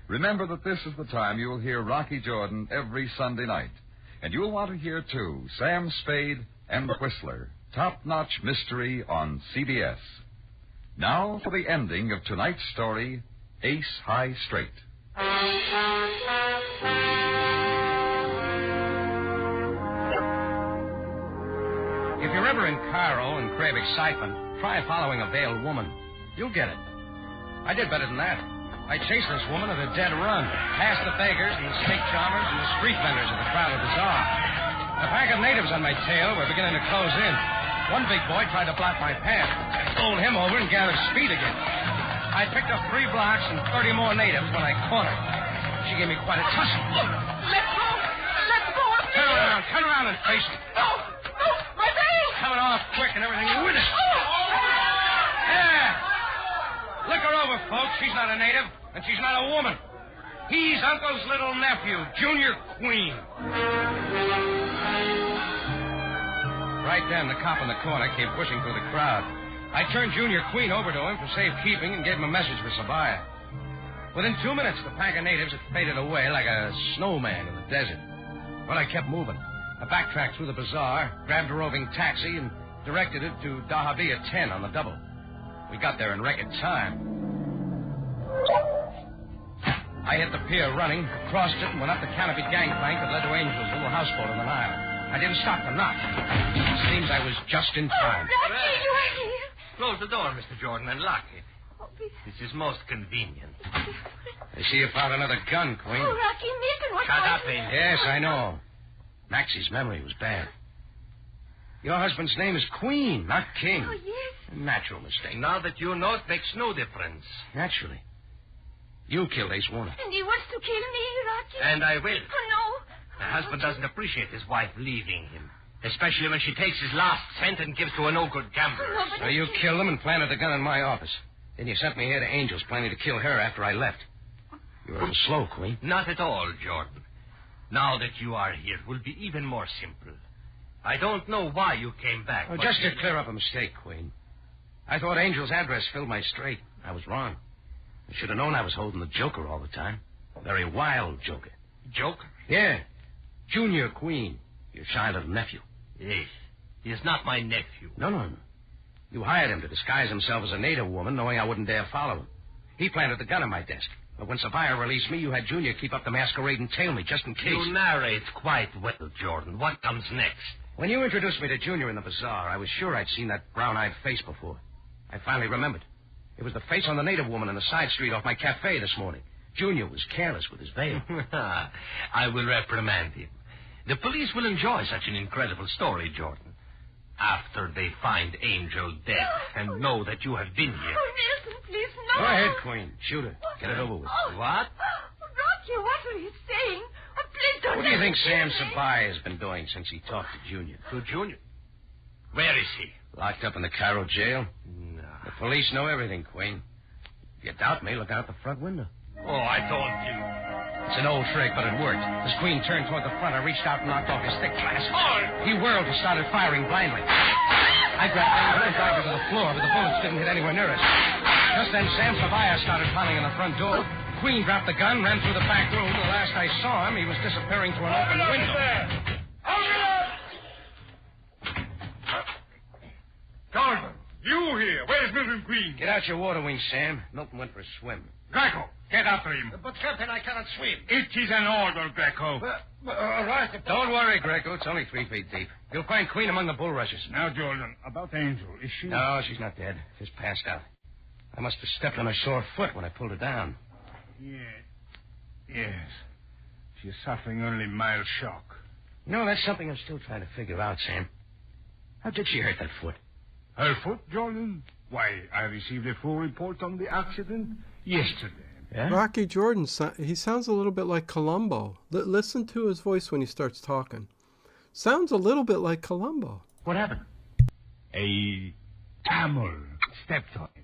Remember that this is the time you will hear Rocky Jordan every Sunday night. And you'll want to hear, too, Sam Spade and the Whistler, top-notch mystery on CBS. Now for the ending of tonight's story, Ace High Straight. If you're ever in Cairo and crave excitement, try following a veiled woman. You'll get it. I did better than that. I chased this woman at a dead run, past the beggars and the snake charmers and the street vendors of the crowded bazaar. A pack of natives on my tail were beginning to close in. One big boy tried to block my path. I bowled him over and gathered speed again. I picked up 3 blocks and 30 more natives when I caught her. She gave me quite a tussle. Let go! Let go of me! Turn around and face me. No! No! My veil! Coming off quick and everything with it. Yeah! Look her over, folks. She's not a native, and she's not a woman. He's Uncle's little nephew, Junior Queen. Right then, the cop in the corner came pushing through the crowd. I turned Junior Queen over to him for safekeeping and gave him a message for Sabaya. Within 2 minutes, the pack of natives had faded away like a snowman in the desert. But I kept moving. I backtracked through the bazaar, grabbed a roving taxi, and directed it to Dahabia 10 on the double. We got there in record time. I hit the pier running, crossed it, and went up the canopied gangplank that led to Angel's little houseboat on the Nile. I didn't stop to knock. It seems I was just in time. Rocky, you are here. Close the door, Mr. Jordan, and lock it. This is most convenient. I see you found another gun, Queen. Oh, Rocky, listen, what Shut up, Angel. Yes, I know. Maxie's memory was bad. Your husband's name is Queen, not King. Oh, yes. A natural mistake. Now that you know, it makes no difference. Naturally. You killed Ace Warner. And he wants to kill me, Rocky? And I will. Oh, no. The husband doesn't appreciate his wife leaving him, especially when she takes his last cent and gives to a no-good gambler. No, but So you killed him and planted the gun in my office. Then you sent me here to Angel's, planning to kill her after I left. You were a little slow, Queen. Not at all, Jordan. Now that you are here, it will be even more simple. I don't know why you came back. Oh, just to clear up a mistake, Queen. I thought Angel's address filled my straight. I was wrong. I should have known I was holding the Joker all the time. A very wild Joker. Joker? Yeah. Junior Queen. Your shy little nephew. Yes. He is not my nephew. No. You hired him to disguise himself as a native woman, knowing I wouldn't dare follow him. He planted the gun on my desk. But when Savaya released me, you had Junior keep up the masquerade and tail me just in case. You narrate quite well, Jordan. What comes next? When you introduced me to Junior in the bazaar, I was sure I'd seen that brown-eyed face before. I finally remembered. It was the face on the native woman in the side street off my cafe this morning. Junior was careless with his veil. I will reprimand him. The police will enjoy such an incredible story, Jordan. After they find Angel dead and know that you have been here. Oh, Nelson, please, no. Go ahead, Queen. Shoot her. Get it over with. What? Rocky, what are you saying? Oh, please don't. What do you think kill Sam me. Sabaya has been doing since he talked to Junior? To Junior? Where is he? Locked up in the Cairo jail. No. The police know everything, Queen. If you doubt me, look out the front window. Oh, I told you. It's an old trick, but it worked. As Queen turned toward the front, I reached out and knocked off his thick glasses. He whirled and started firing blindly. I grabbed Angel and dragged her to the floor, but the bullets didn't hit anywhere near us. Just then, Sam Savaya started pounding on the front door. Queen dropped the gun, ran through the back room. The last I saw him, he was disappearing through an open window. Jordan, you here. Where's Milton Queen? Get out your water wings, Sam. Milton went for a swim. Greco, get after him. But, Captain, I cannot swim. It is an order, Greco. All right. Don't worry, Greco. It's only 3 feet deep. You'll find Queen among the bulrushes. Now, Jordan, about Angel. Is she... No, she's not dead. Just passed out. I must have stepped on her sore foot when I pulled her down. Yes. She's suffering only mild shock. No, that's something I'm still trying to figure out, Sam. How did she hurt that foot? Her foot, Jordan? Why, I received a full report on the accident yesterday. Yeah? Rocky Jordan, he sounds a little bit like Columbo. Listen to his voice when he starts talking. Sounds a little bit like Columbo. What happened? A camel stepped on it.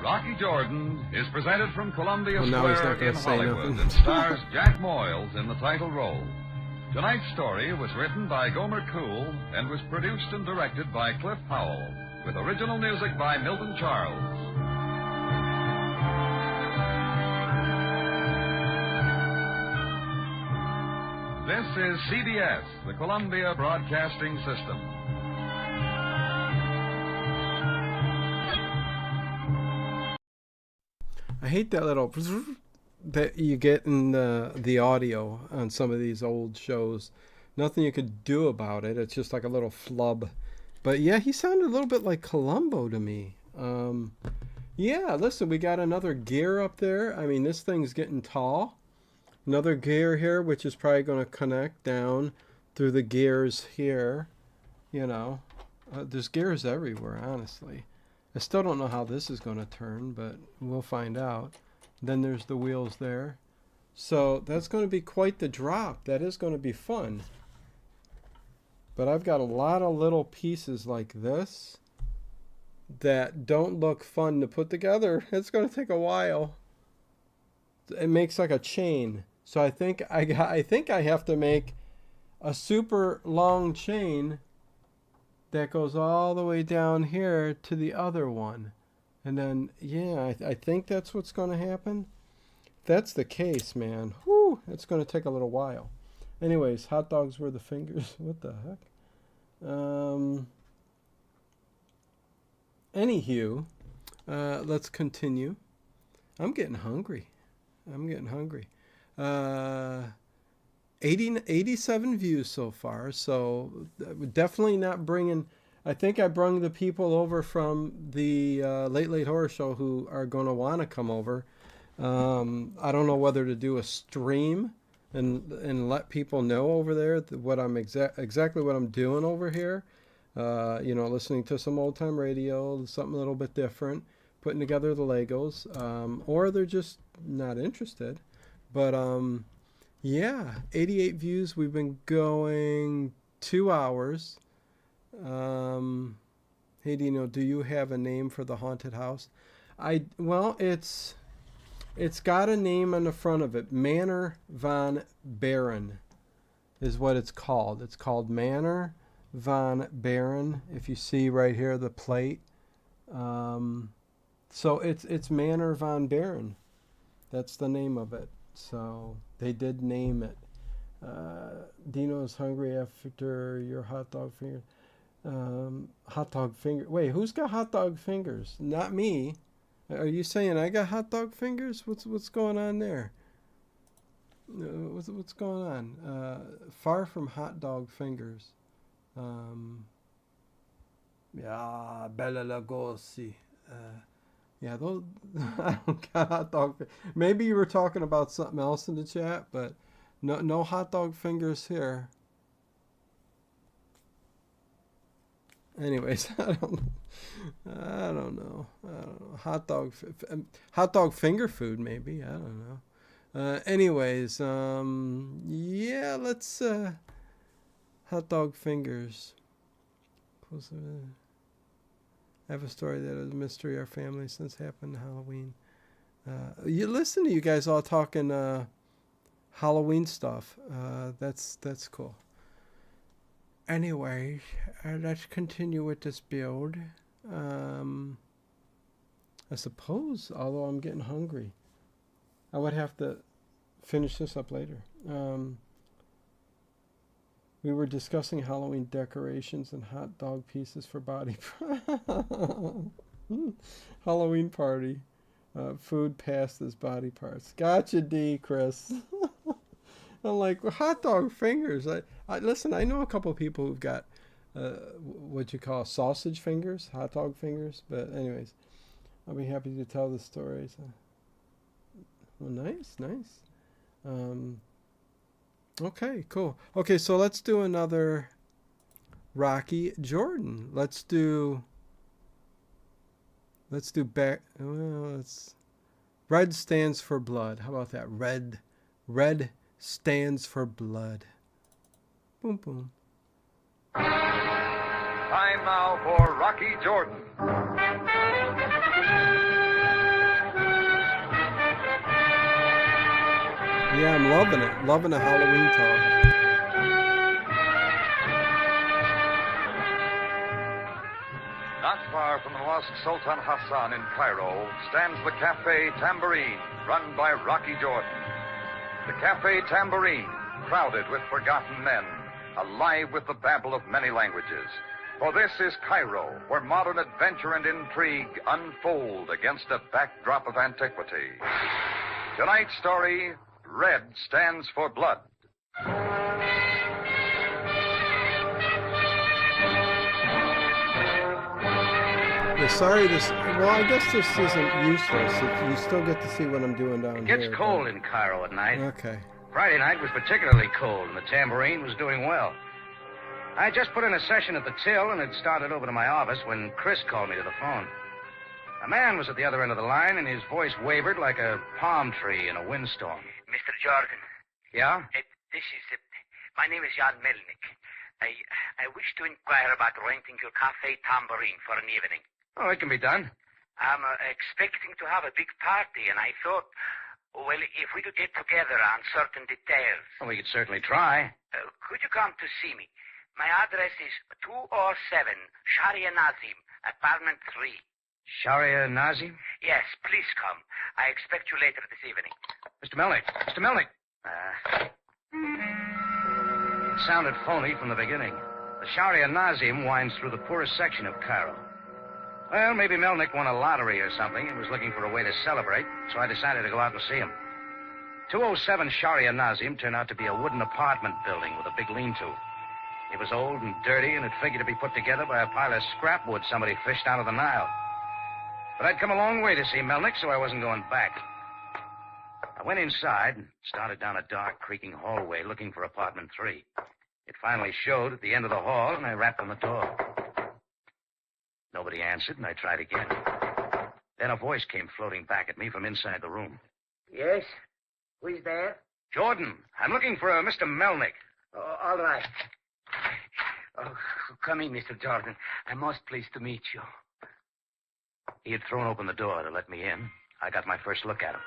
Rocky Jordan is presented from Columbia Well, now he's Square not gonna in say Hollywood nothing. and stars Jack Moyles in the title role. Tonight's story was written by Gomer Cool and was produced and directed by Cliff Howell, with original music by Milton Charles. This is CBS, the Columbia Broadcasting System. I hate that little that you get in the audio on some of these old shows. Nothing you could do about it. It's just like a little flub. But yeah, he sounded a little bit like Columbo to me. Yeah, listen, we got another gear up there. I mean, this thing's getting tall. Another gear here, which is probably going to connect down through the gears here. You know, there's gears everywhere, honestly. I still don't know how this is going to turn, but we'll find out. Then there's the wheels there. So that's going to be quite the drop. That is going to be fun. But I've got a lot of little pieces like this that don't look fun to put together. It's going to take a while. It makes like a chain. So I think I have to make a super long chain that goes all the way down here to the other one. And then, yeah, I think that's what's going to happen. If that's the case, man, whew, it's going to take a little while. Anyways, hot dogs were the fingers. What the heck? Anywho, let's continue. I'm getting hungry. 87 views so far, so definitely not bringing... I think I brung the people over from the Late Late Horror Show who are going to want to come over. I don't know whether to do a stream and let people know over there what I'm exactly what I'm doing over here. You know, listening to some old time radio, something a little bit different, putting together the Legos, or they're just not interested. But yeah, 88 views. We've been going 2 hours. Hey Dino, do you have a name for the haunted house? Well, it's got a name on the front of it. Manor von Baron is what it's called. It's called Manor von Baron. If you see right here the plate, so it's Manor von Baron. That's the name of it. So they did name it. Dino's hungry after your hot dog finger. Hot dog finger. Wait, who's got hot dog fingers? Not me. Are you saying I got hot dog fingers? What's going on there? What's going on? Far from hot dog fingers. Yeah, Bella Lugosi. Yeah, those. I don't got hot dog. Maybe you were talking about something else in the chat, but no hot dog fingers here. Anyways, I don't know. Hot dog finger food, maybe. I don't know. Anyways, yeah, let's hot dog fingers. I have a story that is a mystery our family since happened to Halloween. You listen to you guys all talking Halloween stuff. That's cool. Anyway, let's continue with this build. I suppose, although I'm getting hungry, I would have to finish this up later. We were discussing Halloween decorations and hot dog pieces for body. Halloween party. Food passed as body parts. Gotcha, D, Chris. I'm like, well, hot dog fingers. Listen, I know a couple of people who've got what you call sausage fingers, hot dog fingers. But anyways, I'll be happy to tell the stories. Well, nice. Okay, cool. Okay, so let's do another Rocky Jordan. Let's do back. Well, red stands for blood. How about that? Red stands for blood. Boom, boom. Time now for Rocky Jordan. Yeah, I'm loving it. Loving the Halloween talk. Not far from the Mosque Sultan Hassan in Cairo stands the Cafe Tambourine, run by Rocky Jordan. The Cafe Tambourine, crowded with forgotten men, alive with the babble of many languages. For this is Cairo, where modern adventure and intrigue unfold against a backdrop of antiquity. Tonight's story, Red Stands for Blood. Yeah, sorry, well, I guess this isn't useless. You still get to see what I'm doing down here. It gets cold in Cairo at night. Okay. Friday night was particularly cold, and the tambourine was doing well. I just put in a session at the till and had started over to my office when Chris called me to the phone. A man was at the other end of the line, and his voice wavered like a palm tree in a windstorm. Mr. Jordan. Yeah? My name is Jan Melnick. I wish to inquire about renting your Cafe Tambourine for an evening. Oh, it can be done. I'm expecting to have a big party, and I thought, well, if we could get together on certain details. Well, we could certainly try. Could you come to see me? My address is 207 Sharia Nazim, apartment 3. Sharia Nazim? Yes, please come. I expect you later this evening. Mr. Melnick. It sounded phony from the beginning. The Sharia Nazim winds through the poorest section of Cairo. Well, maybe Melnick won a lottery or something and was looking for a way to celebrate, so I decided to go out and see him. 207 Sharia Nazim turned out to be a wooden apartment building with a big lean-to. It was old and dirty, and it figured to be put together by a pile of scrap wood somebody fished out of the Nile. But I'd come a long way to see Melnick, so I wasn't going back. I went inside and started down a dark, creaking hallway looking for apartment 3. It finally showed at the end of the hall, and I rapped on the door. Nobody answered, and I tried again. Then a voice came floating back at me from inside the room. Yes? Who is there? Jordan, I'm looking for Mr. Melnick. Oh, all right. Oh, come in, Mr. Jordan. I'm most pleased to meet you. He had thrown open the door to let me in. I got my first look at him.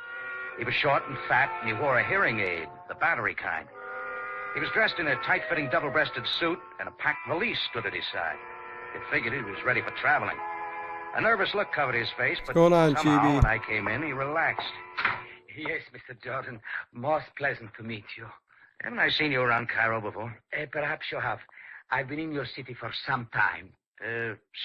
He was short and fat, and he wore a hearing aid, the battery kind. He was dressed in a tight-fitting double-breasted suit, and a packed valise stood at his side. It figured he was ready for traveling. A nervous look covered his face, but going on, somehow, GB? when I came in, he relaxed. Yes, Mr. Jordan. Most pleasant to meet you. Haven't I seen you around Cairo before? Perhaps you have. I've been in your city for some time.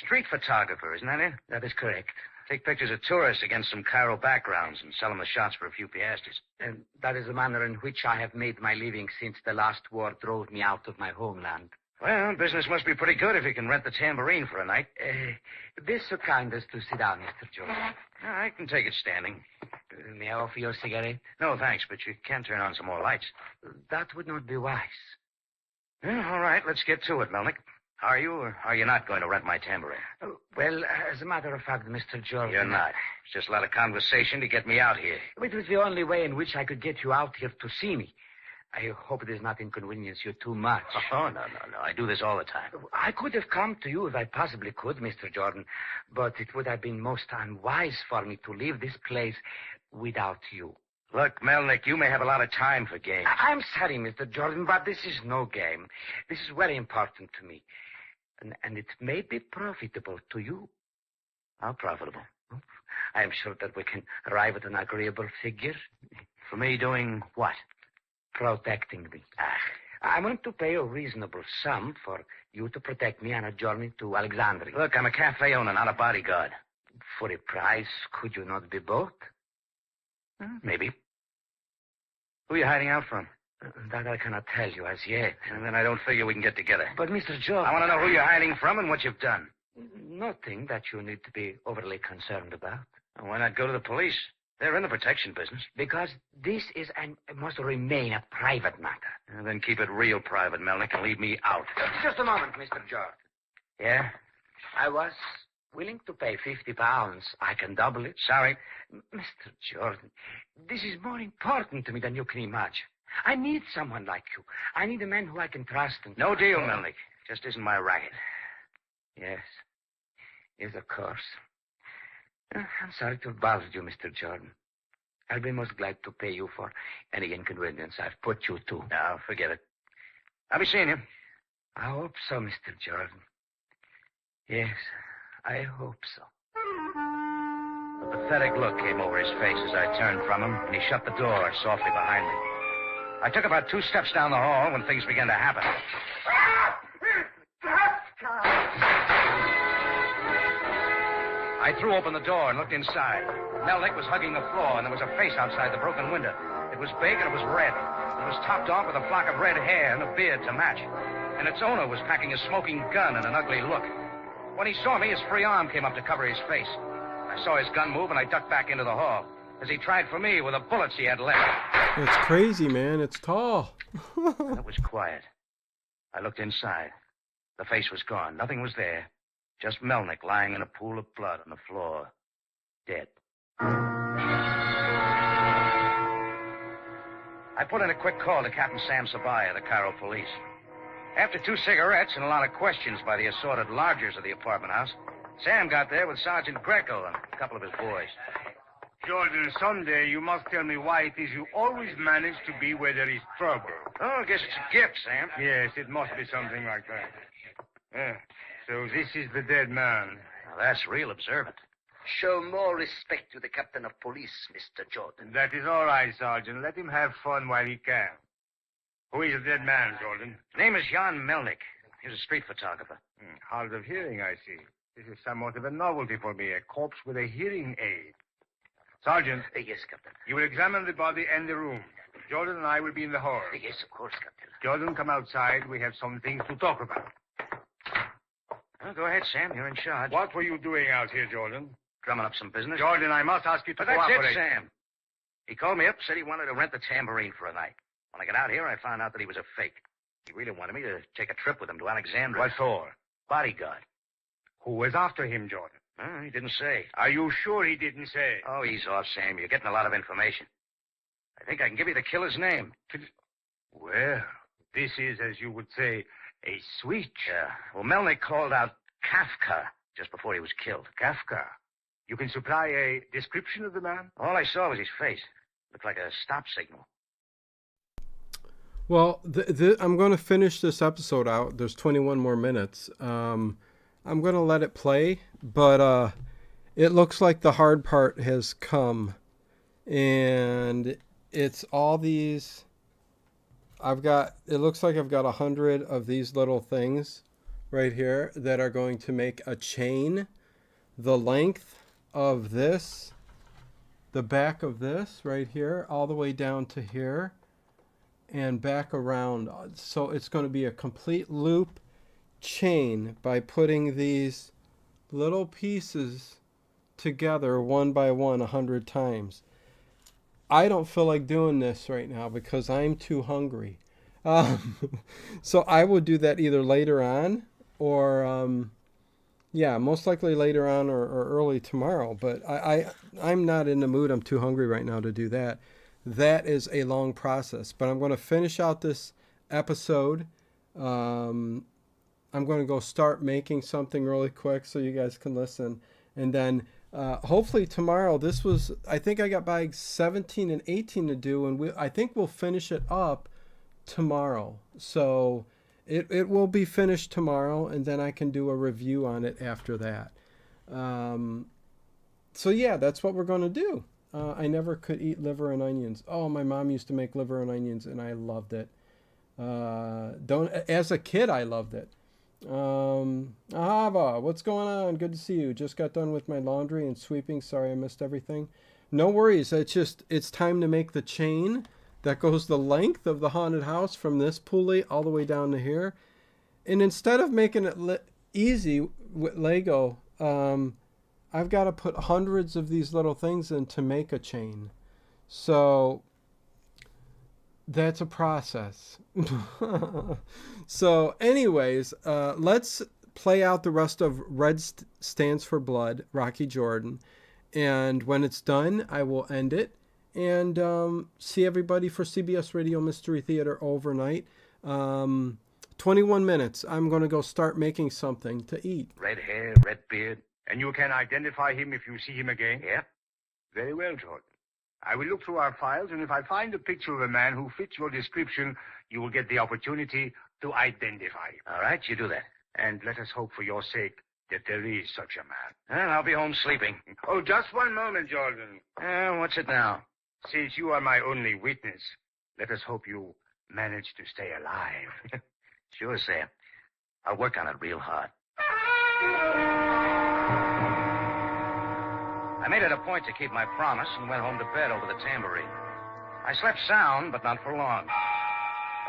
Street photographer, isn't that it? That is correct. Take pictures of tourists against some Cairo backgrounds and sell them the shots for a few piastres. And that is the manner in which I have made my living since the last war drove me out of my homeland. Well, business must be pretty good if you can rent the tambourine for a night. Be so kind as to sit down, Mr. Jordan. I can take it standing. May I offer you a cigarette? No, thanks, but you can turn on some more lights. That would not be wise. Well, all right, let's get to it, Melnick. Are you or are you not going to rent my tambourine? Well, as a matter of fact, Mr. Jordan... You're not. It's just a lot of conversation to get me out here. It was the only way in which I could get you out here to see me. I hope it does not inconvenience you too much. Oh, no. I do this all the time. I could have come to you if I possibly could, Mr. Jordan, but it would have been most unwise for me to leave this place without you. Look, Melnick, you may have a lot of time for games. I'm sorry, Mr. Jordan, but this is no game. This is very important to me. And it may be profitable to you. How profitable? I am sure that we can arrive at an agreeable figure. For me doing what? Protecting me. I'm willing to pay a reasonable sum for you to protect me on a journey to Alexandria. Look, I'm a cafe owner, not a bodyguard. For a price, could you not be both? Maybe. Who are you hiding out from? That I cannot tell you as yet. And then I don't figure we can get together. But, Mr. Jordan... I want to know who you're hiding from and what you've done. Nothing that you need to be overly concerned about. Why not go to the police? They're in the protection business. Because this is and must remain a private matter. And then keep it real private, Melnick, and leave me out. Just a moment, Mr. Jordan. Yeah? I was willing to pay £50. I can double it. Sorry. Mr. Jordan, this is more important to me than you can imagine. I need someone like you. I need a man who I can trust. And... No deal, Melnick. Just isn't my racket. Yes. Yes, of course. I'm sorry to have bothered you, Mr. Jordan. I'll be most glad to pay you for any inconvenience I've put you to. No, forget it. I'll be seeing you. I hope so, Mr. Jordan. Yes, I hope so. A pathetic look came over his face as I turned from him, and he shut the door softly behind me. I took about 2 steps down the hall when things began to happen. I threw open the door and looked inside. Melnick was hugging the floor, and there was a face outside the broken window. It was big, and it was red. It was topped off with a flock of red hair and a beard to match. And its owner was packing a smoking gun and an ugly look. When he saw me, his free arm came up to cover his face. I saw his gun move, and I ducked back into the hall as he tried for me with the bullets he had left. It's crazy, man. It's tall. It was quiet. I looked inside. The face was gone. Nothing was there. Just Melnick lying in a pool of blood on the floor. Dead. I put in a quick call to Captain Sam Sabaya, the Cairo police. After 2 cigarettes and a lot of questions by the assorted lodgers of the apartment house, Sam got there with Sergeant Greco and a couple of his boys. Jordan, someday you must tell me why it is you always manage to be where there is trouble. Oh, I guess it's a gift, Sam. Yes, it must be something like that. So this is the dead man. Now, that's real observant. Show more respect to the captain of police, Mr. Jordan. That is all right, Sergeant. Let him have fun while he can. Who is the dead man, Jordan? Name is Jan Melnick. He's a street photographer. Hard of hearing, I see. This is somewhat of a novelty for me, a corpse with a hearing aid. Sergeant. Yes, Captain. You will examine the body and the room. Jordan and I will be in the hall. Yes, of course, Captain. Jordan, come outside. We have some things to talk about. Well, go ahead, Sam. You're in charge. What were you doing out here, Jordan? Drumming up some business. Jordan, I must ask you to But that's cooperate. it, Sam. He called me up, said he wanted to rent the tambourine for a night. When I got out here, I found out that he was a fake. He really wanted me to take a trip with him to Alexandria. What for? Bodyguard. Who was after him, Jordan? He didn't say. Are you sure he didn't say? Oh, ease off, Sam. You're getting a lot of information. I think I can give you the killer's name. Well, this is, as you would say, a switch. Yeah. Well, Melnick called out Kafka just before he was killed. Kafka? You can supply a description of the man? All I saw was his face. Looked like a stop signal. Well, I'm going to finish this episode out. There's 21 more minutes. I'm going to let it play, but it looks like the hard part has come. And it's all these... It looks like I've got 100 of these little things right here that are going to make a chain. The length of this, the back of this right here, all the way down to here, and back around. So it's going to be a complete loop chain by putting these little pieces together one by one 100 times. I don't feel like doing this right now because I'm too hungry. So I will do that either later on or yeah, most likely later on or early tomorrow. But I'm not in the mood. I'm too hungry right now to do that. that is a long process. But I'm going to finish out this episode. I'm going to go start making something really quick so you guys can listen. And then hopefully tomorrow, I think I got bags 17 and 18 to do, and I think we'll finish it up tomorrow. So it will be finished tomorrow, and then I can do a review on it after that. So yeah, that's what we're going to do. I never could eat liver and onions. Oh, my mom used to make liver and onions, and I loved it. As a kid, I loved it. Ahava, what's going on? Good to see you. Just got done with my laundry and sweeping. Sorry I missed everything. No worries. It's time to make the chain that goes the length of the haunted house from this pulley all the way down to here. And instead of making it easy with Lego, I've got to put hundreds of these little things in to make a chain. So that's a process. So anyways, let's play out the rest of Red Stands for Blood, Rocky Jordan. And when it's done, I will end it. And see everybody for CBS Radio Mystery Theater overnight. 21 minutes. I'm going to go start making something to eat. Red hair, red beard. And you can identify him if you see him again? Yeah. Very well, Jordan. I will look through our files, and if I find a picture of a man who fits your description, you will get the opportunity to identify him. All right, you do that. And let us hope for your sake that there is such a man. Well, I'll be home sleeping. Oh, just one moment, Jordan. What's it now? Since you are my only witness, let us hope you manage to stay alive. Sure, Sam. I'll work on it real hard. I made it a point to keep my promise and went home to bed over the tambourine. I slept sound, but not for long.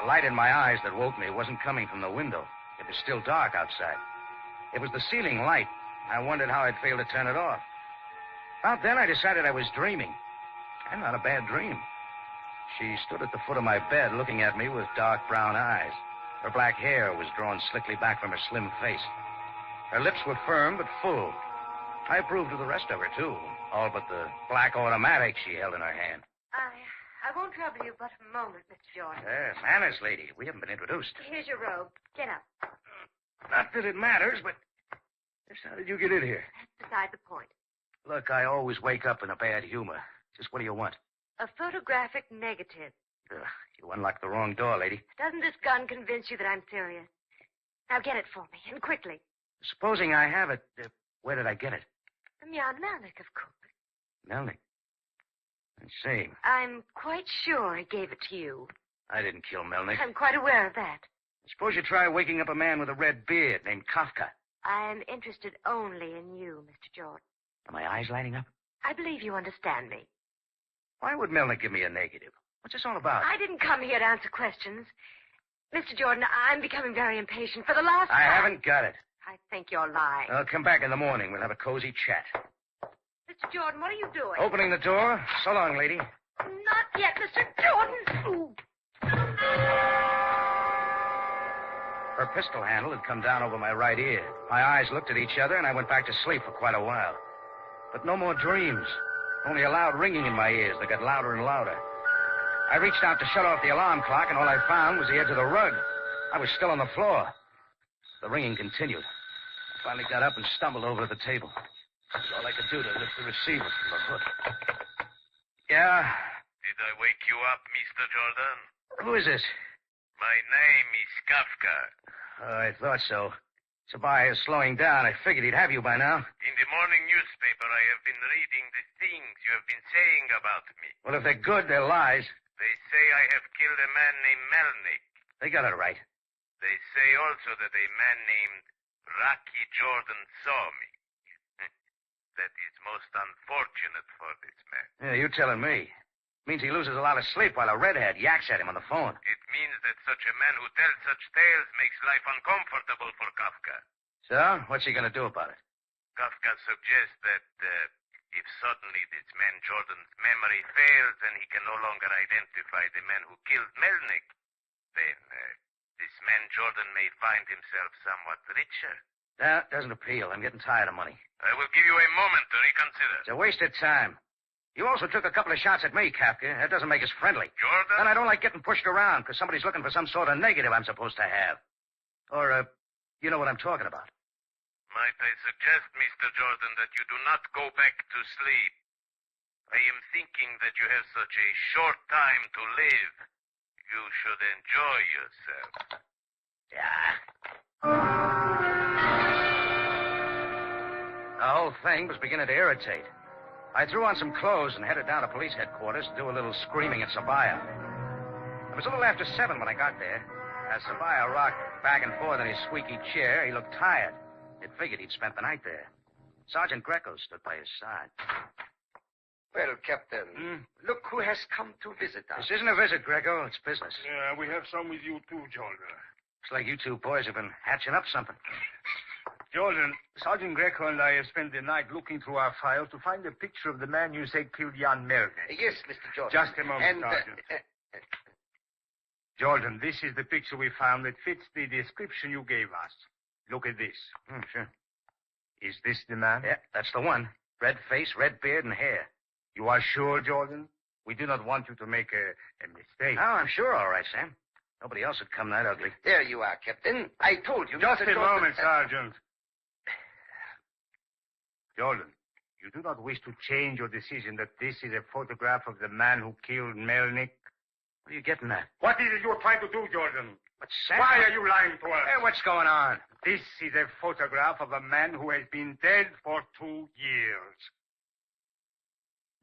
The light in my eyes that woke me wasn't coming from the window. It was still dark outside. It was the ceiling light. I wondered how I'd fail to turn it off. About then, I decided I was dreaming. And not a bad dream. She stood at the foot of my bed looking at me with dark brown eyes. Her black hair was drawn slickly back from her slim face. Her lips were firm but full. I approved of the rest of her, too. All but the black automatic she held in her hand. I won't trouble you but a moment, Mr. Jordan. Yes, manners, lady. We haven't been introduced. Here's your robe. Get up. Not that it matters, but just how did you get in here? That's beside the point. Look, I always wake up in a bad humor. Just what do you want? A photographic negative. You unlocked the wrong door, lady. Doesn't this gun convince you that I'm serious? Now get it for me, and quickly. Supposing I have it, where did I get it? From Jan Melnick, of course. Melnick? Let's see. I'm quite sure he gave it to you. I didn't kill Melnick. I'm quite aware of that. Suppose you try waking up a man with a red beard named Kafka. I am interested only in you, Mr. Jordan. Are my eyes lighting up? I believe you understand me. Why would Melnick give me a negative? What's this all about? I didn't come here to answer questions. Mr. Jordan, I'm becoming very impatient. For the last time... I haven't got it. I think you're lying. I'll come back in the morning. We'll have a cozy chat. Mr. Jordan, what are you doing? Opening the door. So long, lady. Not yet, Mr. Jordan. Ooh. Her pistol handle had come down over my right ear. My eyes looked at each other, and I went back to sleep for quite a while. But no more dreams. Only a loud ringing in my ears that got louder and louder. I reached out to shut off the alarm clock, and all I found was the edge of the rug. I was still on the floor. The ringing continued. I finally got up and stumbled over to the table. That's all I could do to lift the receiver from the hook. Yeah? Did I wake you up, Mr. Jordan? Who is this? My name is Kafka. I thought so. Tobias is slowing down. I figured he'd have you by now. In the morning newspaper, I have been reading the things you have been saying about me. Well, if they're good, they're lies. They say I have killed a man named Melnick. They got it right. They say also that a man named Rocky Jordan saw me. That is most unfortunate for this man. Yeah, you're telling me. Means he loses a lot of sleep while a redhead yaks at him on the phone. It means that such a man who tells such tales makes life uncomfortable for Kafka. So, what's he going to do about it? Kafka suggests that if suddenly this man Jordan's memory fails and he can no longer identify the man who killed Melnick, then this man Jordan may find himself somewhat richer. That doesn't appeal. I'm getting tired of money. I will give you a moment to reconsider. It's a waste of time. You also took a couple of shots at me, Kafka. That doesn't make us friendly. Jordan? And I don't like getting pushed around because somebody's looking for some sort of negative I'm supposed to have. Or, you know what I'm talking about. Might I suggest, Mr. Jordan, that you do not go back to sleep? I am thinking that you have such a short time to live. You should enjoy yourself. Yeah. The whole thing was beginning to irritate. I threw on some clothes and headed down to police headquarters to do a little screaming at Sabaya. It was a little after 7 when I got there. As Sabaya rocked back and forth in his squeaky chair, he looked tired. It figured he'd spent the night there. Sergeant Greco stood by his side. Well, Captain, look who has come to visit us. This isn't a visit, Greco. It's business. Yeah, we have some with you too, Jordan. Looks like you two boys have been hatching up something. Jordan, Sergeant Greco and I have spent the night looking through our files to find a picture of the man you say killed Jan Melvin. Yes, Mr. Jordan. Just a moment, Sergeant. Jordan, this is the picture we found that fits the description you gave us. Look at this. Sure. Is this the man? Yeah, that's the one. Red face, red beard, and hair. You are sure, Jordan? We do not want you to make a mistake. Oh, I'm sure, all right, Sam. Nobody else would come that ugly. There you are, Captain. I told you. Just Mr. a Jordan, moment, Sergeant. Jordan, you do not wish to change your decision that this is a photograph of the man who killed Melnick? What are you getting at? What is it you're trying to do, Jordan? But Sam... Why are you lying to us? Hey, what's going on? This is a photograph of a man who has been dead for 2 years.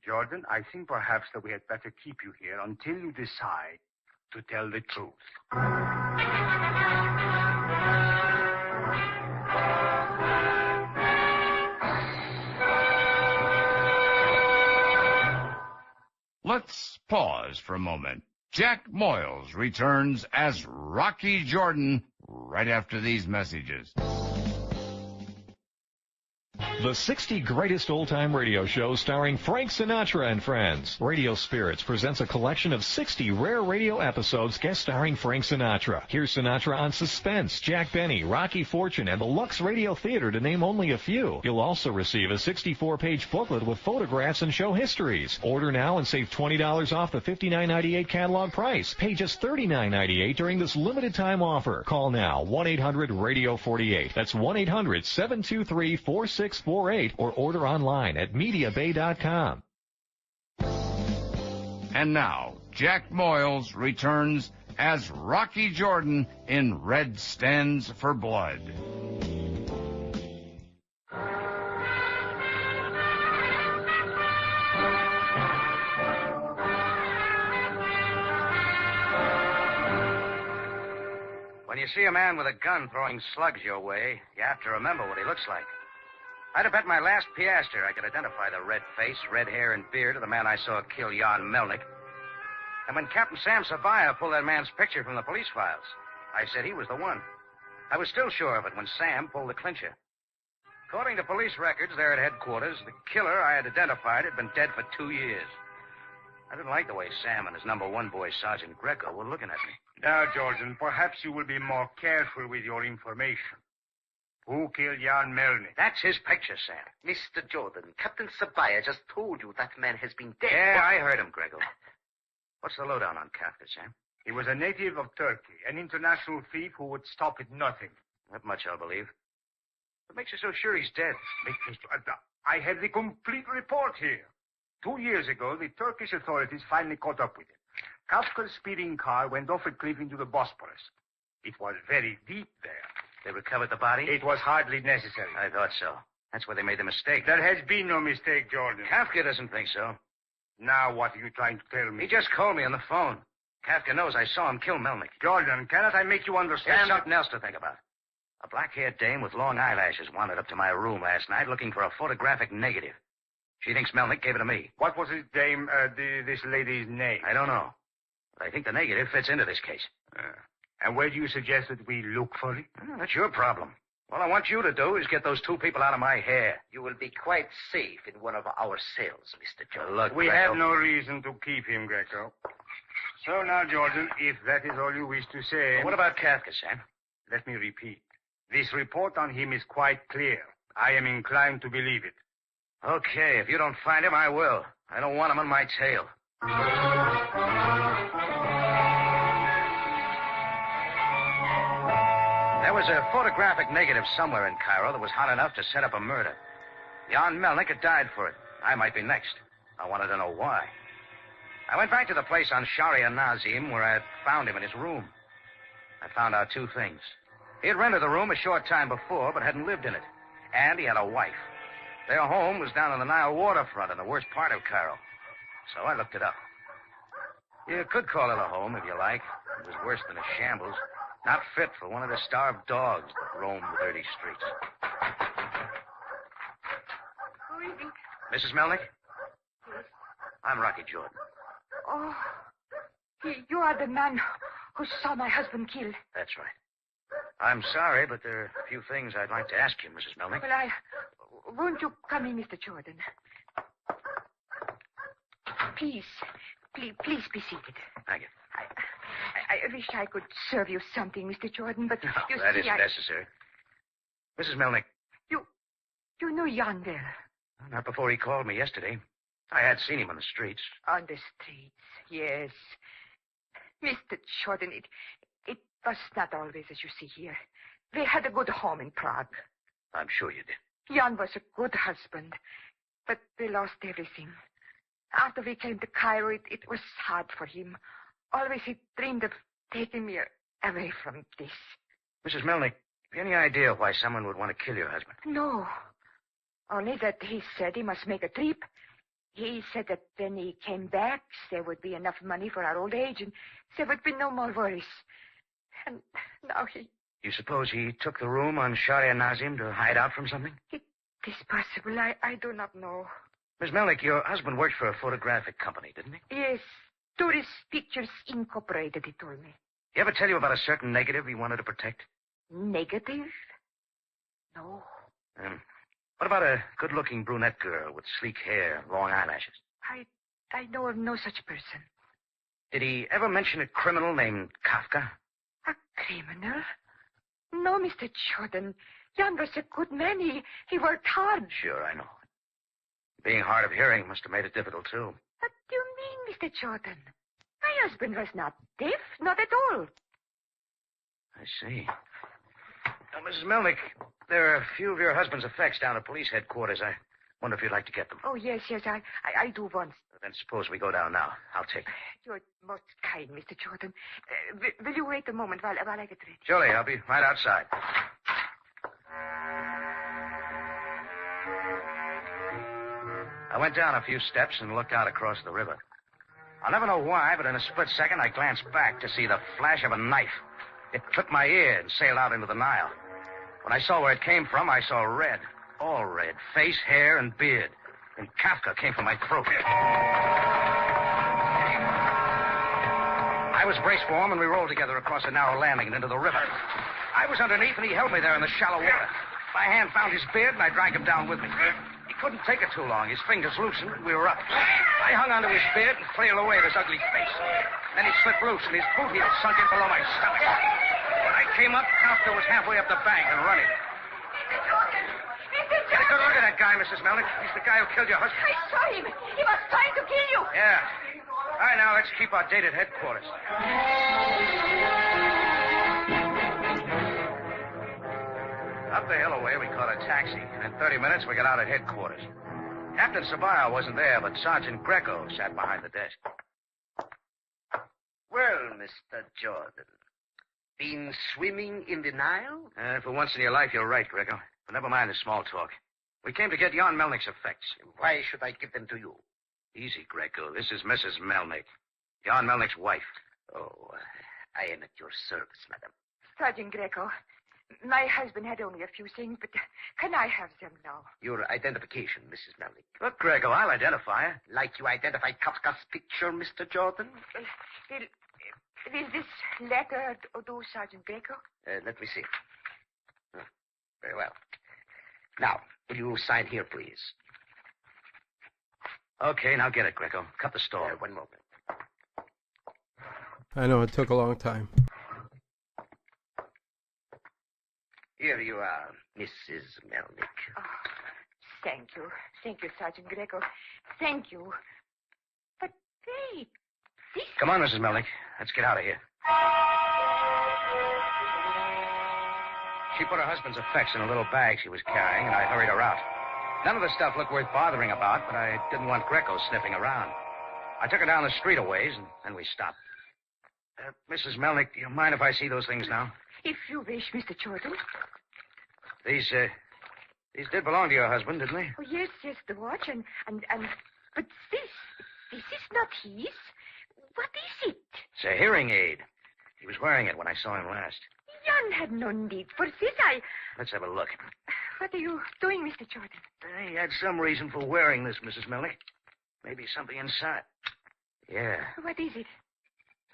Jordan, I think perhaps that we had better keep you here until you decide to tell the truth. Let's pause for a moment. Jack Moyles returns as Rocky Jordan right after these messages. The 60 Greatest Old-Time Radio Show starring Frank Sinatra and Friends. Radio Spirits presents a collection of 60 rare radio episodes guest starring Frank Sinatra. Here's Sinatra on Suspense, Jack Benny, Rocky Fortune, and the Lux Radio Theater, to name only a few. You'll also receive a 64-page booklet with photographs and show histories. Order now and save $20 off the $59.98 catalog price. Pay just $39.98 during this limited-time offer. Call now, 1-800-RADIO-48. That's 1-800-723-4648. Or order online at MediaBay.com. And now, Jack Moyles returns as Rocky Jordan in Red Stands for Blood. When you see a man with a gun throwing slugs your way, you have to remember what he looks like. I'd have bet my last piastre I could identify the red face, red hair, and beard of the man I saw kill Jan Melnick. And when Captain Sam Sabaya pulled that man's picture from the police files, I said he was the one. I was still sure of it when Sam pulled the clincher. According to police records there at headquarters, the killer I had identified had been dead for 2 years. I didn't like the way Sam and his number one boy, Sergeant Greco, were looking at me. Now, Jordan, perhaps you will be more careful with your information. Who killed Jan Melnick? That's his picture, Sam. Mr. Jordan, Captain Sabaya just told you that man has been dead. Yeah, I heard him, Grego. What's the lowdown on Kafka, Sam? He was a native of Turkey, an international thief who would stop at nothing. That much I'll believe. What makes you so sure he's dead? I have the complete report here. 2 years ago, the Turkish authorities finally caught up with him. Kafka's speeding car went off a cliff into the Bosporus. It was very deep there. They recovered the body? It was hardly necessary. I thought so. That's where they made the mistake. There has been no mistake, Jordan. Kafka doesn't think so. Now what are you trying to tell me? He just called me on the phone. Kafka knows I saw him kill Melnick. Jordan, cannot I make you understand? Here's something else to think about. A black-haired dame with long eyelashes wandered up to my room last night looking for a photographic negative. She thinks Melnick gave it to me. What was this dame, this lady's name? I don't know. But I think the negative fits into this case. And where do you suggest that we look for it? That's your problem. All I want you to do is get those two people out of my hair. You will be quite safe in one of our cells, Mr. Jordan. Look, we Greco. have no reason to keep him, Greco. So now, Jordan, if that is all you wish to say... Well, what about Kafka, Sam? Let me repeat. This report on him is quite clear. I am inclined to believe it. Okay, if you don't find him, I will. I don't want him on my tail. There was a photographic negative somewhere in Cairo that was hot enough to set up a murder. Jan Melnick had died for it. I might be next. I wanted to know why. I went back to the place on Sharia Nazim where I had found him in his room. I found out two things. He had rented the room a short time before, but hadn't lived in it. And he had a wife. Their home was down on the Nile waterfront in the worst part of Cairo. So I looked it up. You could call it a home if you like. It was worse than a shambles. Not fit for one of the starved dogs that roam the dirty streets. Who is it? Mrs. Melnick? Yes. I'm Rocky Jordan. Oh, you are the man who saw my husband killed. That's right. I'm sorry, but there are a few things I'd like to ask you, Mrs. Melnick. Well, won't you come in, Mr. Jordan? Please be seated. Thank you. I wish I could serve you something, Mr. Jordan, but No, you that see, isn't necessary. Mrs. Melnick. You know Jan well. Not before he called me yesterday. I had seen him on the streets. On the streets, yes. Mr. Jordan, it was not always as you see here. They had a good home in Prague. I'm sure you did. Jan was a good husband, but they lost everything. After we came to Cairo, it was hard for him. Always he dreamed of taking me away from this. Mrs. Melnick, have you any idea why someone would want to kill your husband? No. Only that he said he must make a trip. He said that when he came back, there would be enough money for our old age, and there would be no more worries. And now he... You suppose he took the room on Sharia Nazim to hide out from something? It is possible. I do not know. Miss Melnick, your husband worked for a photographic company, didn't he? Yes. Tourist Pictures Incorporated, he told me. He ever tell you about a certain negative he wanted to protect? Negative? No. What about a good-looking brunette girl with sleek hair and long eyelashes? I know of no such person. Did he ever mention a criminal named Kafka? A criminal? No, Mr. Jordan. Jan was a good man. He worked hard. Sure, I know. Being hard of hearing must have made it difficult, too. What do you mean, Mr. Jordan? My husband was not deaf, not at all. I see. Now, Mrs. Melnick, there are a few of your husband's effects down at police headquarters. I wonder if you'd like to get them. Oh, yes, I do want. Then suppose we go down now. I'll take them. You're most kind, Mr. Jordan. Will you wait a moment while I get ready? Surely, I'll be right outside. I went down a few steps and looked out across the river. I'll never know why, but in a split second, I glanced back to see the flash of a knife. It clipped my ear and sailed out into the Nile. When I saw where it came from, I saw red. All red. Face, hair, and beard. And Kafka came from my throat. I was braced for him, and we rolled together across a narrow landing and into the river. I was underneath, and he held me there in the shallow water. My hand found his beard, and I dragged him down with me. He couldn't take it too long. His fingers loosened, and we were up. I hung onto his beard and flailed away at his ugly face. Then he slipped loose, and his boot heel sunk in below my stomach. When I came up, Kafka was halfway up the bank and running. Get a good look at that guy, Mrs. Melnick. He's the guy who killed your husband. I saw him. He was trying to kill you. Yeah. All right, now, let's keep our date at headquarters. Up the hill away, we caught a taxi, and in 30 minutes, we got out at headquarters. Captain Sabaya wasn't there, but Sergeant Greco sat behind the desk. Well, Mr. Jordan, been swimming in the Nile? For once in your life, you're right, Greco. But never mind the small talk. We came to get Jan Melnick's effects. Why should I give them to you? Easy, Greco. This is Mrs. Melnick. Jan Melnick's wife. Oh, I am at your service, madam. Sergeant Greco, my husband had only a few things, but can I have them now? Your identification, Mrs. Melnick. Look, Greco, I'll identify her. Like you identify Kafka's picture, Mr. Jordan? Will this letter do, Sergeant Greco? Let me see. Very well. Now, will you sign here, please? Okay, now get it, Greco. Cut the store. One moment. I know it took a long time. Here you are, Mrs. Melnick. Oh, Thank you. Thank you, Sergeant Greco. Thank you. But wait. Come on, Mrs. Melnick. Let's get out of here. She put her husband's effects in a little bag she was carrying, and I hurried her out. None of the stuff looked worth bothering about, but I didn't want Greco sniffing around. I took her down the street a ways, and then we stopped. Mrs. Melnick, do you mind if I see those things now? If you wish, Mr. Jordan. These did belong to your husband, didn't they? Oh, yes, the watch, and but this is not his. What is it? It's a hearing aid. He was wearing it when I saw him last. Jan had no need for this. Let's have a look. What are you doing, Mr. Jordan? He had some reason for wearing this, Mrs. Melnick. Maybe something inside. Yeah. What is it?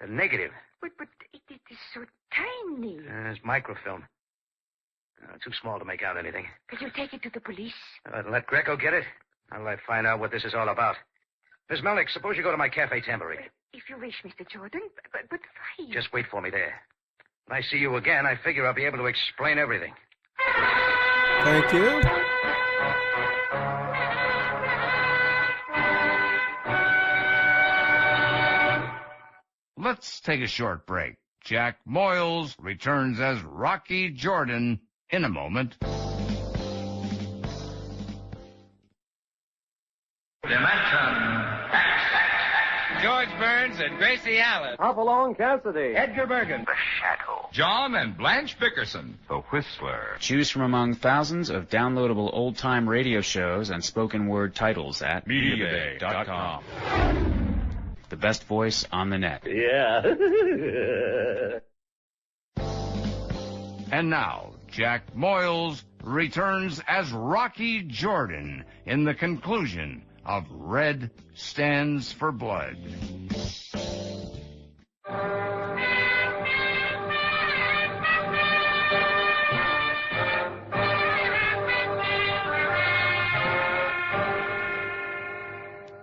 It's a negative. But it is so tiny. It's microfilm. Too small to make out anything. Will you take it to the police? Let Greco get it. I'll find out what this is all about. Miss Melnick, suppose you go to my cafe tambourine. If you wish, Mr. Jordan. But why? Just wait for me there. When I see you again, I figure I'll be able to explain everything. Thank you. Let's take a short break. Jack Moyles returns as Rocky Jordan in a moment. George Burns and Gracie Allen. Hopalong Cassidy. Edgar Bergen. The Shadow. John and Blanche Bickerson. The Whistler. Choose from among thousands of downloadable old-time radio shows and spoken word titles at MediaBay.com. The best voice on the net. Yeah. And now, Jack Moyles returns as Rocky Jordan in the conclusion of Red Stands for Blood.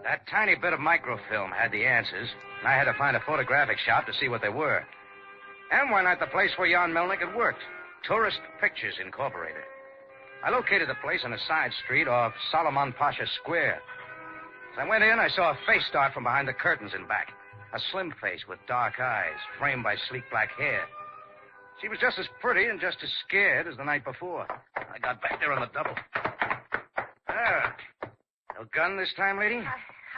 That tiny bit of microfilm had the answers, and I had to find a photographic shop to see what they were. And why not the place where Jan Melnick had worked? Tourist Pictures Incorporated. I located the place on a side street off Solomon Pasha Square. As I went in, I saw a face start from behind the curtains and back. A slim face with dark eyes, framed by sleek black hair. She was just as pretty and just as scared as the night before. I got back there on the double. No gun this time, lady?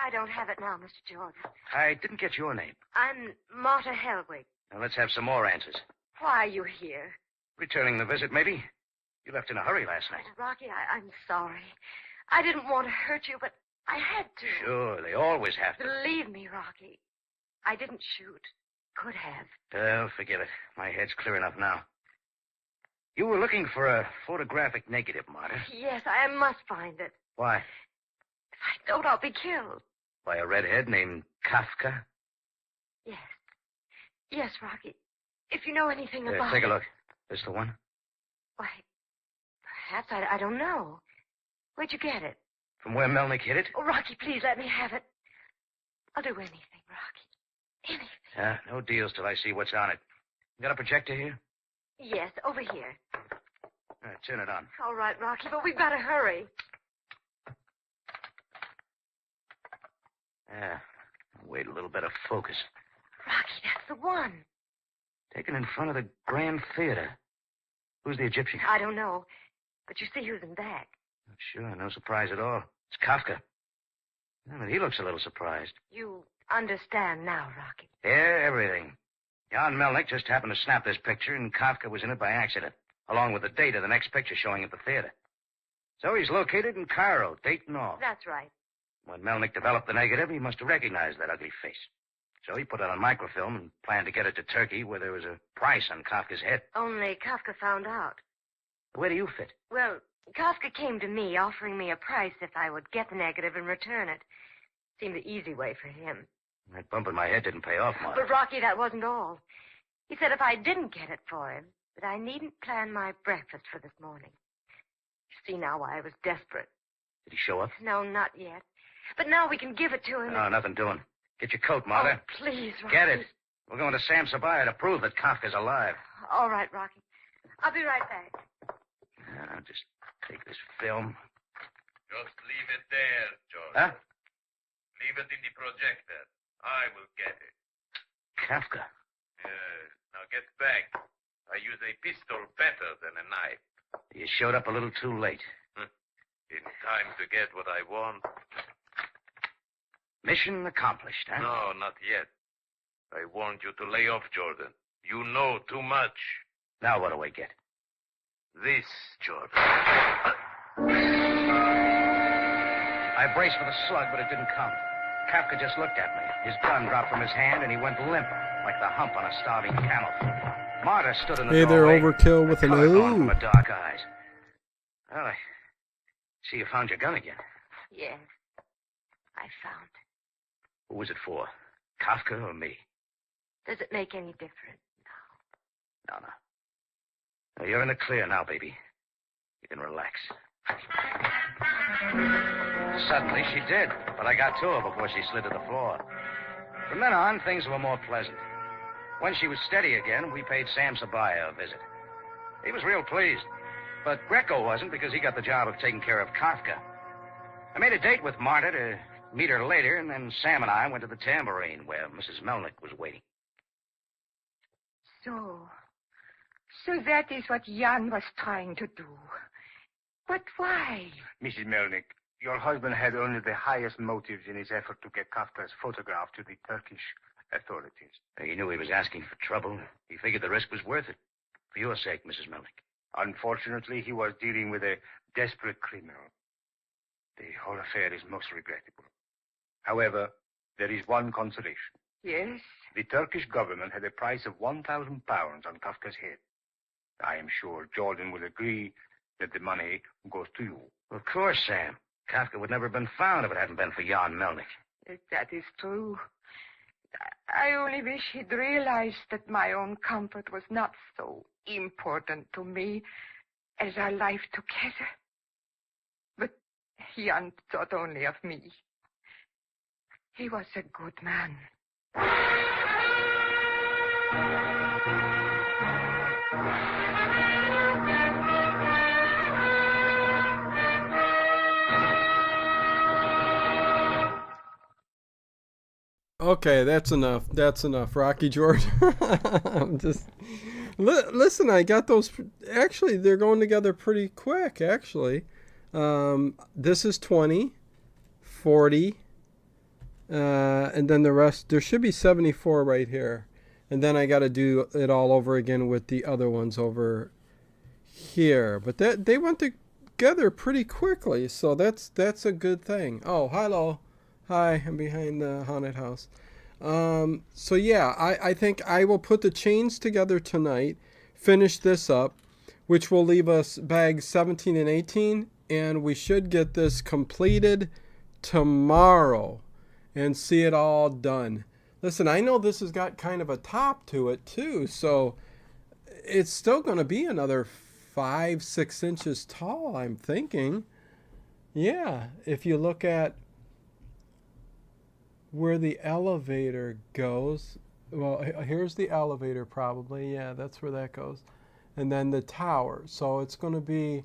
I don't have it now, Mr. Jordan. I didn't get your name. I'm Marta Helwig. Now, let's have some more answers. Why are you here? Returning the visit, maybe? You left in a hurry last night. Rocky, I'm sorry. I didn't want to hurt you, but I had to. Sure, they always have to. Believe me, Rocky. I didn't shoot. Could have. Oh, forget it. My head's clear enough now. You were looking for a photographic negative, Marta. Yes, I must find it. Why? If I don't, I'll be killed. By a redhead named Kafka? Yes. Yes, Rocky. If you know anything about Take a it. look. This the one? Why, perhaps. I don't know. Where'd you get it? From where Melnick hid it? Oh, Rocky, please let me have it. I'll do anything, Rocky. Anything. No deals till I see what's on it. You got a projector here? Yes, over here. All right, turn it on. All right, Rocky, but we've got to hurry. Wait a little bit of focus. Rocky, that's the one. Taken in front of the Grand Theater. Who's the Egyptian? I don't know. But you see who's in back. Sure, no surprise at all. It's Kafka. Yeah, but he looks a little surprised. You understand now, Rocky. Yeah, everything. Jan Melnick just happened to snap this picture, and Kafka was in it by accident, along with the date of the next picture showing at the theater. So he's located in Cairo, date and all. That's right. When Melnick developed the negative, he must have recognized that ugly face. So he put it on microfilm and planned to get it to Turkey, where there was a price on Kafka's head. Only Kafka found out. Where do you fit? Well, Kafka came to me, offering me a price if I would get the negative and return it. Seemed the easy way for him. That bump in my head didn't pay off, Martha. But, Rocky, that wasn't all. He said if I didn't get it for him, that I needn't plan my breakfast for this morning. You see now why I was desperate. Did he show up? No, not yet. But now we can give it to him. No, nothing doing. Get your coat, Martha. Oh, please, Rocky. Get it. We're going to Sam Sabaya to prove that Kafka's alive. All right, Rocky. I'll be right back. I'll just take this film. Just leave it there, George. Huh? Leave it in the projector. I will get it. Kafka. Yes. Now get back. I use a pistol better than a knife. You showed up a little too late. In time to get what I want. Mission accomplished, huh? No, not yet. I warned you to lay off, Jordan. You know too much. Now what do I get? This, Jordan. I braced for the slug, but it didn't come. Kafka just looked at me. His gun dropped from his hand, and he went limp, like the hump on a starving camel. Marta stood in the Hey there, doorway. Overkill with an Color gone O. from her dark eyes. Well, I see you found your gun again. Yes, I found it. Who was it for? Kafka or me? Does it make any difference? No. No, you're in the clear now, baby. You can relax. Suddenly, she did, but I got to her before she slid to the floor. From then on, things were more pleasant. When she was steady again, we paid Sam Sabaya a visit. He was real pleased, but Greco wasn't because he got the job of taking care of Kafka. I made a date with Marta to meet her later, and then Sam and I went to the Tambourine, where Mrs. Melnick was waiting. So that is what Jan was trying to do. But why? Mrs. Melnick, your husband had only the highest motives in his effort to get Kafka's photograph to the Turkish authorities. He knew he was asking for trouble. He figured the risk was worth it. For your sake, Mrs. Melnick. Unfortunately, he was dealing with a desperate criminal. The whole affair is most regrettable. However, there is one consolation. Yes? The Turkish government had a price of 1,000 pounds on Kafka's head. I am sure Jordan will agree that the money goes to you. Of course, Sam. Kafka would never have been found if it hadn't been for Jan Melnick. That is true. I only wish he'd realized that my own comfort was not so important to me as our life together. But Jan thought only of me. He was a good man. Okay, that's enough. That's enough. Rocky Jordan. I'm just listen. I got those. Actually, they're going together pretty quick. Actually, this is 20, 40, and then the rest. There should be 74 right here, and then I got to do it all over again with the other ones over here. But they went together pretty quickly, so that's a good thing. Oh, hello. Hi, I'm behind the haunted house. So yeah, I think I will put the chains together tonight, finish this up, which will leave us bags 17 and 18, and we should get this completed tomorrow and see it all done. Listen, I know this has got kind of a top to it too, so it's still going to be another 5-6 inches tall, I'm thinking. Yeah, if you look at where the elevator goes, well, here's the elevator probably. Yeah, that's where that goes. And then the tower. So it's going to be,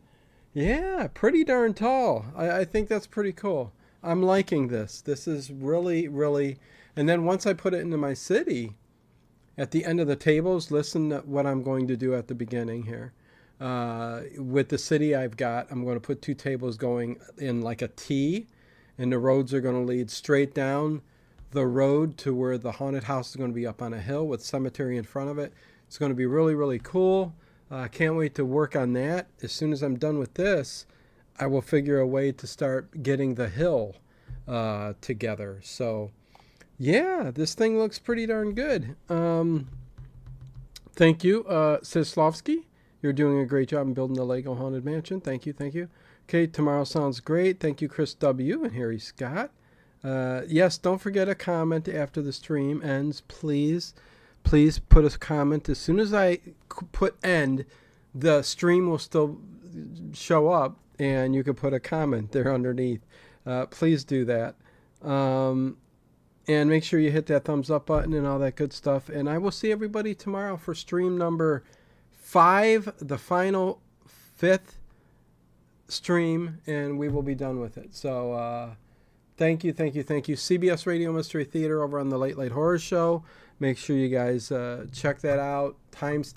yeah, pretty darn tall. I think that's pretty cool. I'm liking this. This is really, really, and then once I put it into my city, at the end of the tables, listen to what I'm going to do at the beginning here. With the city I've got, I'm going to put 2 tables going in like a T, and the roads are going to lead straight down the road to where the haunted house is going to be up on a hill with cemetery in front of it. It's going to be really, really cool. Can't wait to work on that. As soon as I'm done with this, I will figure a way to start getting the hill together. So, yeah, this thing looks pretty darn good. Thank you, Sislovsky. You're doing a great job in building the Lego Haunted Mansion. Thank you, thank you. Okay, tomorrow sounds great. Thank you, Chris W. and Harry Scott. Yes, don't forget a comment after the stream ends. Please put a comment. As soon as I put end, the stream will still show up, and you can put a comment there underneath. Please do that. And make sure you hit that thumbs up button and all that good stuff. And I will see everybody tomorrow for stream number 5, the final 5th stream, and we will be done with it. So thank you. CBS Radio Mystery Theater over on the Late Late Horror Show. Make sure you guys check that out. Timestamp